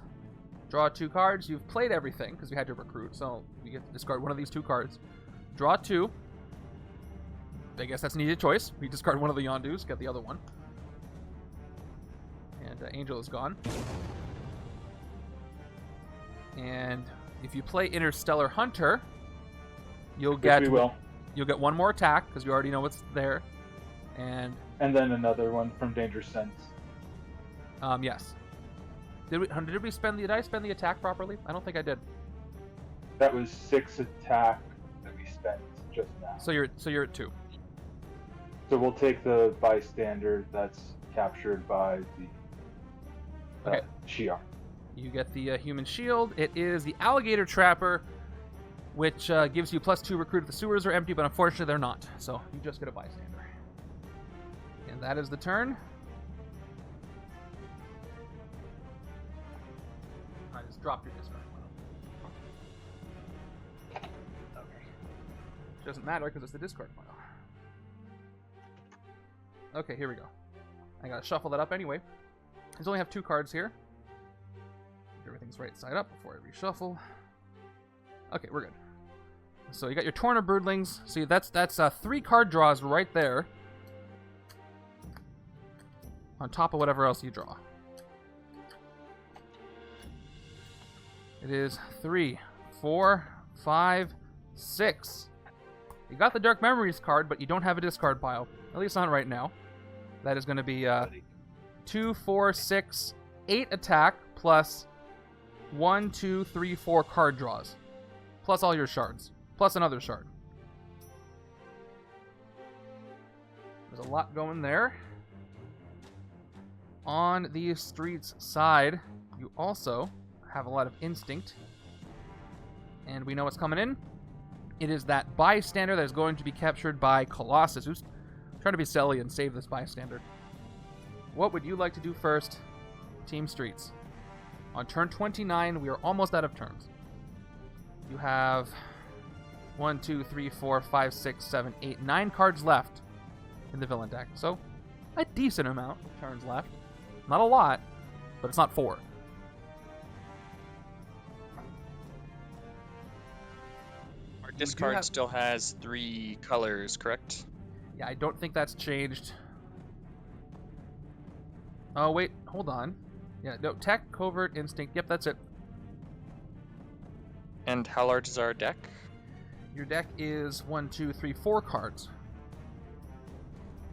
Draw 2 cards. You've played everything because you had to recruit, so you get to discard one of these 2 cards. Draw 2. I guess that's an easy choice. We discard one of the Yondus, get the other one. And Angel is gone. And if you play Interstellar Hunter, you'll get you'll get 1 more attack because you already know what's there. And then another one from Danger Sense. Yes. Did I spend the attack properly? I don't think I did. That was 6 attack that we spent just now. So you're at 2. So we'll take the Bystander that's captured by the Shi'ar. You get the human shield. It is the Alligator Trapper, which gives you +2 recruit if the sewers are empty, but unfortunately they're not. So you just get a Bystander. And that is the turn. I just dropped your discard pile. Okay. Doesn't matter because it's the discard pile. Okay, here we go. I gotta shuffle that up anyway. I only have 2 cards here. Everything's right side up before I reshuffle. Okay, we're good. So you got your Torna Broodlings. See, that's 3 card draws right there. On top of whatever else you draw. It is 3, 4, 5, 6. You got the Dark Memories card, but you don't have a discard pile. At least not right now. That is going to be 2, 4, 6, 8 attack plus 1, 2, 3, 4 card draws. Plus all your shards. Plus another shard. There's a lot going there. On the streets side, you also have a lot of instinct. And we know what's coming in. It is that bystander that is going to be captured by Colossus, who's trying to be silly and save this bystander. What would you like to do first, Team Streets? On turn 29, we are almost out of turns. You have 1, 2, 3, 4, 5, 6, 7, 8, 9 cards left in the villain deck. So, a decent amount of turns left. Not a lot, but it's not 4. Our discard still has 3 colors, correct? Yeah, I don't think that's changed. Oh, wait, hold on. Yeah, no, Tech, Covert, Instinct. Yep, that's it. And how large is our deck? Your deck is 1, 2, 3, 4 cards.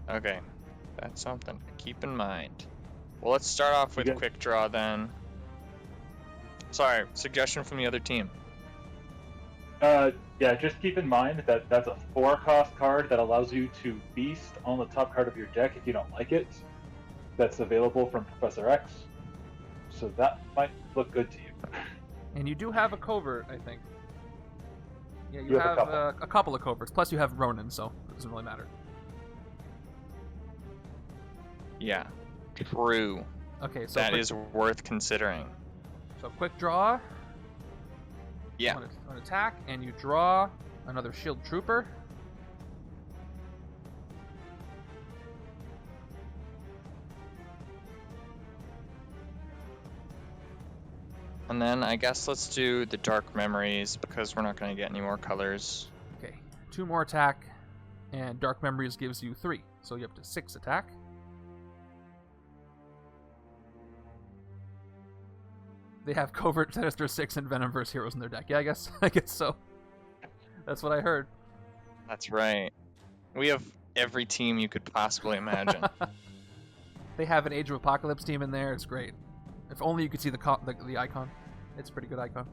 Okay, that's something to keep in mind. Well, let's start off with Quick Draw then. Sorry, suggestion from the other team. Yeah, just keep in mind that that's a 4-cost card that allows you to beast on the top card of your deck if you don't like it. That's available from Professor X. So that might look good to you. And you do have a Covert, I think. Yeah, You have a couple of Coverts. Plus you have Ronin, so it doesn't really matter. Yeah, true. Okay, so that is worth considering. So quick draw. Yeah. On attack, and you draw another Shield Trooper. And then I guess let's do the Dark Memories because we're not going to get any more colors. Okay, 2 more attack, and Dark Memories gives you 3, so you're up to 6 attack. They have Covert, Sinister 6, and Venomverse heroes in their deck. Yeah, I guess so. That's what I heard. That's right. We have every team you could possibly imagine. They have an Age of Apocalypse team in there. It's great. If only you could see the icon. It's a pretty good icon.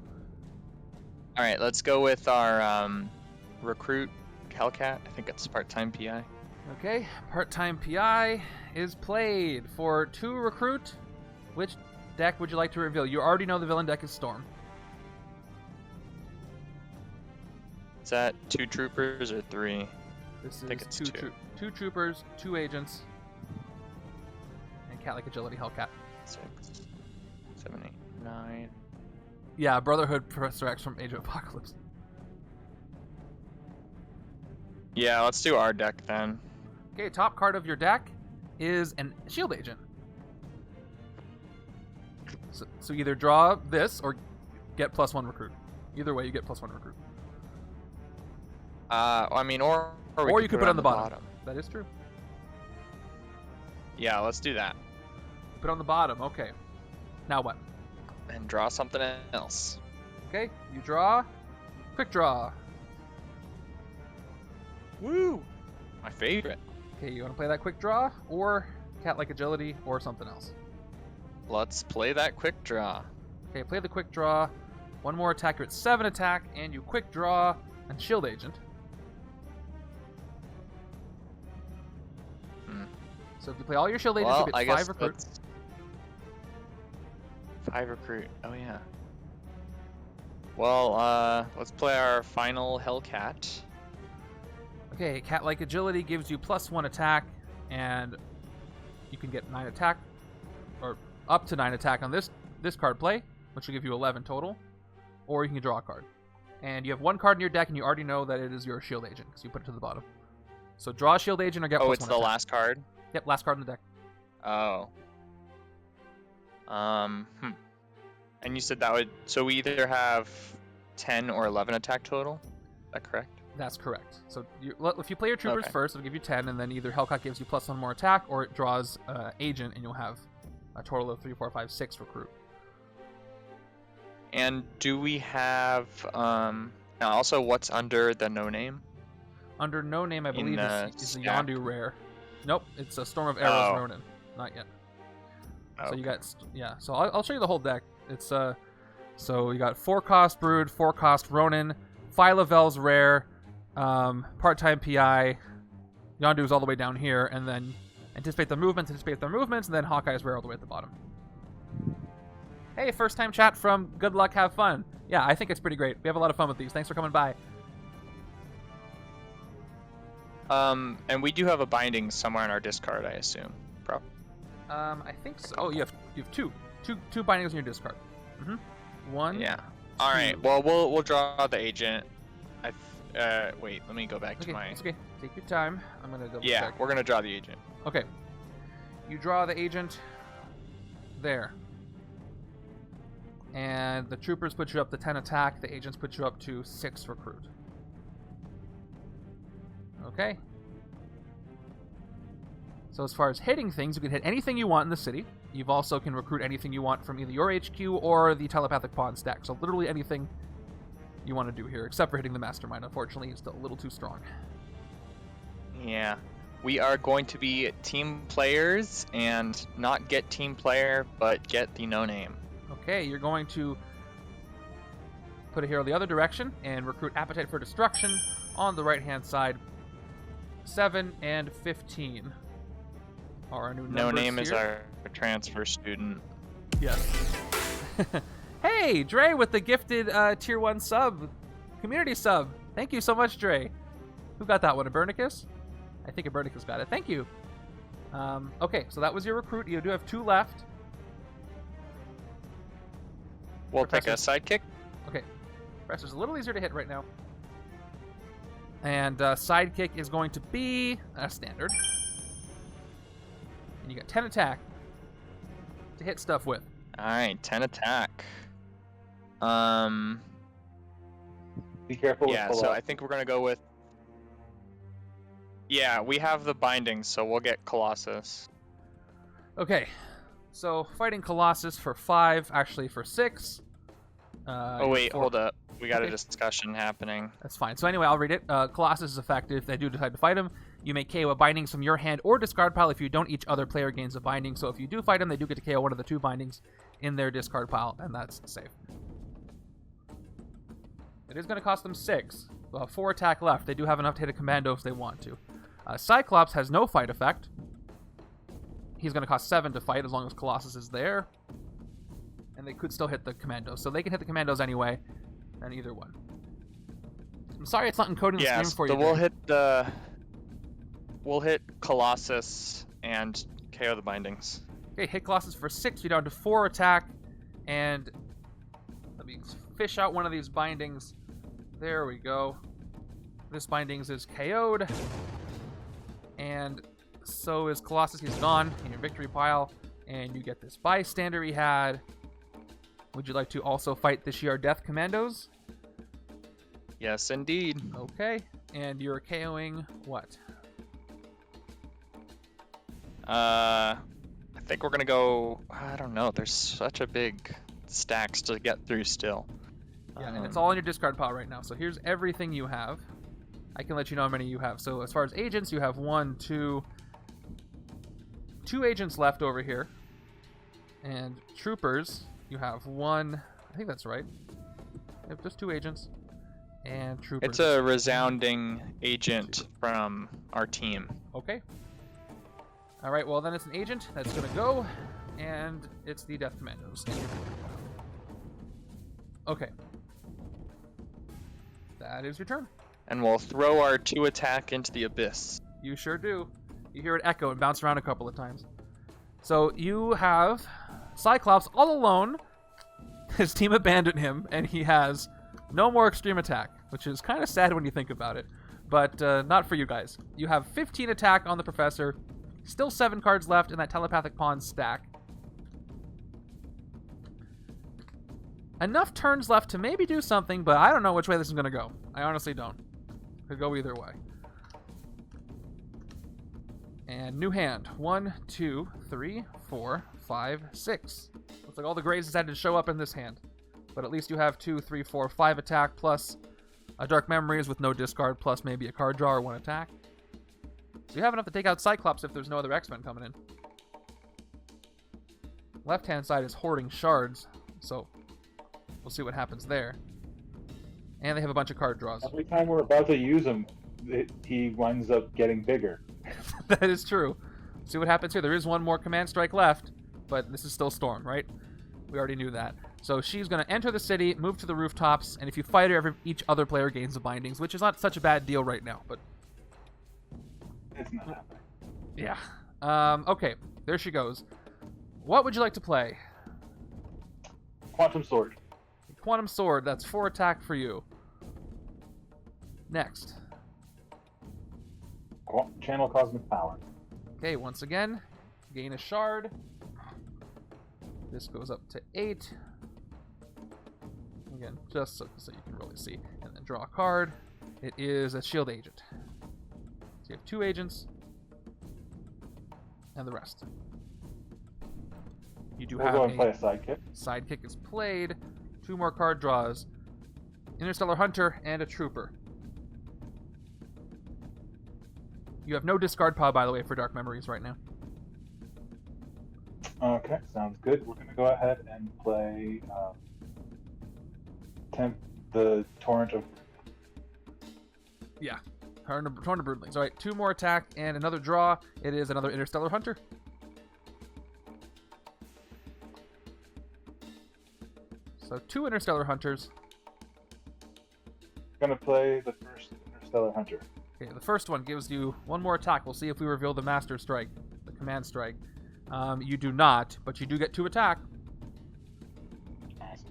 All right, let's go with our recruit Hellcat. I think it's part-time PI. Okay, part-time PI is played for 2 recruit. Which deck would you like to reveal? You already know the villain deck is Storm. Is that 2 troopers or 3? This I think is it's 2 troopers, 2 agents, and cat-like agility Hellcat. 6, 7, 8, 9. Yeah, Brotherhood Professor X from Age of Apocalypse. Yeah, let's do our deck then. Okay, top card of your deck is a Shield Agent. So either draw this or get +1 recruit. Either way, you get +1 recruit. I mean, or you could put it on the bottom. That is true. Yeah, let's do that. Put it on the bottom. Okay. Now what? And draw something else. Okay, you draw. Quick draw. Woo! My favorite. Okay, you want to play that quick draw or cat-like agility or something else? Let's play that quick draw. Okay, play the quick draw. 1 more attack, you're at 7 attack, and you quick draw and Shield Agent. So if you play all your Shield Agents, you get 5 recruit. 5 recruit. Oh yeah. Well, let's play our final Hellcat. Okay, cat-like agility gives you +1 attack, and you can get 9 attack, or up to 9 attack on this card play, which will give you 11 total, or you can draw a card. And you have 1 card in your deck, and you already know that it is your Shield Agent, because you put it to the bottom. So draw a Shield Agent or get +1 attack. Oh, it's the last card? Yep, last card in the deck. Oh. And you said that would... So we either have 10 or 11 attack total? Is that correct? That's correct. So if you play your troopers first, it'll give you 10, and then either Hellcat gives you +1 more attack, or it draws Agent, and you'll have a total of 3, 4, 5, 6 recruit. And do we have now also what's under the no name? Under no name, I believe is the stack. Yondu rare. Nope, it's a Storm of Arrows Oh. Ronin. Not yet. So Okay. you got So I'll show you the whole deck. It's so you got 4-cost Brood, 4-cost Ronin, Phyla-Vell's rare, part-time PI, Yondu's all the way down here, and then anticipate their movements, and then Hawkeye's rare all the way at the bottom. Hey, first time chat from Good Luck, Have Fun. Yeah, I think it's pretty great. We have a lot of fun with these. Thanks for coming by. And we do have a binding somewhere in our discard, I assume. I think so. Oh, you have two bindings in your discard. One. Yeah. All right. Well, we'll draw the agent. Wait. Let me go back to my. It's okay. Take your time. I'm gonna double Yeah, check. we're gonna draw the agent. Okay. You draw the agent there. And the troopers put you up to 10 attack. The agents put you up to 6 recruit. Okay. So as far as hitting things, you can hit anything you want in the city. You've also can recruit anything you want from either your HQ or the telepathic pawn stack. So literally anything you want to do here, except for hitting the Mastermind. Unfortunately, it's still a little too strong. Yeah. We are going to be team players and not get team player, but get the no name. Okay, you're going to put a hero the other direction and recruit Appetite for Destruction on the right-hand side. 7 and 15 are our new numbers. No name is here. our transfer student. Yes. Hey, Dre with the gifted tier 1 sub, community sub. Thank you so much, Dre. Who got that one? Abernicus? I think Abernicus got it. Thank you. Okay, so that was your recruit. You do have 2 left. We'll take a sidekick. Okay. Professor's a little easier to hit right now. And sidekick is going to be a standard. And you got 10 attack to hit stuff with. All right, 10 attack. Be careful with Yeah, pull so up. I think we're gonna go with. Yeah, we have the bindings, so we'll get Colossus. Okay. So fighting Colossus for 5, actually for 6. Oh wait, hold up. We got Okay. a discussion happening. That's fine. So anyway, I'll read it. Colossus is effective. If they do decide to fight him, you may KO a bindings from your hand or discard pile. If you don't, each other player gains a binding. So if you do fight him, they do get to KO one of the 2 bindings in their discard pile, and that's safe. It is going to cost them 6. They'll have 4 attack left. They do have enough to hit a commando if they want to. Cyclops has no fight effect. He's going to cost 7 to fight as long as Colossus is there. And they could still hit the commandos. So they can hit the commandos anyway, and either one. I'm sorry it's not encoding the Yeah, stream for so you. we'll hit Colossus and KO the bindings. Okay, hit Colossus for 6. You're down to 4 attack. And let me fish out one of these bindings. There we go. This bindings is KO'd. And so is Colossus. He's gone in your victory pile. And you get this bystander he had. Would you like to also fight the Shi'ar Death Commandos? Yes, indeed. Okay. And you're KOing what? I think we're gonna go. I don't know. There's such a big stacks to get through still. Yeah, and it's all in your discard pile right now. So here's everything you have. I can let you know how many you have. So as far as agents, you have 2 agents left over here. And troopers, you have 1. I think that's right. Yep, just 2 agents. And troopers. It's a resounding agent from our team. Okay. All right, well then it's an agent that's going to go. And it's the Death Commandos. Okay. That is your turn. And we'll throw our 2 attack into the abyss. You sure do. You hear it echo and bounce around a couple of times. So you have Cyclops all alone. His team abandoned him, and he has no more extreme attack, which is kind of sad when you think about it. But not for you guys. You have 15 attack on the Professor. Still 7 cards left in that telepathic pawn stack. Enough turns left to maybe do something, but I don't know which way this is going to go. I honestly don't. Could go either way. And new hand. 1, 2, 3, 4, 5, 6. Looks like all the grays decided to show up in this hand. But at least you have 2, 3, 4, 5 attack plus a Dark Memories with no discard plus maybe a card draw or 1 attack. So you have enough to take out Cyclops if there's no other X-Men coming in. Left-hand side is hoarding shards, so we'll see what happens there. And they have a bunch of card draws. Every time we're about to use him, he winds up getting bigger. That is true. See what happens here. There is one more command strike left, but this is still Storm, right? We already knew that. So she's going to enter the city, move to the rooftops, and if you fight her, each other player gains the bindings, which is not such a bad deal right now, but... It's not happening. Yeah. Okay, there she goes. What would you like to play? Quantum Sword. Quantum Sword, that's 4 attack for you. Next. Channel Cosmic Power. Okay, once again, gain a shard. This goes up to 8. Again, just so you can really see. And then draw a card. It is a shield agent. So you have 2 agents. And the rest. You do We'll have go and play a sidekick. Sidekick is played. 2 more card draws. Interstellar Hunter and a Trooper. You have no discard pile, by the way, for Dark Memories right now. Okay, sounds good. We're going to go ahead and play the Torrent of... Yeah, Torrent of Broodlings. All right, 2 more attack and another draw. It is another Interstellar Hunter. So 2 Interstellar Hunters. Going to play the first Interstellar Hunter. Okay, the first one gives you 1 more attack. We'll see if we reveal the Master Strike, the Command Strike. You do not, but you do get 2 attack. Awesome.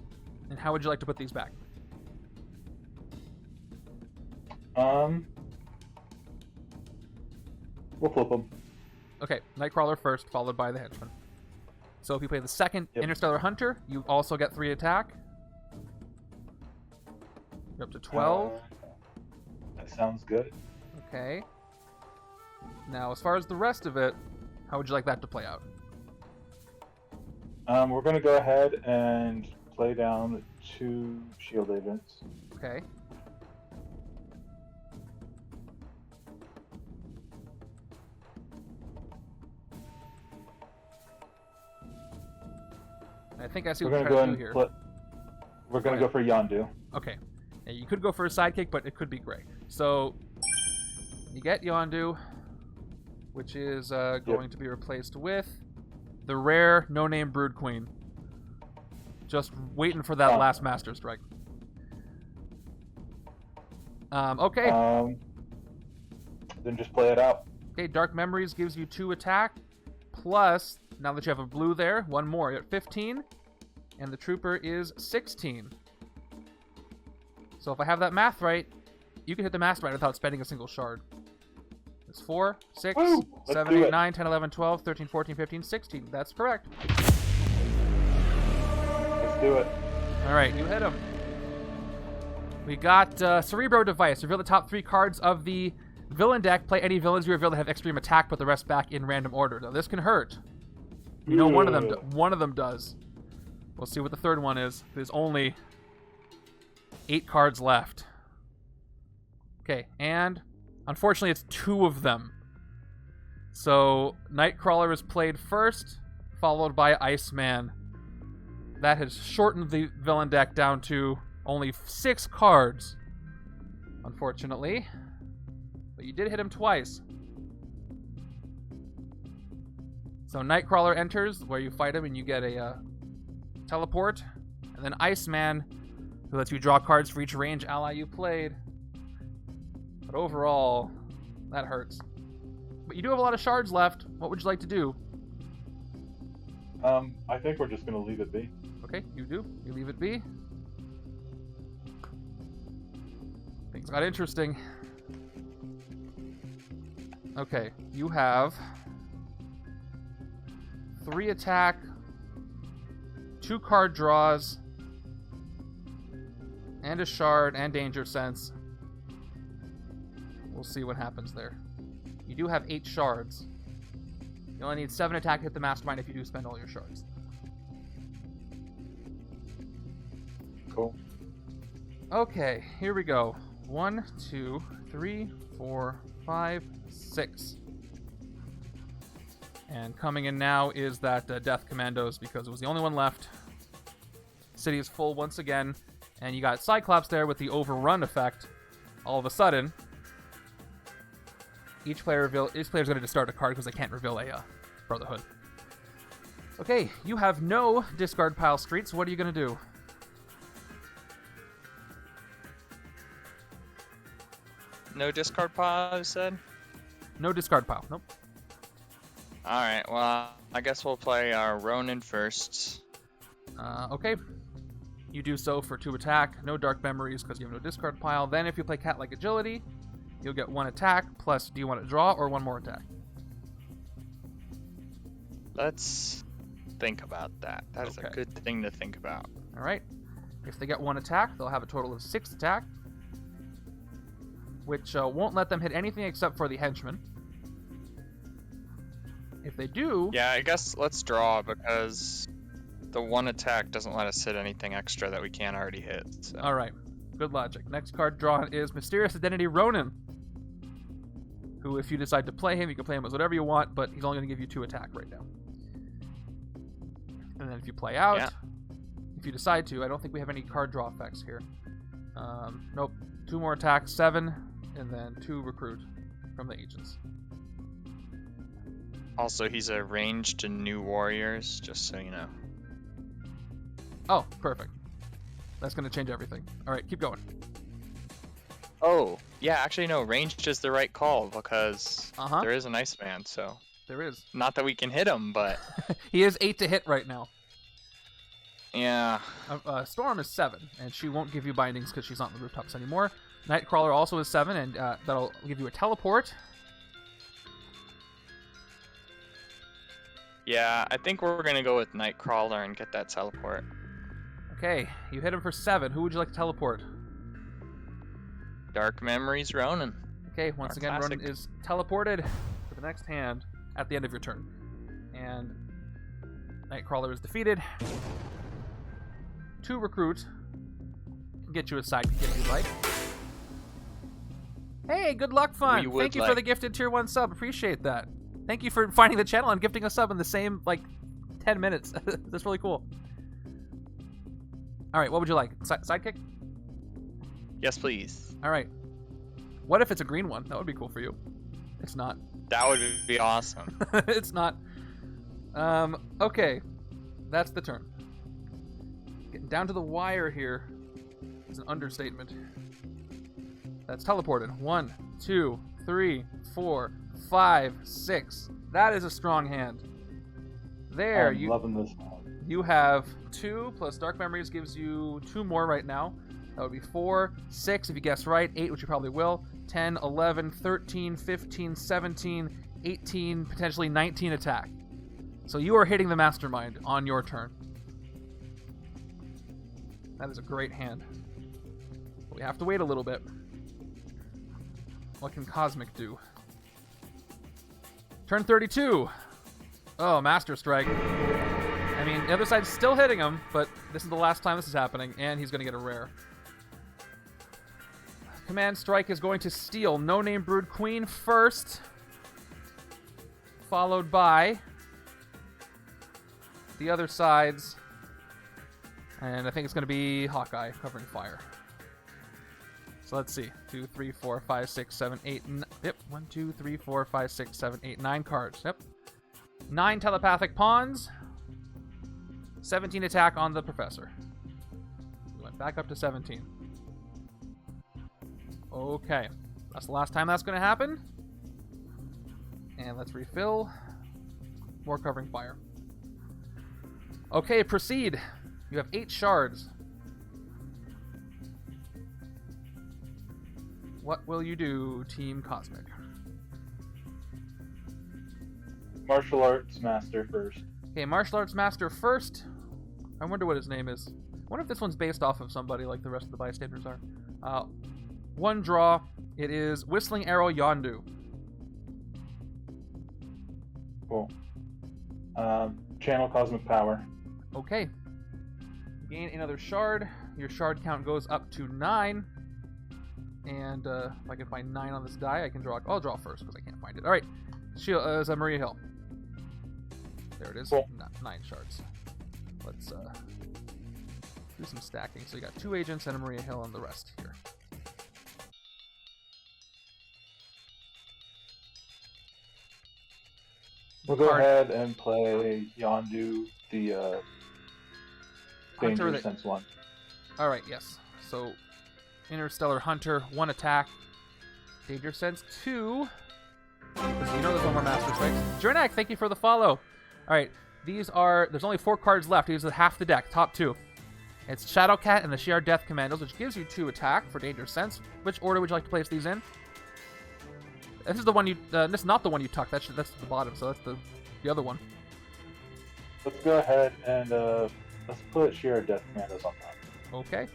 And how would you like to put these back? We'll flip them. Okay, Nightcrawler first, followed by the Henchman. So if you play the second Yep. Interstellar Hunter, you also get 3 attack. You're up to 12. That sounds good. Okay. Now, as far as the rest of it, how would you like that to play out? We're going to go ahead and play down 2 shield agents. Okay. I think I see We're what going you're to go trying to do and here. we're going to Go go for Yondu. Okay. Yeah, you could go for a sidekick, but it could be gray. So, you get Yondu, which is going to be replaced with the rare no-name Brood Queen. Just waiting for that last Master Strike. Okay. Then just play it out. Okay, Dark Memories gives you 2 attack, plus, now that you have a blue there, 1 more. You're at 15, and the Trooper is 16. So if I have that math right, you can hit the Mastermind without spending a single shard. It's 4, 6, Woo! 7, 8, 9, 10, 11, 12, 13, 14, 15, 16. That's correct. Let's do it. Alright, you hit him. We got Cerebro Device. Reveal the top 3 cards of the villain deck. Play any villains you reveal that have extreme attack, put the rest back in random order. Now this can hurt. You know one of them does. We'll see what the third one is. There's only 8 cards left. Okay, and unfortunately it's 2 of them. So Nightcrawler is played first, followed by Iceman. That has shortened the villain deck down to only 6 cards, unfortunately. But you did hit him twice. So Nightcrawler enters, where you fight him and you get a teleport. And then Iceman, who lets you draw cards for each range ally you played. But overall, that hurts. But you do have a lot of shards left. What would you like to do? I think we're just going to leave it be. Okay, you do. You leave it be. Things got interesting. Okay, you have 3 attack, 2 card draws, and a shard and danger sense. We'll see what happens there. You do have 8 shards. You only need 7 attack to hit the Mastermind if you do spend all your shards. Okay, here we go. 1, 2, 3, 4, 5, 6. And coming in now is that Death Commandos because it was the only one left. City is full once again, and you got Cyclops there with the overrun effect. All of a sudden, each player's going to discard a card because they can't reveal a Brotherhood. Okay, you have no discard pile streets. What are you going to do? No discard pile, you said? No discard pile. Nope. Alright, well, I guess we'll play our Ronin first. Okay. You do so for 2 attack. No dark memories because you have no discard pile. Then if you play Cat-like Agility, you'll get 1 attack. Plus, do you want to draw or 1 more attack? Let's think about that. That is a good thing to think about. Alright. If they get 1 attack, they'll have a total of 6 attack. Which won't let them hit anything except for the Henchmen. If they do... Yeah, I guess let's draw because the 1 attack doesn't let us hit anything extra that we can't already hit. So. Alright. Good logic. Next card drawn is Mysterious Identity Ronin. Who, if you decide to play him, you can play him as whatever you want, but he's only going to give you 2 attack right now. And then if you play out, if you decide to, I don't think we have any card draw effects here. Nope. 2 more attacks, 7, and then 2 recruit from the agents. Also, he's a ranged to new warriors, just so you know. Oh, perfect. That's going to change everything. Alright, keep going. Oh, yeah, actually, no, ranged is the right call because there is an Iceman, so. There is. Not that we can hit him, but. He is 8 to hit right now. Yeah. Storm is 7, and she won't give you bindings because she's not on the rooftops anymore. Nightcrawler also is 7, and that'll give you a teleport. Yeah, I think we're going to go with Nightcrawler and get that teleport. Okay, you hit him for 7. Who would you like to teleport? Dark Memories Ronin. Okay, once again, Ronin is teleported to the next hand at the end of your turn. And Nightcrawler is defeated. 2 recruit. Can get you a sidekick if you'd like. Hey, good luck, fun. Thank you for the gifted tier 1 sub. Appreciate that. Thank you for finding the channel and gifting a sub in the same, 10 minutes. That's really cool. All right, what would you like? Sidekick? Yes, please. All right. What if it's a green one? That would be cool for you. It's not. That would be awesome. It's not. Okay. That's the turn. Getting down to the wire here is an understatement. That's teleported. 1, 2, 3, 4, 5, 6. That is a strong hand. There, I'm loving this hand. You have 2 plus Dark Memories gives you 2 more right now. That would be 4, 6 if you guess right, 8, which you probably will, 10, 11, 13, 15, 17, 18, potentially 19 attack. So you are hitting the Mastermind on your turn. That is a great hand. But we have to wait a little bit. What can Cosmic do? Turn 32. Oh, Master Strike. I mean, the other side's still hitting him, but this is the last time this is happening, and he's going to get a rare. Command Strike is going to steal No Name Brood Queen first, followed by the other sides, and I think it's going to be Hawkeye covering fire. So let's see. 2, 3, 4, 5, 6, 7, 8. Yep. 1, 2, 3, 4, 5, 6, 7, 8, 9 cards. Yep. 9 telepathic pawns. 17 attack on the Professor. We went back up to 17. Okay. That's the last time that's going to happen. And let's refill. More covering fire. Okay, proceed. You have 8 shards. What will you do, Team Cosmic? Martial Arts Master first. Okay, Martial Arts Master first. I wonder what his name is. I wonder if this one's based off of somebody like the rest of the bystanders are. 1 draw. It is Whistling Arrow Yondu. Cool. Channel Cosmic Power. Okay. Gain another shard. your shard count goes up to 9. And if I can find 9 on this die, I can draw. I'll draw first because I can't find it. All right, Shield is Maria Hill. There it is. Cool. 9 shards. Let's do some stacking. So you got 2 agents and a Maria Hill and the rest here. We'll go ahead and play Yondu, the Danger Sense one. All right, yes. So Interstellar Hunter, 1 attack. Danger Sense 2. Because you know there's one more Master Strikes. Jernak, thank you for the follow. All right, these are... There's only 4 cards left. These are half the deck, top 2. It's Shadowcat and the Shi'ar Death Commandos, which gives you 2 attack for Danger Sense. Which order would you like to place these in? This is the one you... this is not the one you tucked. That's the bottom, so that's the other one. Let's go ahead and let's put Shi'ar Death Commandos on top. Okay.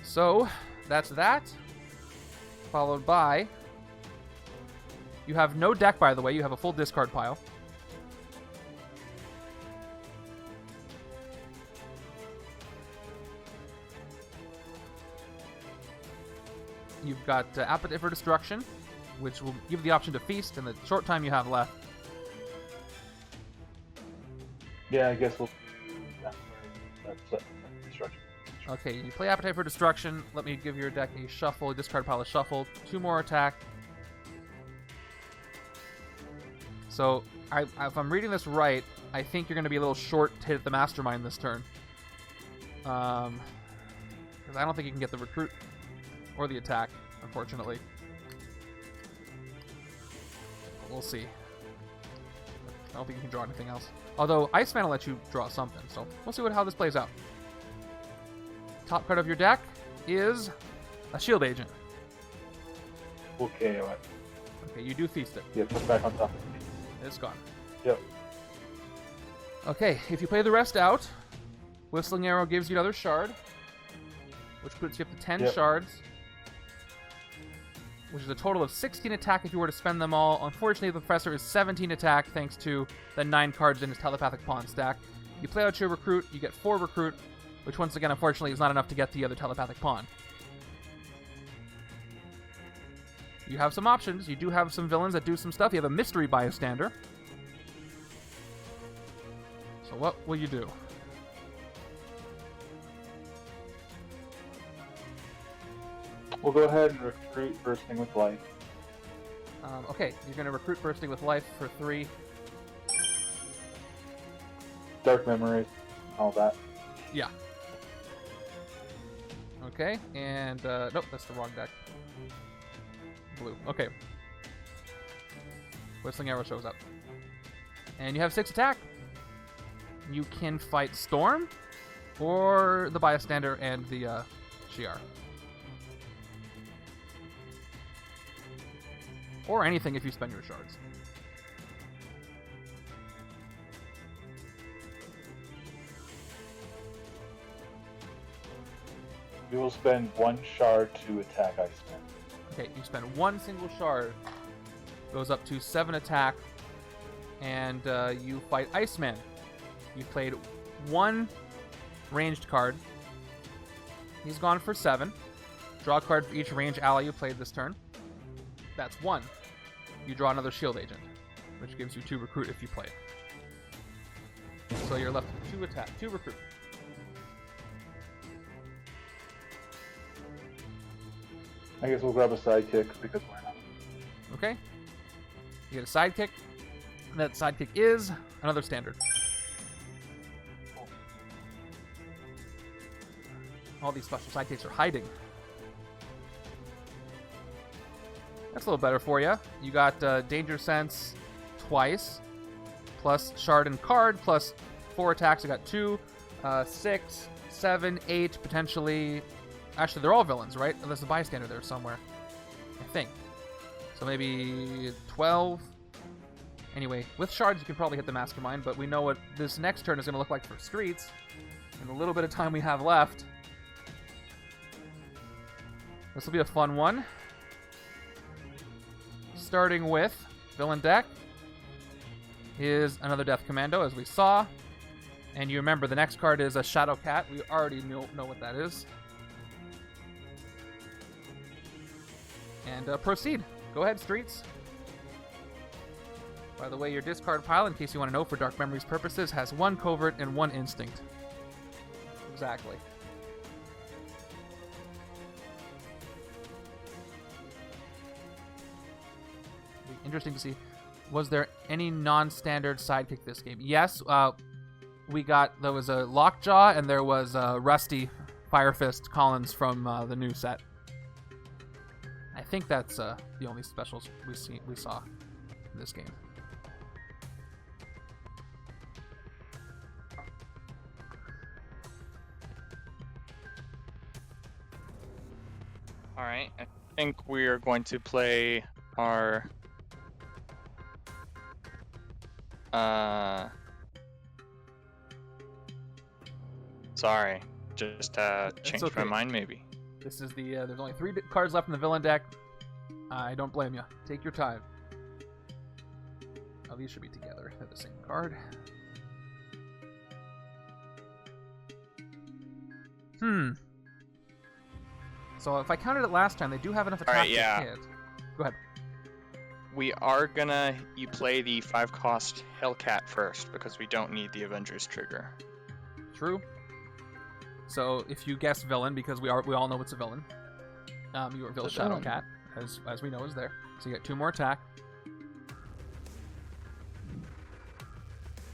So, that's that. Followed by... You have no deck, by the way. You have a full discard pile. You've got Appetite for Destruction, which will give you the option to feast in the short time you have left. Yeah, I guess we'll... That's destruction. Okay, you play Appetite for Destruction. Let me give your deck a shuffle. Discard pile is shuffled. 2 more attack. So, if I'm reading this right, I think you're going to be a little short to hit the Mastermind this turn. Because I don't think you can get the Recruit or the attack, unfortunately. But we'll see. I don't think you can draw anything else. Although, Iceman will let you draw something, so we'll see how this plays out. Top card of your deck is a Shield Agent. We'll KO it. Okay, you do feast it. Yeah, put it back on top. It's gone. Yep. Okay, if you play the rest out, Whistling Arrow gives you another shard, which puts you up to 10 shards, which is a total of 16 attack if you were to spend them all. Unfortunately, the Professor is 17 attack thanks to the 9 cards in his Telepathic Pawn stack. You play out your Recruit, you get 4 Recruit, which once again, unfortunately, is not enough to get the other Telepathic Pawn. You have some options. You do have some villains that do some stuff. You have a Mystery Bystander. So what will you do? We'll go ahead and recruit Bursting with Life. Okay, you're going to recruit Bursting with Life for 3. Dark Memories, all that. Yeah. Okay, and nope, that's the wrong deck. Blue. Okay. Whistling Arrow shows up. And you have 6 attack. You can fight Storm, or the Bystander and the Shi'ar. Or anything if you spend your shards. We will spend 1 shard to attack Iceman. Okay, you spend 1 single shard. Goes up to 7 attack. And you fight Iceman. You played 1 ranged card. He's gone for 7. Draw a card for each range ally you played this turn. That's 1. You draw another Shield Agent, which gives you 2 Recruit if you play. So you're left with 2 attack, 2 Recruit. I guess we'll grab a sidekick because why not? Okay. You get a sidekick. And that sidekick is another standard. All these special sidekicks are hiding. That's a little better for you. You got Danger Sense twice, plus Shard and Card, plus 4 attacks. I got 2, 6, 7, 8, potentially. Actually, they're all villains, right? There's a Bystander there somewhere, I think. So maybe 12. Anyway, with shards, you can probably hit the Mastermind, but we know what this next turn is going to look like for Streets. In the little bit of time we have left. This will be a fun one. Starting with villain deck is another Death Commando, as we saw. And you remember the next card is a Shadow Cat. We already know what that is. And proceed. Go ahead, Streets. By the way, your discard pile, in case you want to know for Dark Memories purposes, has 1 Covert and 1 Instinct. Exactly. Be interesting to see. Was there any non-standard sidekick this game? Yes. There was a Lockjaw and there was Rusty Firefist Collins from the new set. I think that's the only specials we saw in this game. All right, I think we are going to play our sorry, just changed okay. my mind maybe. This is the there's only 3 cards left in the villain deck. I don't blame you. Take your time. Oh, these should be together. They're the same card. So if I counted it last time, they do have enough attack to hit. Go ahead. We are gonna play the 5-cost Hellcat first because we don't need the Avengers trigger. True. So if you guess villain, because we all know it's a villain, you reveal Shadow Cat, as we know is there. So you get 2 more attack.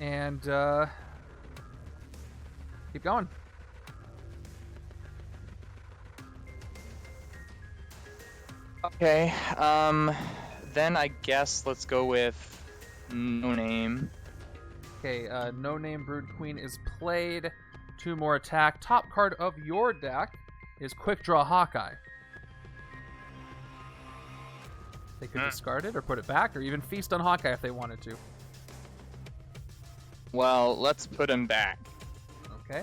And keep going. Okay, then I guess let's go with No Name. Okay, No Name Brood Queen is played. 2 more attack. Top card of your deck is Quick Draw Hawkeye. They could discard it or put it back or even feast on Hawkeye if they wanted to. Well, let's put him back. Okay.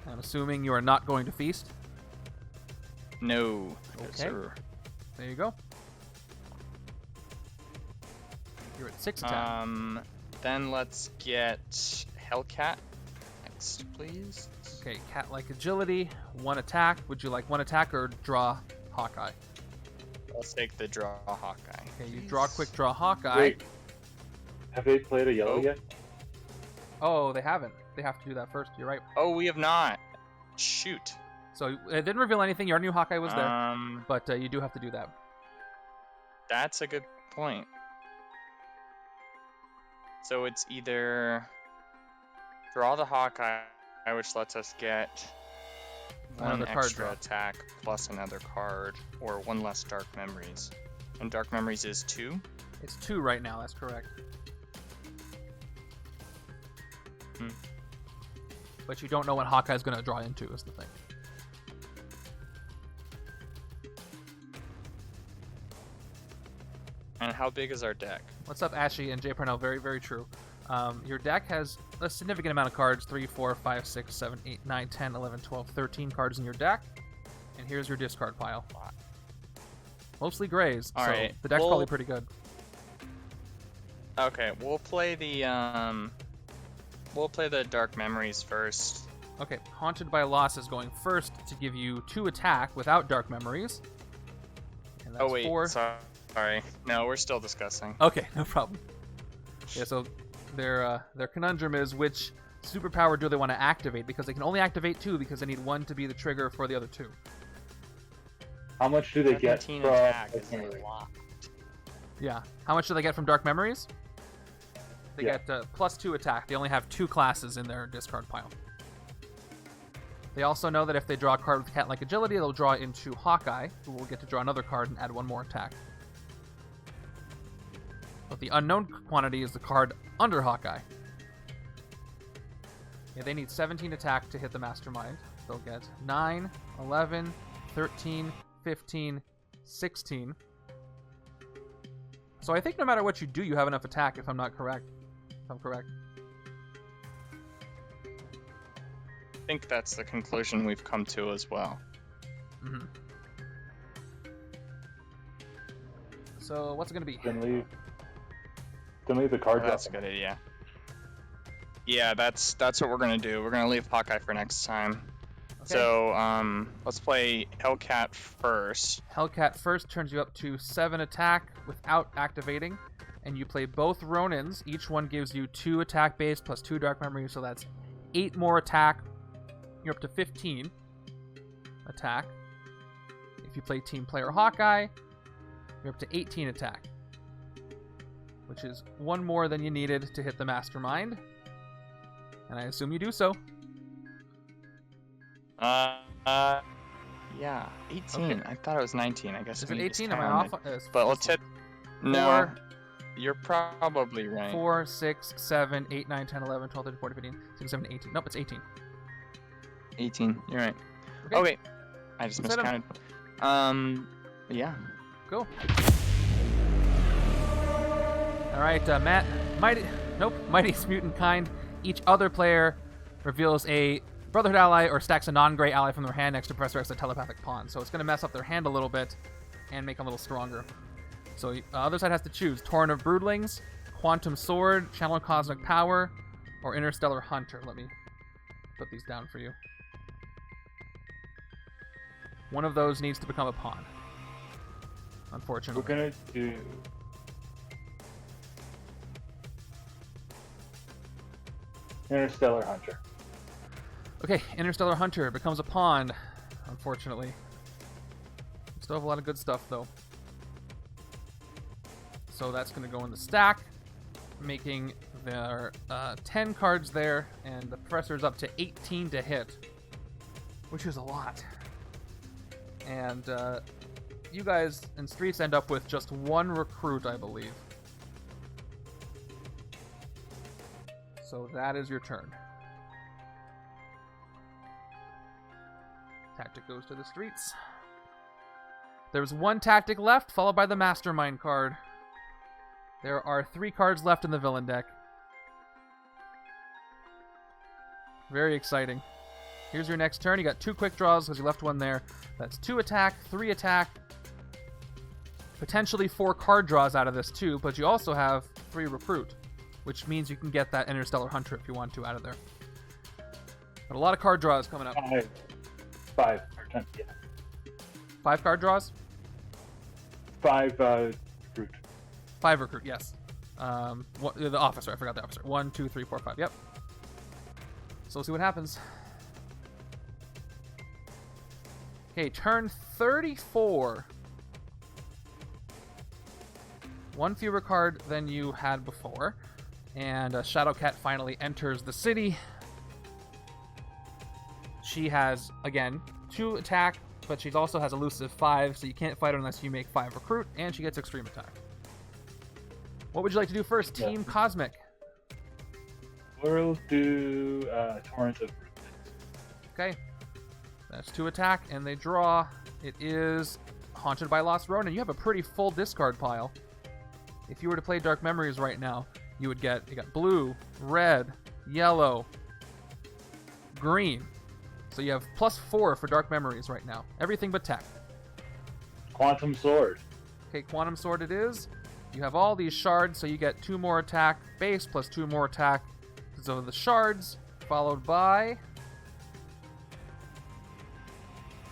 I'm assuming you are not going to feast. No. Okay. Sir. There you go. You're at 6 attack. Then let's get Hellcat next, please. Okay, cat-like agility, 1 attack. Would you like 1 attack or draw Hawkeye? Let's take the draw Hawkeye. Okay, you draw Quick Draw Hawkeye. Wait. Have they played a yellow yet? Oh, they haven't. They have to do that first. You're right. Oh, we have not. Shoot. So it didn't reveal anything. You already knew Hawkeye was there, but you do have to do that. That's a good point. So it's either draw the Hawkeye, which lets us get one Another card extra draw. attack plus another card, or 1 less Dark Memories. And Dark Memories is 2? It's 2 right now. That's correct. But you don't know what Hawkeye's going to draw into is the thing. And how big is our deck? What's up, Ashy and Jay Parnell? Very, very true. Your deck has a significant amount of cards. 3, 4, 5, 6, 7, 8, 9, 10, 11, 12, 13 cards in your deck. And here's your discard pile. Mostly grays, All so right. the deck's probably pretty good. Okay, we'll play the Dark Memories first. Okay, Haunted by Loss is going first to give you 2 attack without Dark Memories. And that's 4. Sorry. No, we're still discussing. Okay, no problem. Yeah, so their conundrum is which superpower do they want to activate, because they can only activate 2 because they need 1 to be the trigger for the other 2. How much do they get from attack is a lot. Yeah. How much do they get from Dark Memories? They get plus 2 attack. They only have 2 classes in their discard pile. They also know that if they draw a card with cat-like agility, they'll draw into Hawkeye, who will get to draw another card and add 1 more attack. But the unknown quantity is the card under Hawkeye. Yeah, they need 17 attack to hit the Mastermind. They'll get 9, 11, 13, 15, 16. So I think no matter what you do, you have enough attack, if I'm not correct. If I'm correct. I think that's the conclusion we've come to as well. Mm-hmm. So what's it going to be? Then leave the card. That's a good idea. Yeah, that's what we're gonna do. We're gonna leave Hawkeye for next time. Okay. So let's play Hellcat first. Hellcat first turns you up to 7 attack without activating, and you play both Ronins. Each one gives you 2 attack base plus 2 dark memory, so that's 8 more attack. You're up to 15 attack. If you play Team Player Hawkeye, you're up to 18 attack, which is 1 more than you needed to hit the Mastermind. And I assume you do so. Yeah, 18. Okay. I thought it was 19. I guess. Is it 18? Am I off? But let's hit. No, you're probably right. 4, 6, 7, 8, 9, 10, 11, 12, 13, 14, 15, 16, 17, 18. Nope, it's 18. 18. You're right. Okay. Oh wait, I just miscounted. Yeah. Go. All right, Matt. Mightiest Mutant Kind. Each other player reveals a Brotherhood ally or stacks a non-gray ally from their hand next to Professor X, a telepathic pawn. So it's going to mess up their hand a little bit and make them a little stronger. So other side has to choose Torrent of Broodlings, Quantum Sword, Channel Cosmic Power, or Interstellar Hunter. Let me put these down for you. One of those needs to become a pawn, unfortunately. We're gonna do Interstellar Hunter. Okay, Interstellar Hunter becomes a pawn, unfortunately. Still have a lot of good stuff, though. So that's going to go in the stack, making there 10 cards there, and the Professor's up to 18 to hit, which is a lot. And you guys in Streets end up with just 1 recruit, I believe. So that is your turn. Tactic goes to the Streets. There's 1 tactic left, followed by the Mastermind card. There are 3 cards left in the villain deck. Very exciting. Here's your next turn. You got 2 quick draws because you left 1 there. That's 2 attack, 3 attack. Potentially 4 card draws out of this too, but you also have 3 recruit, which means you can get that Interstellar Hunter if you want to out of there. But a lot of card draws coming up. 5. Yeah. 5 card draws? 5 recruit. 5 recruit, yes. The officer, I forgot the officer. 1, 2, 3, 4, 5. Yep. So we'll see what happens. Okay, turn 34. 1 fewer card than you had before. And Shadowcat finally enters the city. She has, again, 2 attack, but she also has elusive 5, so you can't fight her unless you make 5 recruit, and she gets extreme attack. What would you like to do first, Team Cosmic? We'll do Torrent of Broodlings. Okay. That's 2 attack, and they draw. It is Haunted by Lost Ronin. You have a pretty full discard pile. If you were to play Dark Memories right now, you got blue, red, yellow, green. So you have +4 for Dark Memories right now. Everything but tech. Quantum Sword. Okay, Quantum Sword it is. You have all these shards, so you get 2 more attack base plus 2 more attack. So the shards, followed by...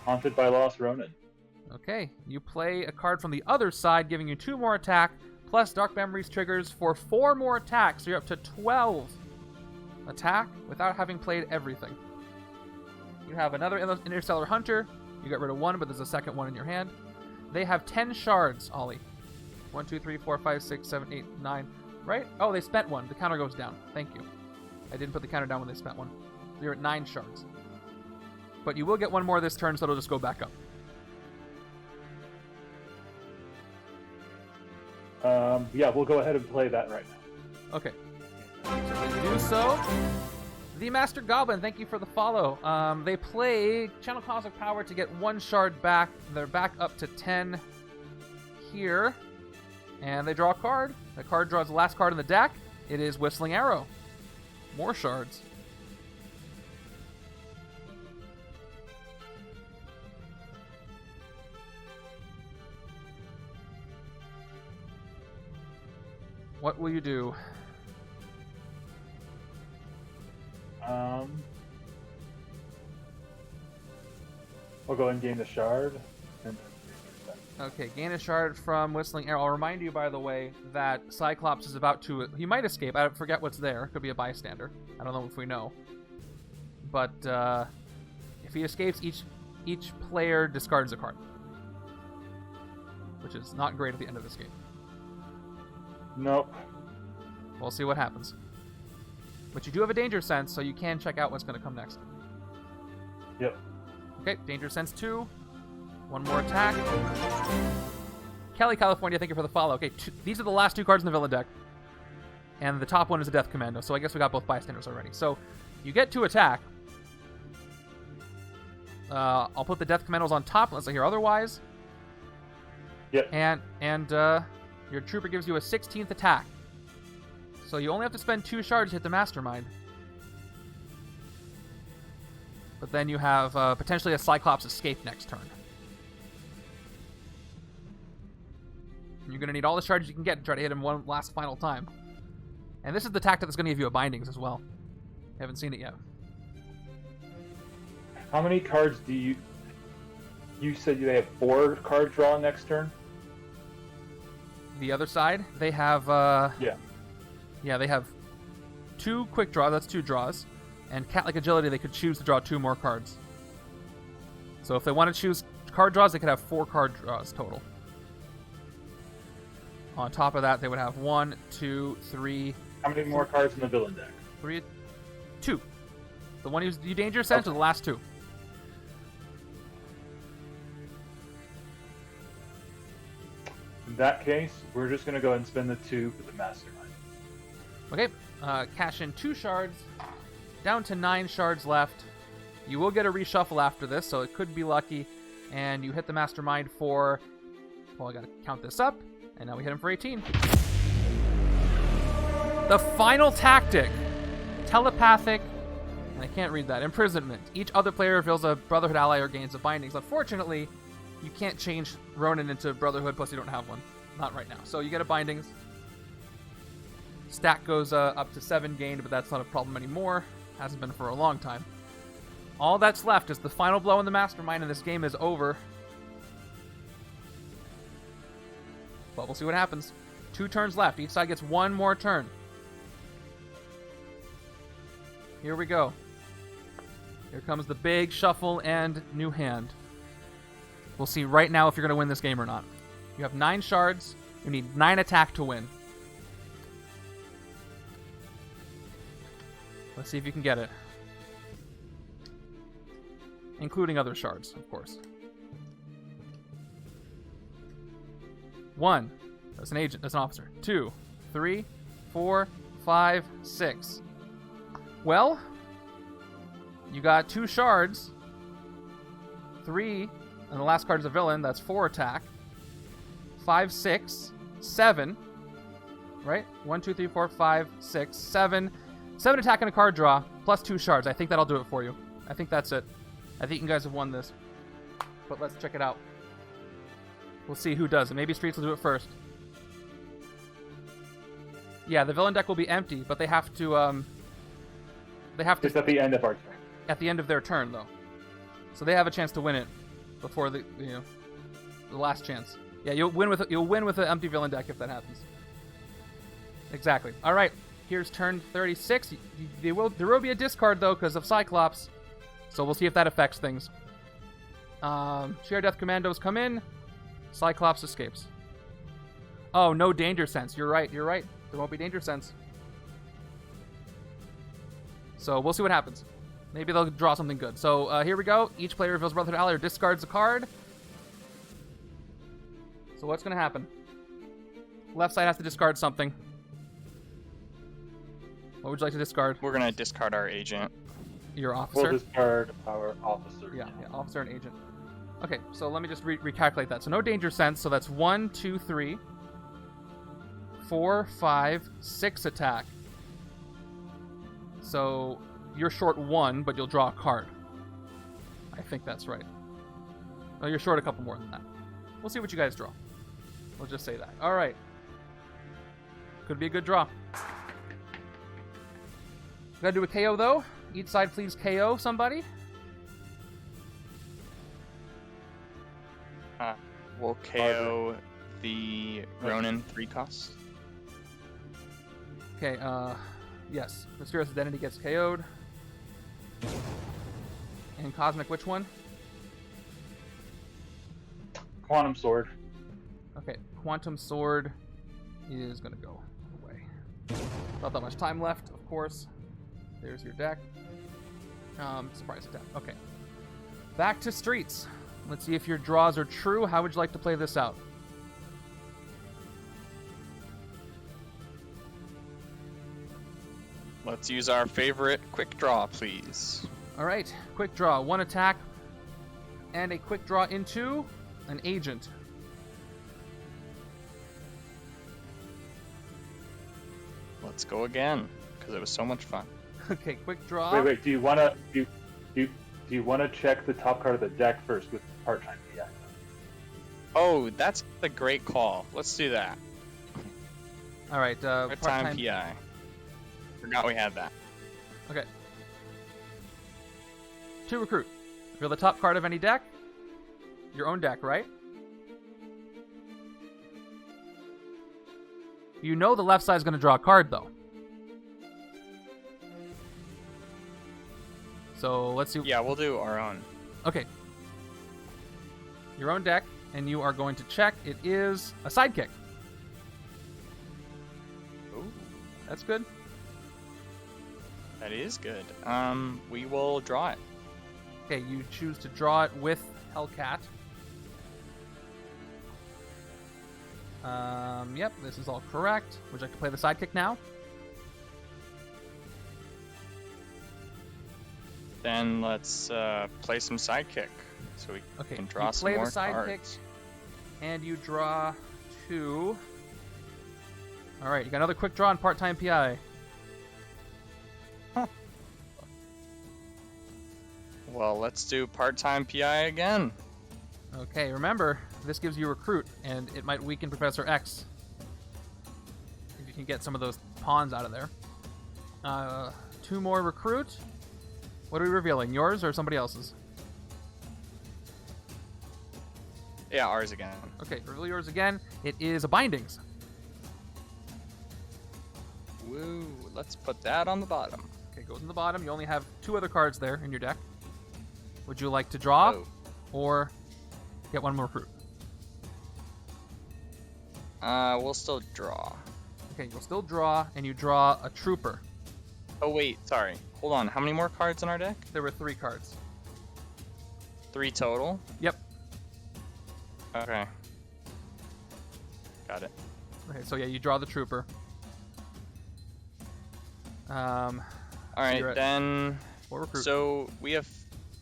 Haunted by Lost Ronin. Okay, you play a card from the other side, giving you 2 more attack, plus Dark Memories triggers for 4 more attacks, so you're up to 12 attack without having played everything. You have another Interstellar Hunter. You got rid of 1, but there's a second one in your hand. They have 10 shards, Ollie. 1, 2, 3, 4, 5, 6, 7, 8, 9. Right? Oh, they spent 1. The counter goes down. Thank you. I didn't put the counter down when they spent 1. So you're at 9 shards. But you will get 1 more this turn, so it'll just go back up. Yeah, we'll go ahead and play that right now. Okay. So they do so. The Master Goblin, thank you for the follow. They play Channel Cosmic Power to get 1 shard back. They're back up to 10 here. And they draw a card. The card draws the last card in the deck. It is Whistling Arrow. More shards. What will you do? We'll go ahead and gain the shard. And Okay, gain a shard from Whistling Arrow. I'll remind you, by the way, that Cyclops is about to... He might escape. I forget what's there. Could be a bystander. I don't know if we know. But if he escapes, each player discards a card. Which is not great at the end of this game. Nope. We'll see what happens. But you do have a danger sense, so you can check out what's going to come next. Yep. Okay, danger sense 2. One more attack. Kelly, California, thank you for the follow. Okay, these are the last 2 cards in the villain deck. And the top one is a Death Commando, so I guess we got both bystanders already. So, you get to attack. I'll put the Death Commandos on top unless I hear otherwise. Yep. And your trooper gives you a 16th attack. So you only have to spend 2 shards to hit the Mastermind. But then you have potentially a Cyclops escape next turn. You're going to need all the shards you can get to try to hit him one last final time. And this is the tactic that's going to give you a bindings as well. I haven't seen it yet. How many cards do you... You said they have 4 card draw next turn? The other side, they have... Yeah, they have 2 quick draws. That's 2 draws. And Cat-like Agility, they could choose to draw 2 more cards. So if they want to choose card draws, they could have 4 card draws total. On top of that, they would have 1, 2, 3... How many more cards in the villain deck? 2. The one you danger sense, or the last 2? In that case, we're just going to go ahead and spend the 2 for the Mastermind. Okay, cash in 2 shards. Down to 9 shards left. You will get a reshuffle after this, so it could be lucky. And you hit the Mastermind for... Well, I gotta count this up. And now we hit him for 18. The final tactic. Telepathic... And I can't read that. Imprisonment. Each other player reveals a Brotherhood ally or gains a bindings. Unfortunately, you can't change Ronin into Brotherhood, plus you don't have one. Not right now. So you get a bindings. Stack goes up to 7 gained, but that's not a problem anymore. Hasn't been for a long time. All that's left is the final blow in the Mastermind, and this game is over. But we'll see what happens. 2 turns left. Each side gets 1 more turn. Here we go. Here comes the big shuffle and new hand. We'll see right now if you're going to win this game or not. You have 9 shards. You need 9 attack to win. Let's see if you can get it. Including other shards, of course. 1. That's an agent. That's an officer. 2, 3, 4, 5, 6. Well, you got 2 shards. 3, and the last card is a villain. That's 4 attack. 5, 6, 7. Right? 1, 2, 3, 4, 5, 6, 7. 7 attack and a card draw, plus 2 shards. I think that'll do it for you. I think that's it. I think you guys have won this. But let's check it out. We'll see who does it. Maybe Streets will do it first. Yeah, the villain deck will be empty, but they have to... It's at the end of our turn. At the end of their turn, though. So they have a chance to win it before the last chance. Yeah, you'll win with an empty villain deck if that happens. Exactly. All right. Here's turn 36. There will be a discard, though, because of Cyclops. So we'll see if that affects things. Shi'ar Death Commandos come in. Cyclops escapes. Oh, no danger sense. You're right. There won't be danger sense. So we'll see what happens. Maybe they'll draw something good. So here we go. Each player reveals Brotherhood ally or discards a card. So what's going to happen? Left side has to discard something. What would you like to discard? We're going to discard our agent. Your officer? We'll discard our officer. Yeah, officer and agent. Okay, so let me just recalculate that. So no danger sense. So that's 1, 2, 3, 4, 5, 6 attack. So you're short 1, but you'll draw a card. I think that's right. Oh, you're short a couple more than that. We'll see what you guys draw. We'll just say that. All right. Could be a good draw. Gotta do a KO, though. Each side, please KO somebody. We'll KO the Ronin 3 cost. Okay, yes. Mysterious Identity gets KO'd. And Cosmic, which one? Quantum Sword. Okay, Quantum Sword is gonna go away. Not that much time left, of course. There's your deck. Surprise attack. Okay. Back to Streets. Let's see if your draws are true. How would you like to play this out? Let's use our favorite quick draw, please. All right, quick draw. 1 attack and a quick draw into an agent. Let's go again, because it was so much fun. Okay, quick draw. Wait. Do you wanna check the top card of the deck first with part-time PI? Oh, that's a great call. Let's do that. All right, Part-time PI. Forgot we had that. Okay. To recruit. Reveal the top card of any deck. Your own deck, right? You know the left side is going to draw a card, though. So let's see. Yeah, we'll do our own. Okay. Your own deck, and you are going to check. It is a sidekick. Ooh, That's good. that is good. We will draw it. Okay, you choose to draw it with Hellcat. Yep, this is all correct. Would you like to play the sidekick now? Then let's play some sidekick, so we Okay, can draw you some play more the sidekick, cards. and you draw 2. All right, you got another quick draw on part-time PI. Well, let's do part-time PI again. Okay, remember, this gives you recruit, and it might weaken Professor X. If you can get some of those pawns out of there. 2 more recruit. What are we revealing? Yours or somebody else's? Yeah, ours again. Okay, reveal yours again. It is a Bindings. Woo, let's put that on the bottom. Okay, goes in the bottom. You only have 2 other cards there in your deck. Would you like to draw Oh. or get 1 more recruit? We'll still draw. Okay, you'll still draw, and you draw a Trooper. Oh wait, sorry. Hold on. How many more cards in our deck? There were 3 cards. 3 total? Yep. Okay. Got it. Okay, so yeah, you draw the Trooper. Alright, you're at then... 4 recruit. So, we have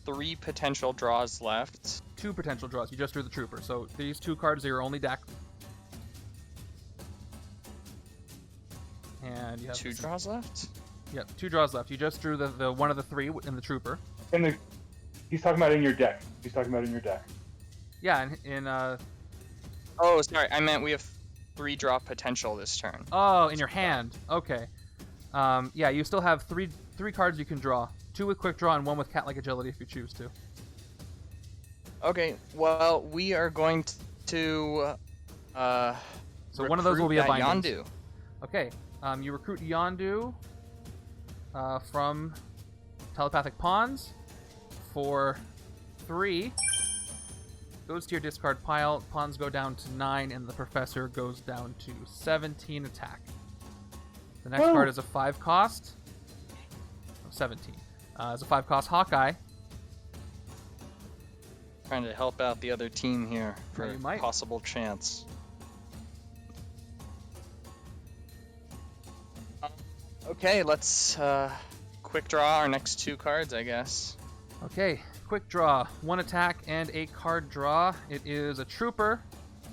3 potential draws left. 2 potential draws. You just drew the Trooper. So these 2 cards are your only deck. And you have 2 draws left? Yep, 2 draws left. You just drew the one of the 3 in the Trooper. He's talking about in your deck. Yeah, in Oh, sorry. I meant we have 3 draw potential this turn. oh, in your hand. Okay. Yeah, you still have 3 cards you can draw. 2 with quick draw and 1 with cat-like agility if you choose to. Okay, well, we are going to So one of those will be a recruit that Bindings. Yondu. Okay. You recruit Yondu from Telepathic Pawns for 3. Goes to your discard pile. Pawns go down to 9, and the Professor goes down to 17 attack. The next card is a 5 cost. Oh, 17. It's a 5 cost Hawkeye. Trying to help out the other team here for you might. a possible chance. Okay, let's quick draw our next 2 cards, I guess. Okay, quick draw. 1 attack and a card draw. It is a Trooper,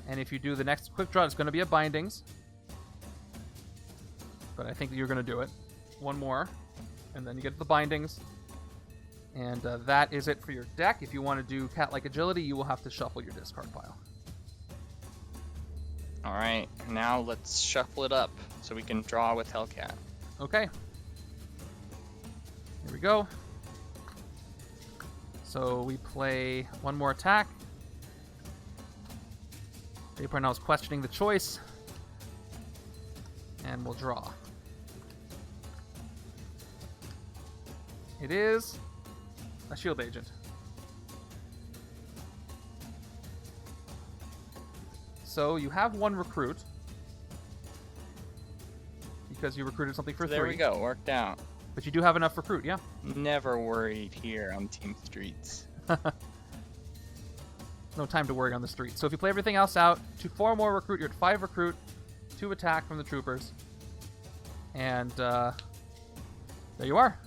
and if you do the next quick draw, it's going to be a Bindings. But I think that you're going to do it. 1 more, and then you get the Bindings. And that is it for your deck. If you want to do cat-like agility, you will have to shuffle your discard pile. Alright, now let's shuffle it up so we can draw with Hellcat. Okay. Here we go. So we play one more attack. Jay Parnell's questioning the choice. And we'll draw. It is a shield agent. So you have one recruit. Because you recruited something for 3. There we go, worked out. But you do have enough recruit, yeah? Never worried here on Team Streets. No time to worry on the street. So if you play everything else out, 4 more recruit, you're at 5 recruit, 2 attack from the troopers. And there you are.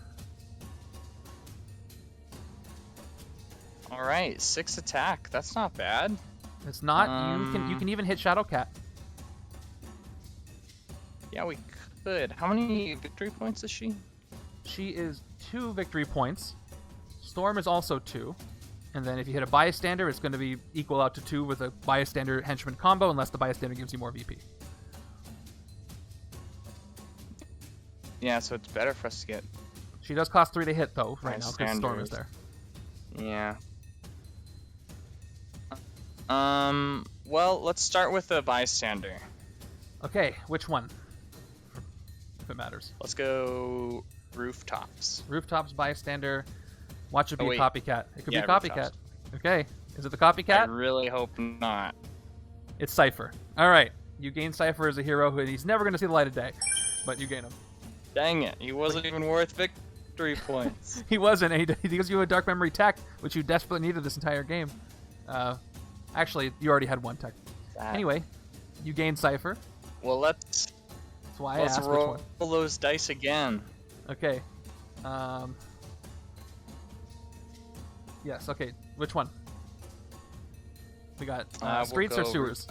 All right, 6 attack. That's not bad. It's not. You can even hit Shadowcat. Yeah, we could. How many victory points is she? She is 2 victory points. Storm is also 2. And then if you hit a bystander, it's going to be equal out to 2 with a bystander henchman combo, unless the bystander gives you more VP. Yeah, so it's better for us to get. She does cost 3 to hit though right now because Storm is there. Yeah. Well, let's start with a bystander. Okay, which one? If it matters. Let's go rooftops. Rooftops bystander. Watch it be a copycat. It could be a copycat. Rooftops. Okay. Is it the copycat? I really hope not. It's Cypher. All right. You gain Cypher as a hero who he's never going to see the light of day, but you gain him. Dang it. He wasn't even worth victory points. He wasn't. He gives you a Dark Memory tech, which you desperately needed this entire game. Actually, you already had 1 tech. Anyway, you gain Cypher. Well, let's That's why I asked which one. roll those dice again. Okay. Yes, okay. Which one? We got streets or sewers?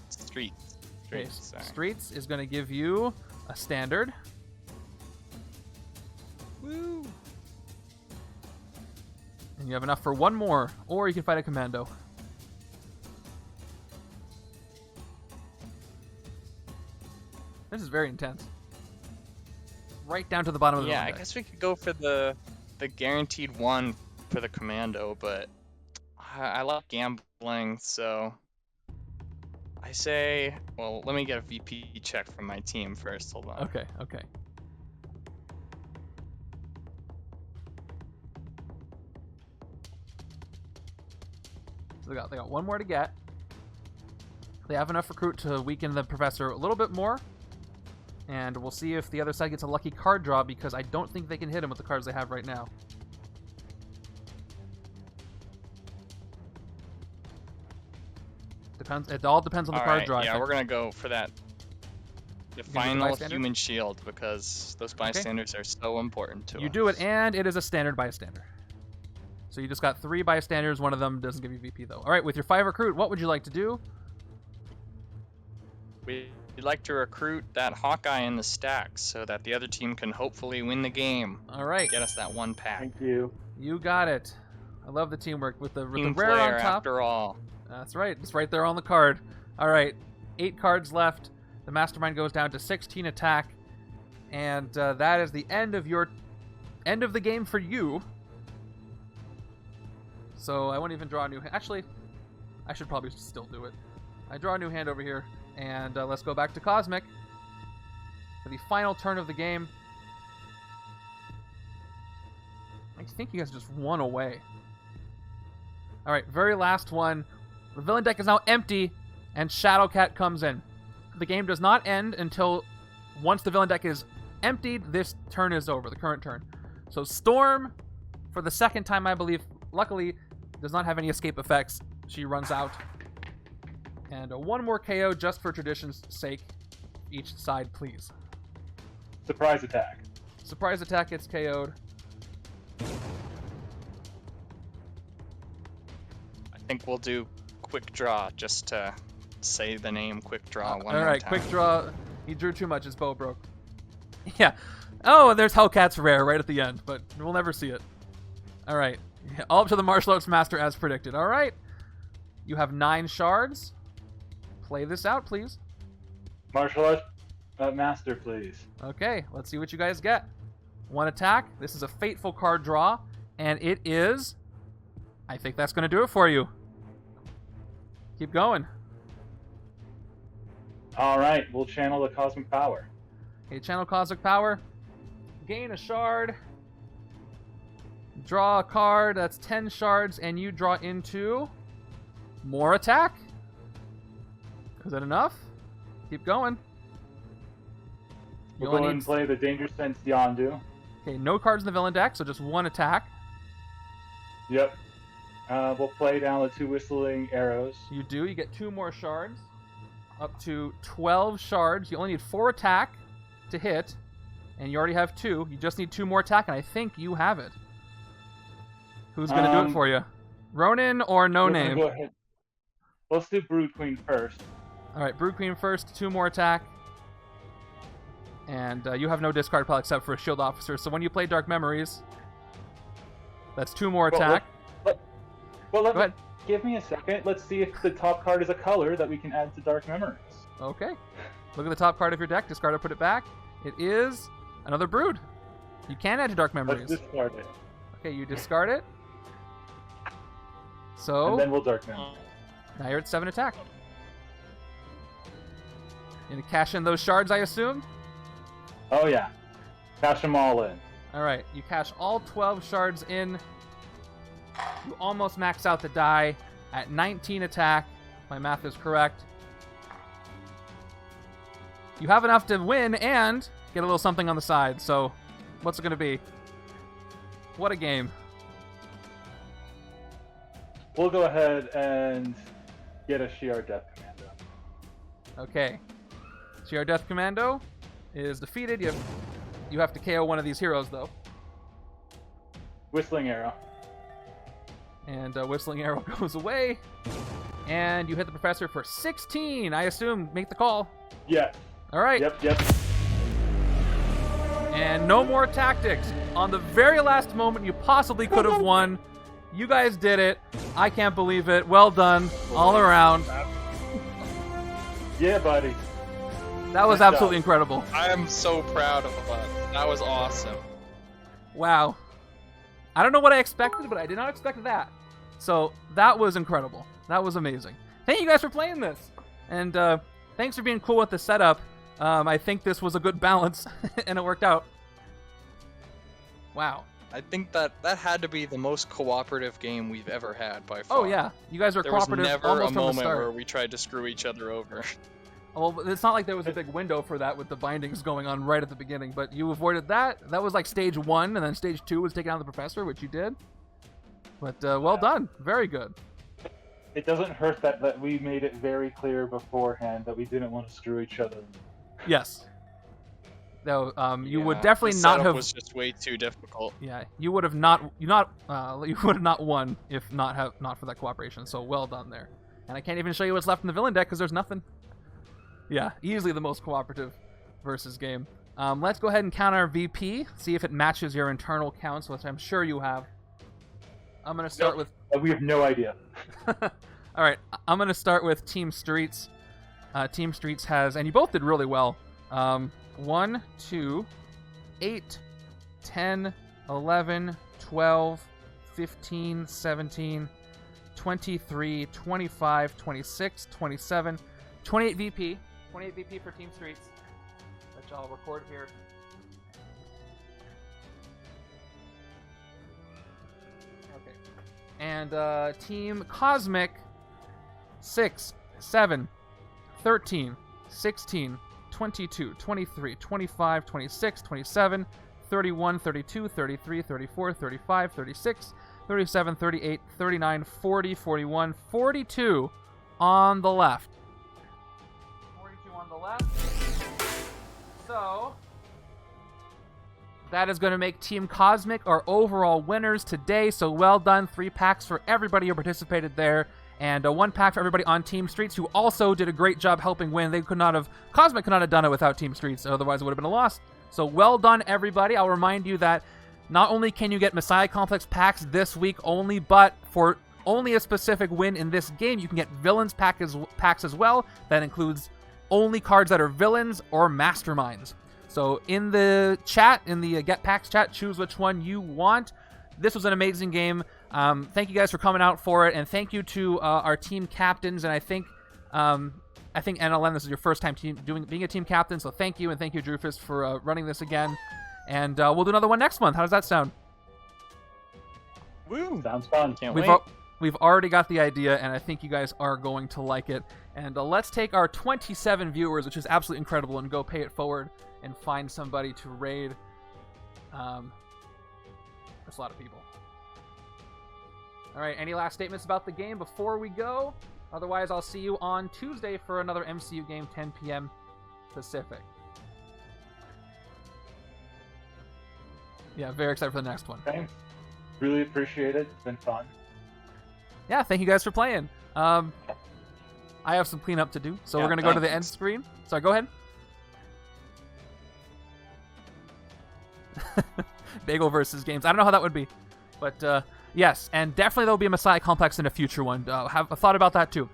Streets. Okay, Sorry. streets is going to give you a standard. Woo! And you have enough for 1 more, or you can fight a commando. This is very intense. Right down to the bottom of the Yeah, I runway. guess we could go for the guaranteed 1 for the commando, but I like gambling, so I say, well, let me get a VP check from my team first. Hold on. Okay, okay. So they got 1 more to get. They have enough recruit to weaken the professor a little bit more. And we'll see if the other side gets a lucky card draw, because I don't think they can hit him with the cards they have right now. Depends. It all depends on the card draw. I Yeah, think. we're gonna go for that. The the final bystander? human shield, because those bystanders are so important to us. You do it, and it is a standard bystander. So you just got 3 bystanders. 1 of them doesn't give you VP though. All right, with your 5 recruit, what would you like to do? We'd like to recruit that Hawkeye in the stacks so that the other team can hopefully win the game. All right, Get us that 1 pack. Thank you. you got it. I love the teamwork with the Team rare player, on top. after all. That's right. It's right there on the card. All right, 8 cards left. The Mastermind goes down to 16 attack, and that is the end of the game for you. So I won't even draw a new hand. Actually, I should probably still do it. I draw a new hand over here, and let's go back to Cosmic for the final turn of the game. I think you guys just won away. All right, very last one. The villain deck is now empty, and Shadowcat comes in. The game does not end until once the villain deck is emptied, this turn is over, the current turn. So Storm, for the second time, I believe, luckily, does not have any escape effects. She runs out. And 1 more KO just for tradition's sake. Each side, please. Surprise attack. Surprise attack gets KO'd. I think we'll do quick draw just to say the name quick draw one more Alright, time. quick draw. He drew too much, his bow broke. Yeah. Oh, and there's Hellcat's rare right at the end, but we'll never see it. Alright. All up to the martial arts master as predicted. Alright. You have 9 shards. Play this out, please. Martial arts master, please. Okay, let's see what you guys get. 1 attack. This is a fateful card draw, and it is... I think that's going to do it for you. Keep going. All right, we'll channel the cosmic power. Okay, channel cosmic power. Gain a shard. Draw a card. That's 10 shards, and you draw into more attack. Is that enough? Keep going. We'll go ahead and play the Danger Sense Yondu. Okay, no cards in the villain deck, so just 1 attack. Yep. We'll play down the 2 Whistling Arrows. You do. You get 2 more shards. Up to 12 shards. You only need 4 attack to hit, and you already have 2. You just need 2 more attack, and I think you have it. Who's going to do it for you? Ronin or No Name? Go ahead. Let's do Brood Queen first. All right, Brood Queen first. 2 more attack. And you have no discard pile except for a Shield Officer. So when you play Dark Memories, that's 2 more attack. Give me a second. Let's see if the top card is a color that we can add to Dark Memories. Okay. Look at the top card of your deck. Discard it, put it back. It is another Brood. You can add to Dark Memories. Let's discard it. Okay, you discard it. So... And then we'll Dark Memories. Now you're at 7 attack. You gonna cash in those shards, I assume? Oh, yeah. Cash them all in. Alright, you cash all 12 shards in. You almost max out the die at 19 attack. My math is correct. You have enough to win and get a little something on the side. So, what's it going to be? What a game. We'll go ahead and get a Shi'ar Death Commando. Okay. Shi'ar Death Commando is defeated. You have to KO one of these heroes, though. Whistling Arrow. And Whistling Arrow goes away. And you hit the Professor for 16. I assume, make the call. Yeah. All right. Yep. And no more tactics. On the very last moment you possibly could have won. You guys did it. I can't believe it. Well done all around. Yeah, buddy. That was absolutely incredible. I am so proud of us. That was awesome. Wow. I don't know what I expected, but I did not expect that. So that was incredible. That was amazing. Thank you guys for playing this. And thanks for being cool with the setup. I think this was a good balance, and it worked out. Wow. I think that had to be the most cooperative game we've ever had by far. Oh, yeah. You guys were cooperative almost from the There was never a moment start. where we tried to screw each other over. Well, it's not like there was a big window for that with the bindings going on right at the beginning, but you avoided that. That was like stage 1, and then stage 2 was taking out the Professor, which you did. But well done. Very good. It doesn't hurt that we made it very clear beforehand that we didn't want to screw each other. Yes. Though you would definitely not have. Was just way too difficult. Yeah, you would have not. You would have not won if not for that cooperation. So well done there. And I can't even show you what's left in the villain deck because there's nothing. Yeah, easily the most cooperative versus game. Let's go ahead and count our VP. See if it matches your internal counts, which I'm sure you have. I'm gonna start with. We have no idea. All right, I'm gonna start with Team Streets. Team Streets has, and you both did really well. 1, 2, 8, 10, 11, 12, 15, 17, 23, 25, 26, 27, 28 VP. 28 VP for Team Streets. Which I'll record here. Okay. And Team Cosmic 6, 7, 13, 16, 22, 23, 25, 26, 27, 31, 32, 33, 34, 35, 36, 37, 38, 39, 40, 41, 42 on the left. 42 on the left. So that is going to make Team Cosmic our overall winners today. So well done. 3 packs for everybody who participated there. And 1 pack for everybody on Team Streets, who also did a great job helping win. Cosmic could not have done it without Team Streets, otherwise it would have been a loss. So well done, everybody. I'll remind you that not only can you get Messiah Complex packs this week only, but for only a specific win in this game, you can get Villains packs as well. That includes only cards that are Villains or Masterminds. So in the chat, in the Get Packs chat, choose which one you want. This was an amazing game. Thank you guys for coming out for it, and thank you to our team captains. And I think NLM, this is your first time being a team captain, so thank you, and thank you, Drewfus, for running this again. And we'll do another one next month. How does that sound? Woo! Sounds fun. Can't wait. We've already got the idea, and I think you guys are going to like it. And let's take our 27 viewers, which is absolutely incredible, and go pay it forward and find somebody to raid. That's a lot of people. All right, any last statements about the game before we go? Otherwise, I'll see you on Tuesday for another MCU game, 10 p.m. Pacific. Yeah, very excited for the next one. Thanks. Really appreciate it. It's been fun. Yeah, thank you guys for playing. I have some cleanup to do, so we're going to go to the end screen. Sorry, go ahead. Bagel versus games. I don't know how that would be. But, yes, and definitely there'll be a Messiah Complex in a future one. Have a thought about that, too.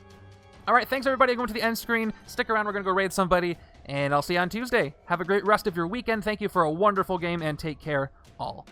All right, thanks, everybody. Going to the end screen. Stick around. We're going to go raid somebody, and I'll see you on Tuesday. Have a great rest of your weekend. Thank you for a wonderful game, and take care, all.